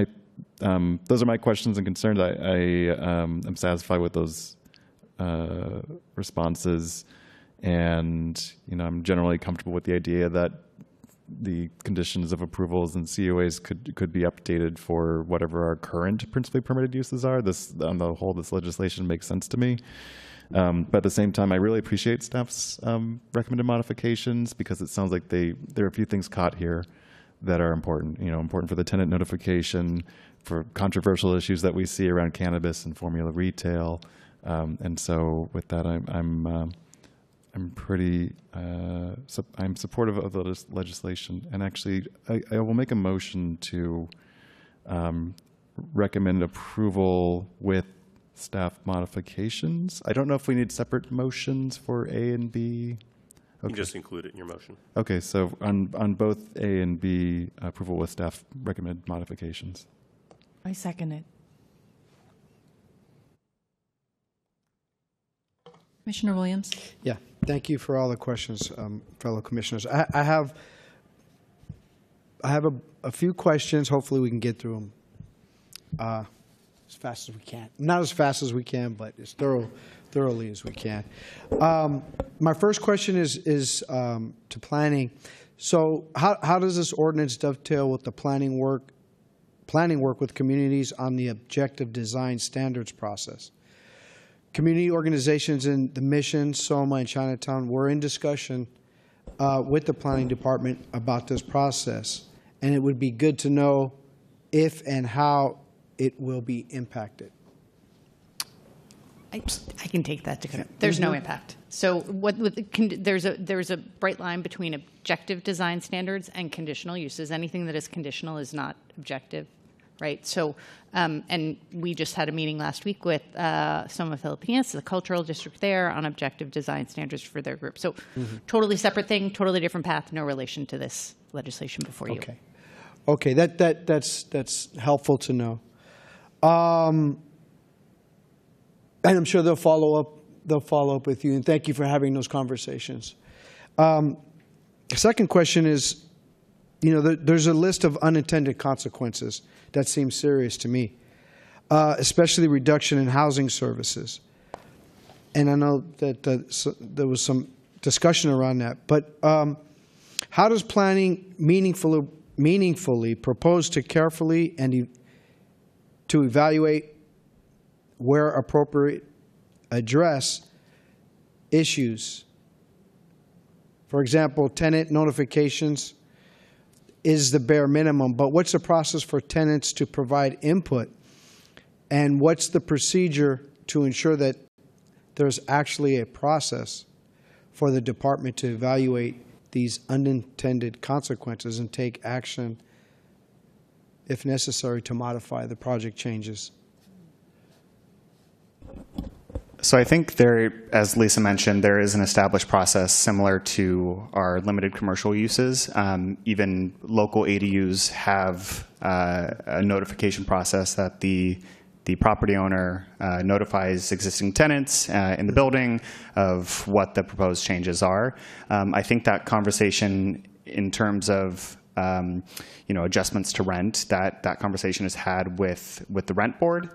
Those are my questions and concerns. I'm satisfied with those responses. And I'm generally comfortable with the idea that the conditions of approvals and COAs could be updated for whatever our current principally permitted uses are. On the whole, this legislation makes sense to me. But at the same time, I really appreciate staff's recommended modifications because it sounds like there are a few things caught here that are important. Important for the tenant notification, for controversial issues that we see around cannabis and formula retail. And so with that, I'm pretty, I'm supportive of the legislation. And actually, I will make a motion to recommend approval with staff modifications. I don't know if we need separate motions for A and B. Okay. You just include it in your motion. Okay, so on both A and B, approval with staff recommended modifications. I second it. Commissioner Williams. Yeah, thank you for all the questions, fellow commissioners. I have I have a few questions. Hopefully we can get through them as fast as we can. Not as fast as we can, but as thoroughly as we can. My first question is to planning. So how does this ordinance dovetail with the planning work with communities on the objective design standards process? Community organizations in the Mission, Soma, and Chinatown were in discussion with the planning department about this process, and it would be good to know if and how it will be impacted. I can take that, Dakota. There's no impact. So there's a bright line between objective design standards and conditional uses. Anything that is conditional is not objective, right? So, and we just had a meeting last week with Soma Filipinas, the cultural district there, on objective design standards for their group. So totally separate thing, totally different path, no relation to this legislation before you. Okay, that's helpful to know. And I'm sure they'll follow up with you, and thank you for having those conversations. The second question is, there's a list of unintended consequences that seems serious to me, especially reduction in housing services. And I know that there was some discussion around that, but how does planning meaningfully propose to carefully and to evaluate, where appropriate, address issues? For example, tenant notifications is the bare minimum, but what's the process for tenants to provide input? And what's the procedure to ensure that there's actually a process for the department to evaluate these unintended consequences and take action, if necessary, to modify the project changes? So I think there, as Lisa mentioned, there is an established process similar to our limited commercial uses. Even local ADUs have a notification process that the property owner notifies existing tenants in the building of what the proposed changes are. I think that conversation in terms of adjustments to rent, that conversation is had with the rent board,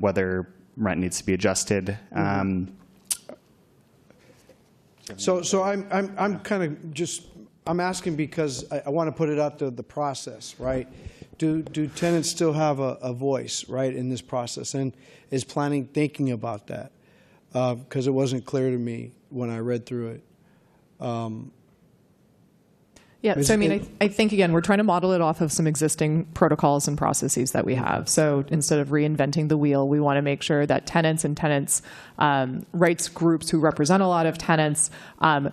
whether rent needs to be adjusted. So I'm kind of just, I'm asking because I want to put it out to the process, right? Do tenants still have a voice, right, in this process? And is planning thinking about that? Because it wasn't clear to me when I read through it. Yeah, so I mean, I think, again, we're trying to model it off of some existing protocols and processes that we have. So instead of reinventing the wheel, we want to make sure that tenants and tenants' rights groups who represent a lot of tenants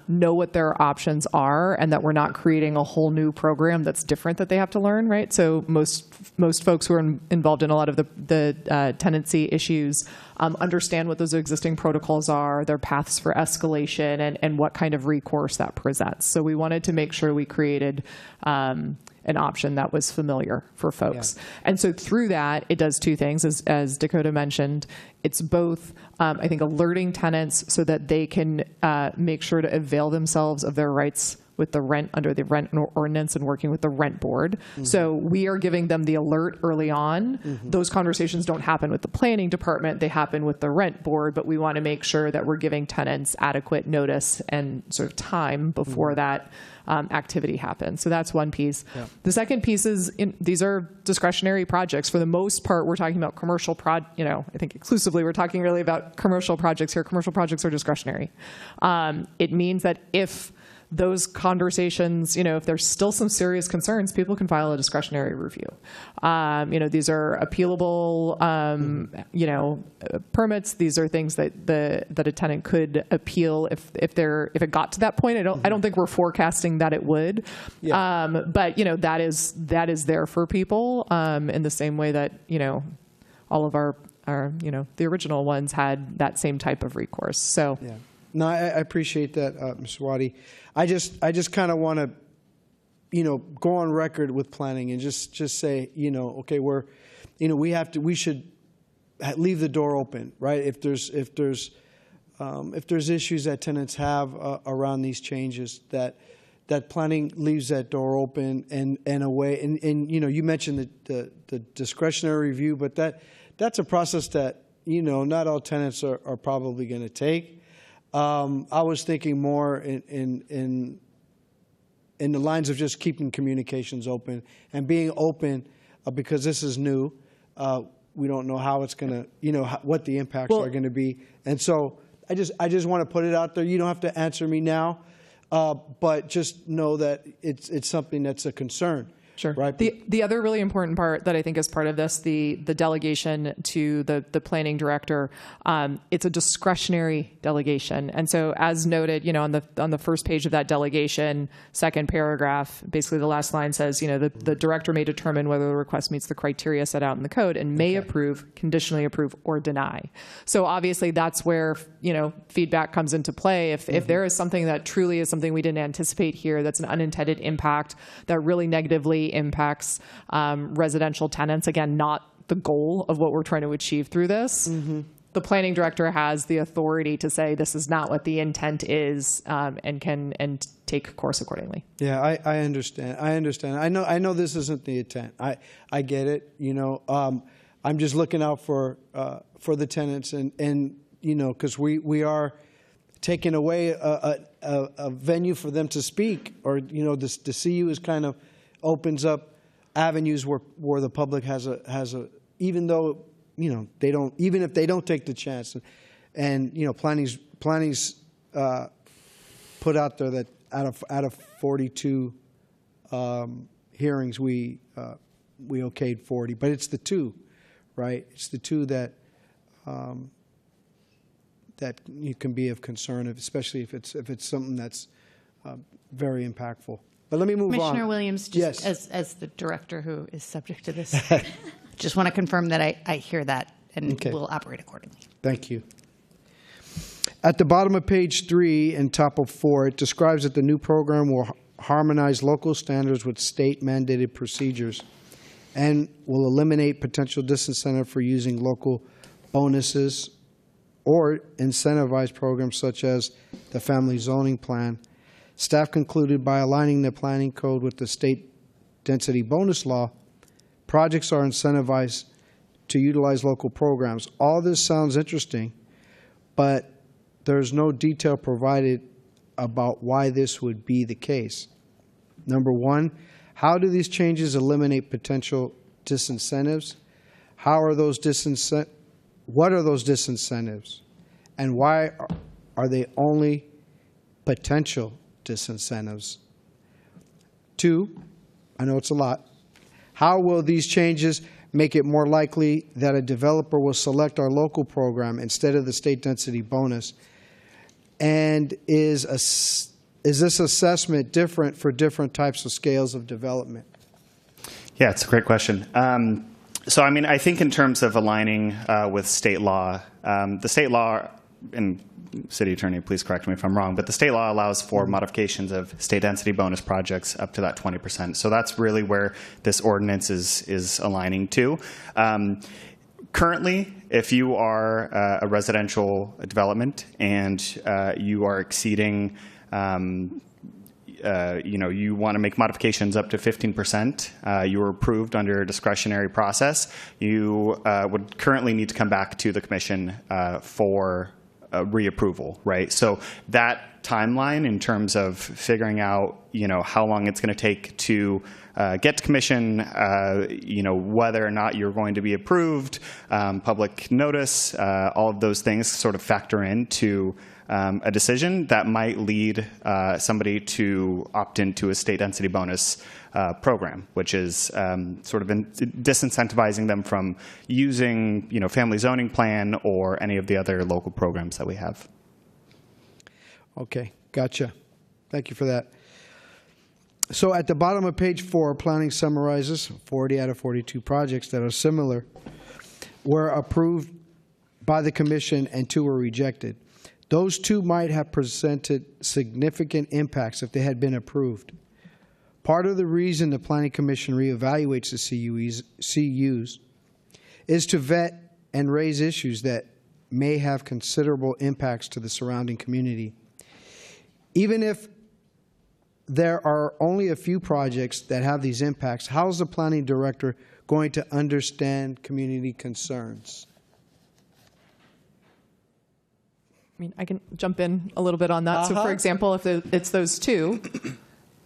know what their options are, and that we're not creating a whole new program that's different that they have to learn, right? So most folks who are involved in a lot of the tenancy issues understand what those existing protocols are, their paths for escalation, and what kind of recourse that presents. So we wanted to make sure we created an option that was familiar for folks. Yeah. And so through that, it does two things, as Dakota mentioned. It's both, I think, alerting tenants so that they can make sure to avail themselves of their rights with the rent under the rent ordinance and working with the rent board. Mm-hmm. So we are giving them the alert early on. Mm-hmm. Those conversations don't happen with the planning department, they happen with the rent board, but we want to make sure that we're giving tenants adequate notice and sort of time before that activity happens. So that's one piece. Yeah. The second piece is these are discretionary projects. For the most part, we're talking about commercial I think exclusively we're talking really about commercial projects here. Commercial projects are discretionary. It means that if those conversations, if there's still some serious concerns, people can file a discretionary review. These are appealable, permits. These are things that a tenant could appeal if it got to that point. I don't think we're forecasting that it would. Yeah. But that is there for people in the same way that all of our the original ones had that same type of recourse. So. Yeah. No, I appreciate that, Mr. Waddy. I just kind of want to, go on record with planning and just say, okay, we should leave the door open, right? If there's issues that tenants have around these changes, that that planning leaves that door open and a way, and you mentioned the discretionary review, but that's a process that, not all tenants are probably going to take. I was thinking more in the lines of just keeping communications open and being open, because this is new. We don't know how it's going to, what the impacts are going to be. And so I just want to put it out there. You don't have to answer me now, but just know that it's something that's a concern. Sure. Right. The other really important part that I think is part of this, the delegation to the planning director, it's a discretionary delegation. And so as noted, on the first page of that delegation, second paragraph, basically the last line says, the director may determine whether the request meets the criteria set out in the code and may approve, conditionally approve, or deny. So obviously that's where, feedback comes into play. If there is something that truly is something we didn't anticipate here, that's an unintended impact that really negatively impacts residential tenants, again, not the goal of what we're trying to achieve through this. The planning director has the authority to say this is not what the intent is, and can take course accordingly. Yeah, I understand. I know this isn't the intent. I get it. I'm just looking out for the tenants, and because we are taking away a venue for them to speak, or the CU is kind of opens up avenues where the public has a even though they don't, even if they don't take the chance, and planning's put out there that out of 42 hearings we okayed 40, but it's the two, right? It's the two that that you can be of concern, especially if it's something that's very impactful. But let me move on. Commissioner Williams, just as the director who is subject to this, just want to confirm that I hear that and will operate accordingly. Thank you. At the bottom of page 3 and top of 4, it describes that the new program will harmonize local standards with state-mandated procedures and will eliminate potential disincentive for using local bonuses or incentivized programs such as the family zoning plan. Staff concluded by aligning the planning code with the state density bonus law, projects are incentivized to utilize local programs. All this sounds interesting, but there's no detail provided about why this would be the case. Number one, how do these changes eliminate potential disincentives? What are those disincentives? And why are they only potential disincentives? 2, I know it's a lot. How will these changes make it more likely that a developer will select our local program instead of the state density bonus? And is this assessment different for different types of scales of development? Yeah, it's a great question. So, I think in terms of aligning with state law, the state law, and City Attorney, please correct me if I'm wrong, but the state law allows for modifications of state density bonus projects up to that 20%. So that's really where this ordinance is aligning to. Currently, if you are a residential development and you are exceeding, you want to make modifications up to 15%, you were approved under a discretionary process, you would currently need to come back to the commission for reapproval, right? So that timeline in terms of figuring out, how long it's going to take to get to commission, whether or not you're going to be approved, public notice, all of those things sort of factor into a decision that might lead somebody to opt into a state density bonus program, which is sort of disincentivizing them from using, family zoning plan or any of the other local programs that we have. Okay, gotcha. Thank you for that. So at the bottom of page 4, planning summarizes 40 out of 42 projects that are similar were approved by the commission and 2 were rejected. Those 2 might have presented significant impacts if they had been approved. Part of the reason the Planning Commission reevaluates the CUs is to vet and raise issues that may have considerable impacts to the surrounding community. Even if there are only a few projects that have these impacts, how is the planning director going to understand community concerns? I mean, I can jump in a little bit on that. So, for example, if it's those two,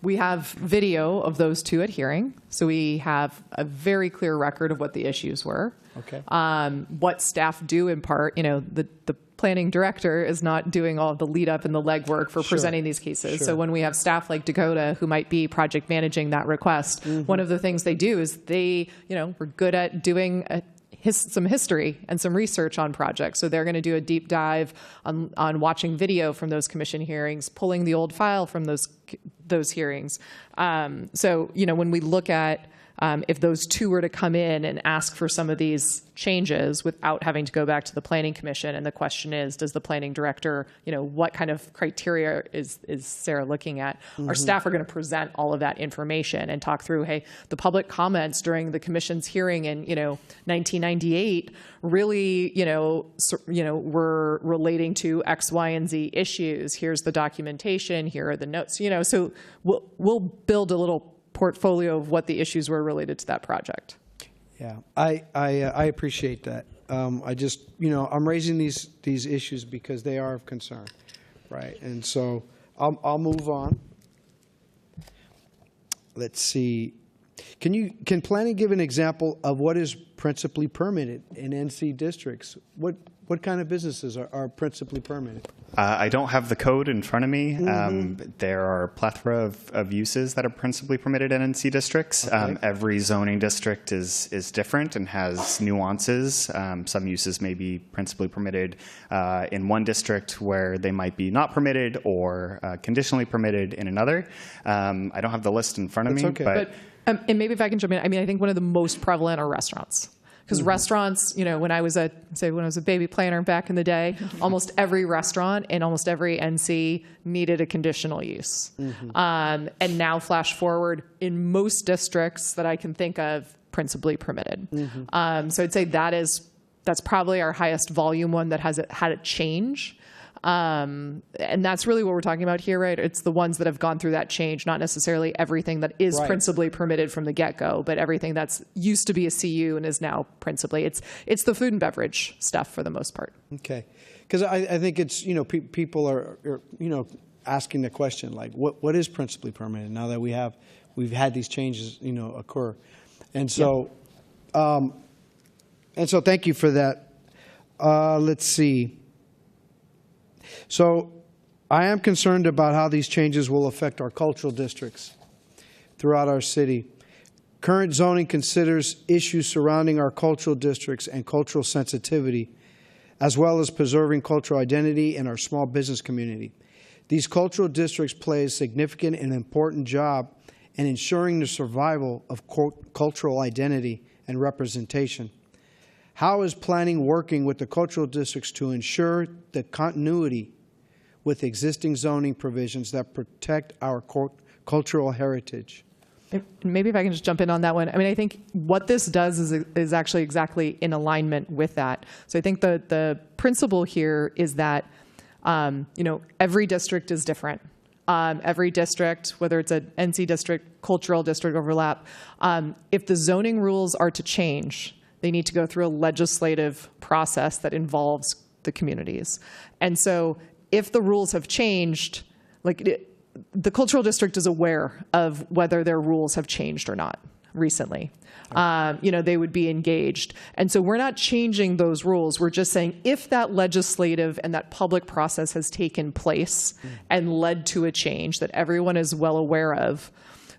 we have video of those two at hearing. So we have a very clear record of what the issues were. Okay. What staff do in part, the planning director is not doing all of the lead up and the legwork for presenting these cases. Sure. So when we have staff like Dakota who might be project managing that request, one of the things they do is they, we're good at doing some history and some research on projects. So they're going to do a deep dive on watching video from those commission hearings, pulling the old file from those hearings. So, when we look at if those two were to come in and ask for some of these changes without having to go back to the planning commission, and the question is, does the planning director, what kind of criteria is Sarah looking at? Our staff are going to present all of that information and talk through, hey, the public comments during the commission's hearing in 1998 really were relating to X, Y, and Z issues. Here's the documentation. Here are the notes. So we'll build a little portfolio of what the issues were related to that project. Yeah, I appreciate that. I just, I'm raising these issues because they are of concern, right? And so I'll move on. Let's see. Can planning give an example of what is principally permitted in NC districts? What kind of businesses are principally permitted? I don't have the code in front of me. There are a plethora of uses that are principally permitted in NC districts. Okay. Every zoning district is different and has nuances. Some uses may be principally permitted in one district where they might be not permitted or conditionally permitted in another. I don't have the list in front of me. Okay. But and maybe if I can jump in, I think one of the most prevalent are restaurants. Because restaurants, when I was a baby planner back in the day, almost every restaurant in almost every NC needed a conditional use. And now flash forward, in most districts that I can think of, principally permitted. So I'd say that's probably our highest volume one that has had a change. And that's really what we're talking about here, right? It's the ones that have gone through that change, not necessarily everything that is principally permitted from the get-go, but everything that's used to be a CU and is now principally. It's the food and beverage stuff for the most part. Okay. Because I think it's, people are asking the question, like, what is principally permitted now that we've had these changes, occur. And so, thank you for that. Let's see. So I am concerned about how these changes will affect our cultural districts throughout our city. Current zoning considers issues surrounding our cultural districts and cultural sensitivity, as well as preserving cultural identity in our small business community. These cultural districts play a significant and important job in ensuring the survival of cultural identity and representation. How is planning working with the cultural districts to ensure the continuity with existing zoning provisions that protect our cultural heritage? Maybe if I can just jump in on that one. I think what this does is actually exactly in alignment with that. So I think the principle here is that, every district is different. Every district, whether it's an NC district, cultural district overlap, if the zoning rules are to change, they need to go through a legislative process that involves the communities. And so if the rules have changed, the cultural district is aware of whether their rules have changed or not recently. They would be engaged. And so we're not changing those rules. We're just saying if that legislative and that public process has taken place and led to a change that everyone is well aware of,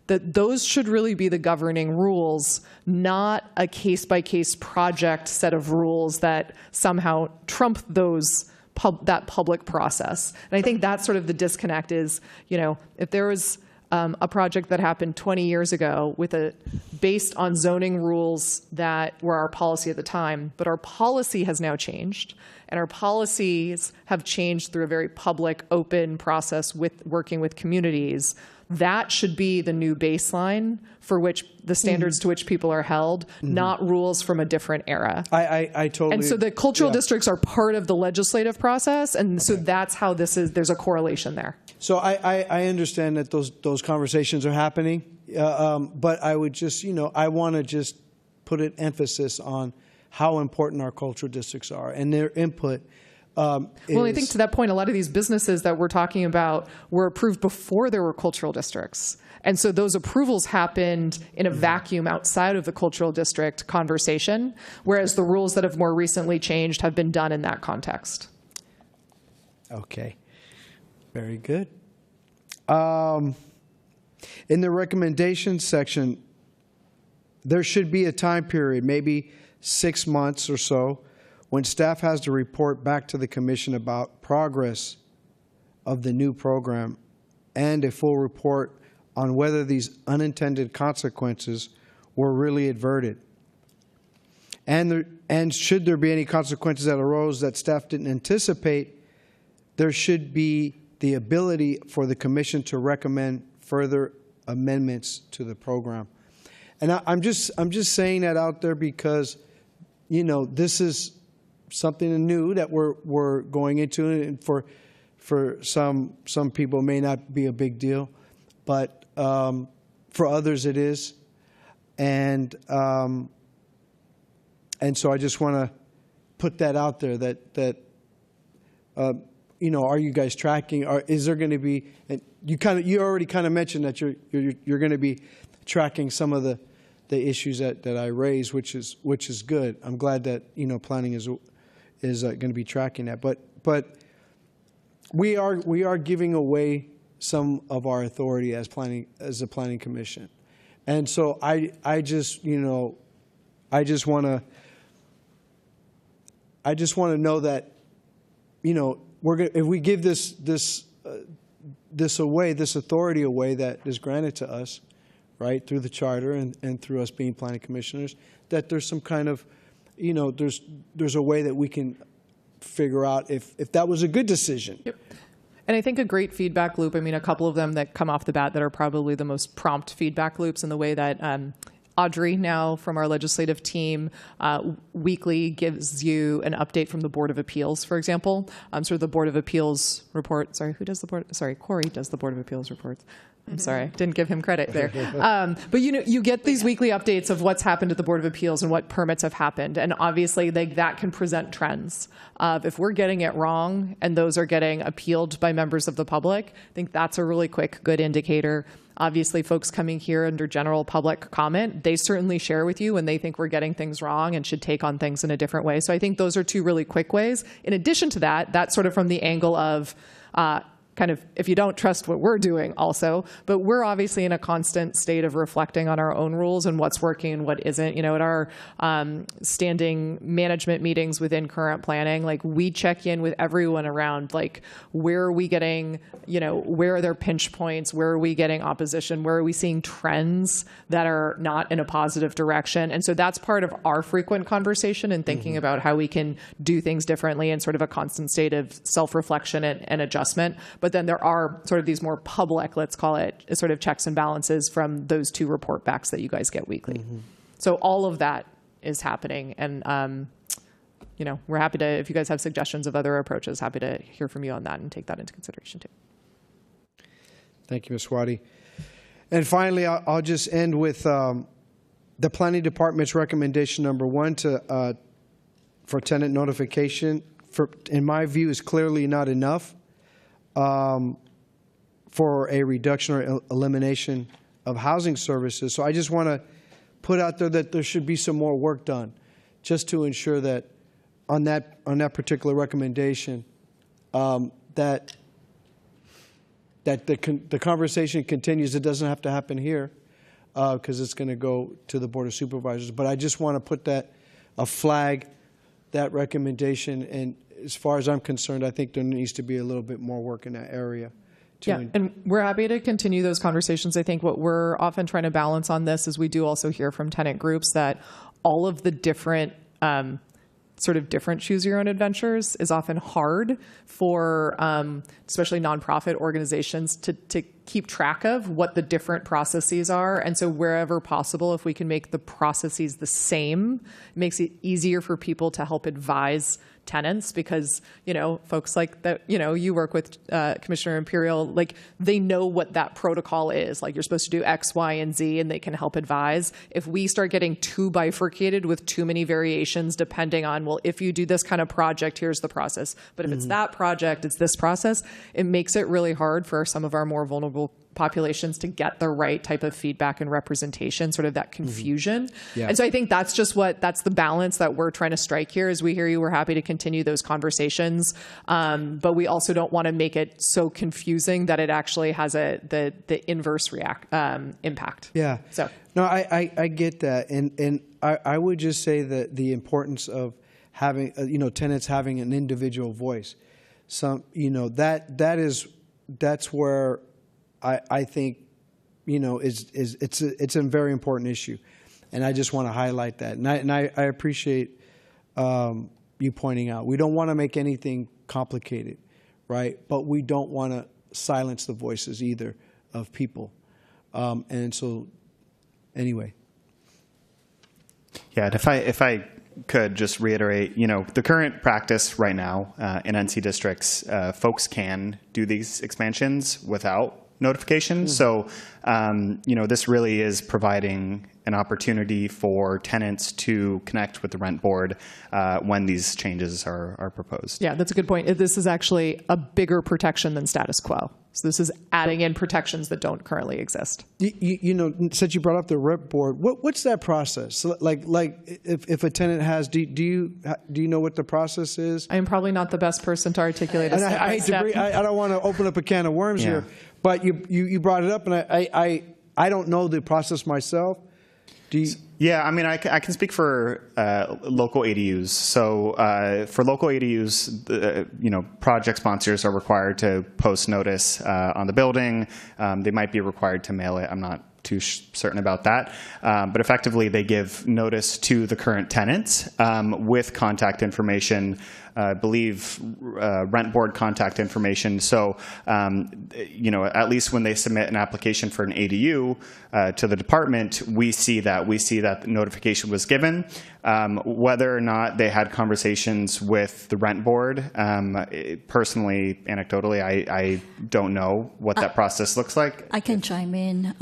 that those should really be the governing rules, not a case-by-case project set of rules that somehow trump that public process. And I think that's sort of the disconnect is, if there was a project that happened 20 years ago based on zoning rules that were our policy at the time, but our policy has now changed, and our policies have changed through a very public, open process with working with communities, that should be the new baseline for which the standards to which people are held, not rules from a different era. I totally. And so the cultural districts are part of the legislative process, and so that's how this is. There's a correlation there. So I understand that those conversations are happening, but I would just, I want to just put an emphasis on how important our cultural districts are and their input. Well, I think to that point, a lot of these businesses that we're talking about were approved before there were cultural districts. And so those approvals happened in a vacuum outside of the cultural district conversation, whereas the rules that have more recently changed have been done in that context. Okay. Very good. In the recommendations section, there should be a time period, maybe 6 months or so, when staff has to report back to the commission about progress of the new program and a full report on whether these unintended consequences were really averted. And should there be any consequences that arose that staff didn't anticipate, there should be the ability for the commission to recommend further amendments to the program. And I'm just saying that out there because, this is something new that we're going into, and for some people it may not be a big deal, but for others it is, and so I just want to put that out there that are you guys tracking? Is there going to be? And you already kind of mentioned that you're going to be tracking some of the issues that I raised, which is good. I'm glad that planning is going to be tracking that. But we are giving away some of our authority as a planning commission, and so I just want to know that if we give this authority away that is granted to us, right, through the charter and through us being planning commissioners, that there's some kind of, there's a way that we can figure out if that was a good decision. Yep. And I think a great feedback loop, a couple of them that come off the bat that are probably the most prompt feedback loops in the way that Audrey, now from our legislative team, weekly gives you an update from the Board of Appeals, for example. Sort of the Board of Appeals report. Sorry, who does the Board? Sorry, Corey does the Board of Appeals reports. I'm sorry, didn't give him credit there. But you get these weekly updates of what's happened at the Board of Appeals and what permits have happened. And obviously that can present trends of if we're getting it wrong and those are getting appealed by members of the public. I think that's a really quick, good indicator. Obviously, folks coming here under general public comment, they certainly share with you when they think we're getting things wrong and should take on things in a different way. So I think those are two really quick ways. In addition to that, that's sort of from the angle of kind of if you don't trust what we're doing also, but we're obviously in a constant state of reflecting on our own rules and what's working and what isn't. At our standing management meetings within current planning, we check in with everyone around where are we getting, where are there pinch points, where are we getting opposition, where are we seeing trends that are not in a positive direction. And so that's part of our frequent conversation and thinking about how we can do things differently in sort of a constant state of self-reflection and adjustment. But then there are sort of these more public, let's call it, sort of checks and balances from those two report backs that you guys get weekly. So all of that is happening. And, we're happy to, if you guys have suggestions of other approaches, happy to hear from you on that and take that into consideration too. Thank you, Ms. Swati. And finally, I'll just end with the Planning Department's recommendation number 1 for tenant notification, in my view, is clearly not enough for a reduction or elimination of housing services. So I just want to put out there that there should be some more work done just to ensure that on that particular recommendation, that the conversation continues. It doesn't have to happen here because it's going to go to the Board of Supervisors. But I just want to put a flag, that recommendation, and as far as I'm concerned, I think there needs to be a little bit more work in that area. Yeah, and we're happy to continue those conversations. I think what we're often trying to balance on this is we do also hear from tenant groups that all of the different sort of different choose your own adventures is often hard for especially nonprofit organizations to keep track of what the different processes are. And so wherever possible, if we can make the processes the same, it makes it easier for people to help advise tenants, because, folks like that, you work with Commissioner Imperial, like they know what that protocol is. Like you're supposed to do X, Y, and Z, and they can help advise. If we start getting too bifurcated with too many variations, depending on, well, if you do this kind of project, here's the process. But if it's that project, it's this process, it makes it really hard for some of our more vulnerable populations to get the right type of feedback and representation, sort of that confusion. Yeah. And so I think that's the balance that we're trying to strike here. As we hear you, we're happy to continue those conversations. But we also don't want to make it so confusing that it actually has the inverse impact. Yeah. So no, I get that. And I would just say that the importance of having, tenants having an individual voice. That's where I think, it's a very important issue, and I just want to highlight that. And I appreciate you pointing out we don't want to make anything complicated, right? But we don't want to silence the voices either of people. And so, anyway. Yeah, and if I could just reiterate, the current practice right now in NC districts, folks can do these expansions without notification. So, this really is providing an opportunity for tenants to connect with the rent board when these changes are proposed. yeah, that's a good point. This is actually a bigger protection than status quo. So this is adding in protections that don't currently exist. Since you brought up the rent board, what's that process? So, like if a tenant has, do you know what the process is? I am probably not the best person to articulate a step by step. I don't want to open up a can of worms here, but you brought it up, and I don't know the process myself. Yeah, I mean, I can speak for local ADUs. So for local ADUs, project sponsors are required to post notice on the building. They might be required to mail it. I'm not too certain about that. But effectively, they give notice to the current tenants with contact information, I believe rent board contact information. So, at least when they submit an application for an ADU to the department, we see that the notification was given. Whether or not they had conversations with the rent board, personally, anecdotally, I don't know what that process looks like. I can chime in.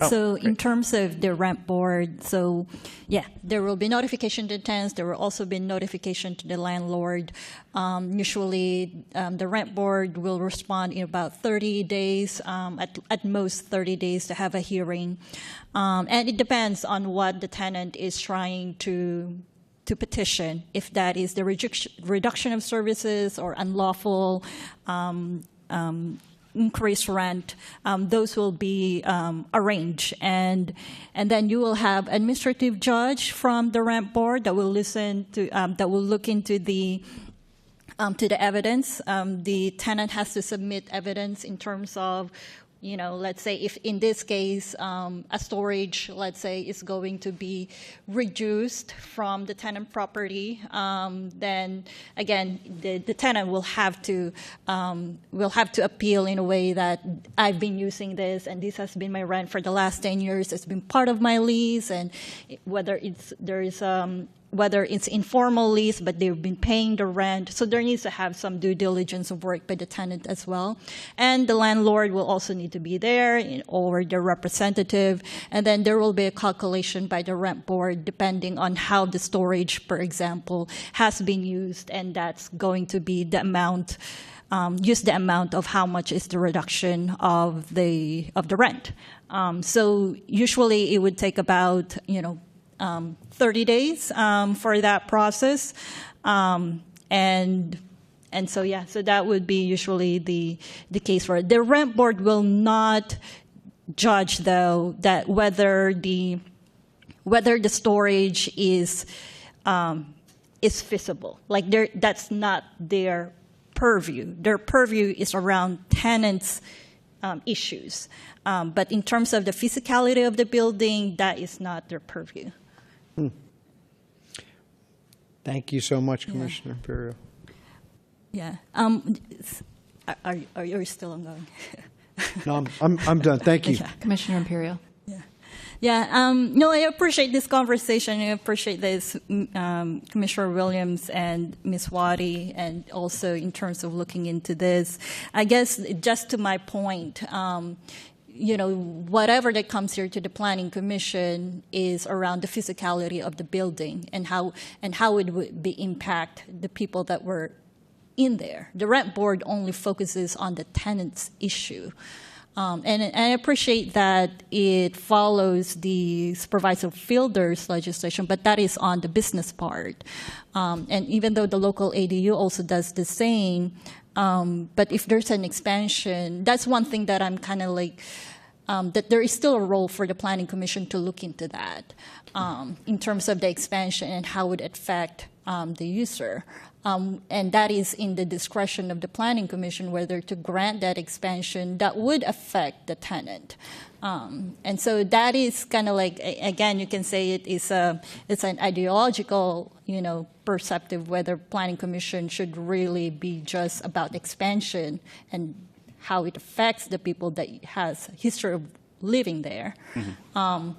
So in terms of the rent board, so yeah, there will be notification to tenants. There will also be notification to the landlord. Usually, the rent board will respond in about 30 days, at most 30 days to have a hearing. And it depends on what the tenant is trying to petition, if that is the reduction of services or unlawful increased rent, those will be arranged, and then you will have administrative judge from the rent board that will look into the evidence. The tenant has to submit evidence in terms of, let's say if in this case a storage, let's say, is going to be reduced from the tenant property, then again the tenant will have to appeal in a way that I've been using this and this has been my rent for the last 10 years. It's been part of my lease, and whether it's informal lease, but they've been paying the rent. So there needs to have some due diligence of work by the tenant as well. And the landlord will also need to be there, or their representative. And then there will be a calculation by the rent board depending on how the storage, for example, has been used. And that's going to be the amount, the amount of how much is the reduction of the rent. So usually it would take about, 30 days for that process, and so that would be usually the case for it. The rent board will not judge, though, that whether the storage is feasible. Like that's not their purview. Their purview is around tenants' issues, but in terms of the physicality of the building, that is not their purview. Thank you so much, Commissioner Imperial. Yeah. Are you still ongoing? No, I'm done. Thank you. Commissioner Imperial. Yeah, no, I appreciate this conversation. I appreciate this, Commissioner Williams and Ms. Wadi, and also in terms of looking into this. I guess just to my point, whatever that comes here to the Planning Commission is around the physicality of the building and how it would impact the people that were in there. The rent board only focuses on the tenants issue. And I appreciate that it follows the supervisor fielders legislation, but that is on the business part. And even though the local ADU also does the same, but if there's an expansion, that's one thing that I'm kind of like, that there is still a role for the Planning Commission to look into that in terms of the expansion and how it would affect the user. And that is in the discretion of the Planning Commission whether to grant that expansion that would affect the tenant. And so that is kind of like, again, you can say it's an ideological, perceptive whether Planning Commission should really be just about expansion and how it affects the people that has history of living there. Mm-hmm.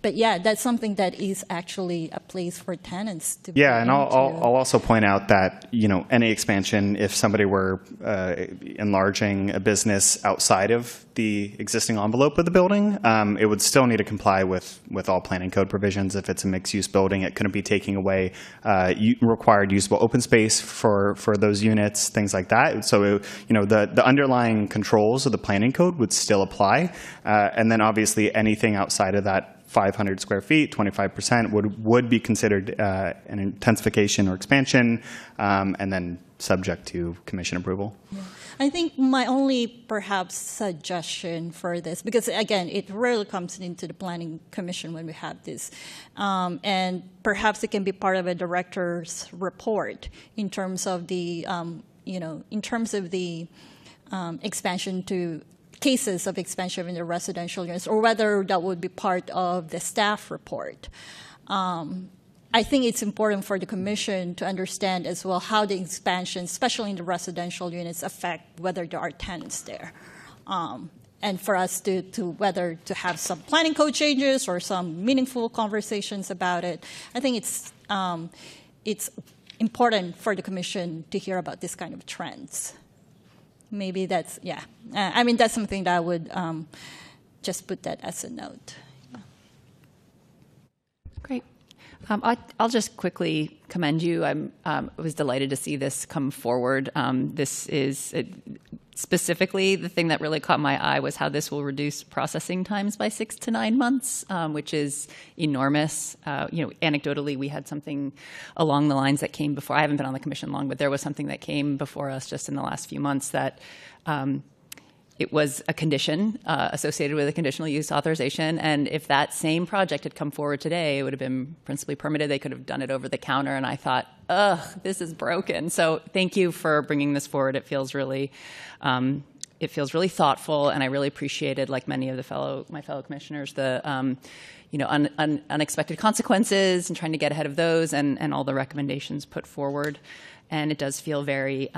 But yeah, that's something that is actually a place for tenants to be and I'll also point out that, any expansion, if somebody were enlarging a business outside of the existing envelope of the building, it would still need to comply with all planning code provisions. If it's a mixed-use building, it couldn't be taking away required usable open space for those units, things like that. So, the underlying controls of the planning code would still apply. And then obviously anything outside of that 500 square feet, 25% would be considered an intensification or expansion, and then subject to commission approval. Yeah. I think my only perhaps suggestion for this, because again, it rarely comes into the Planning Commission when we have this, and perhaps it can be part of a director's report in terms of the, expansion to cases of expansion in the residential units, or whether that would be part of the staff report. I think it's important for the Commission to understand as well how the expansion, especially in the residential units, affect whether there are tenants there. And for us to whether to have some planning code changes or some meaningful conversations about it. I think it's important for the Commission to hear about this kind of trends. Maybe that's, that's something that I would just put that as a note. Great. I'll just quickly commend you. I was delighted to see this come forward. This is specifically the thing that really caught my eye was how this will reduce processing times by 6 to 9 months, which is enormous. Anecdotally, we had something along the lines that came before. I haven't been on the commission long, but there was something that came before us just in the last few months that it was a condition associated with a conditional use authorization. And if that same project had come forward today, it would have been principally permitted. They could have done it over the counter. And I thought, this is broken. So thank you for bringing this forward. It feels really thoughtful. And I really appreciated, like many of my fellow commissioners, the unexpected consequences and trying to get ahead of those and all the recommendations put forward. And it does feel very,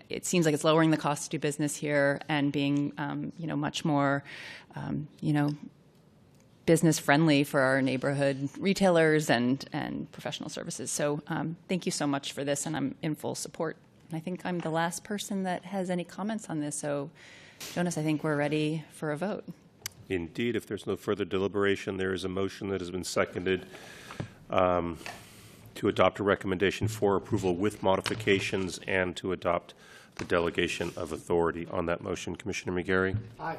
it seems like it's lowering the cost to do business here and being, much more, business friendly for our neighborhood retailers and professional services. So thank you so much for this, and I'm in full support. And I think I'm the last person that has any comments on this. So, Jonas, I think we're ready for a vote. Indeed, if there's no further deliberation, there is a motion that has been seconded to adopt a recommendation for approval with modifications and to adopt the delegation of authority. On that motion, Commissioner McGarry? Aye.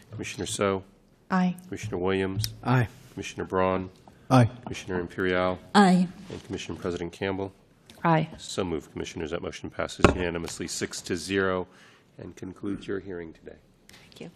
Commissioner So? Aye. Commissioner Williams? Aye. Commissioner Braun? Aye. Commissioner Imperial? Aye. And Commissioner President Campbell? Aye. So moved, Commissioners. That motion passes unanimously 6-0 and concludes your hearing today. Thank you.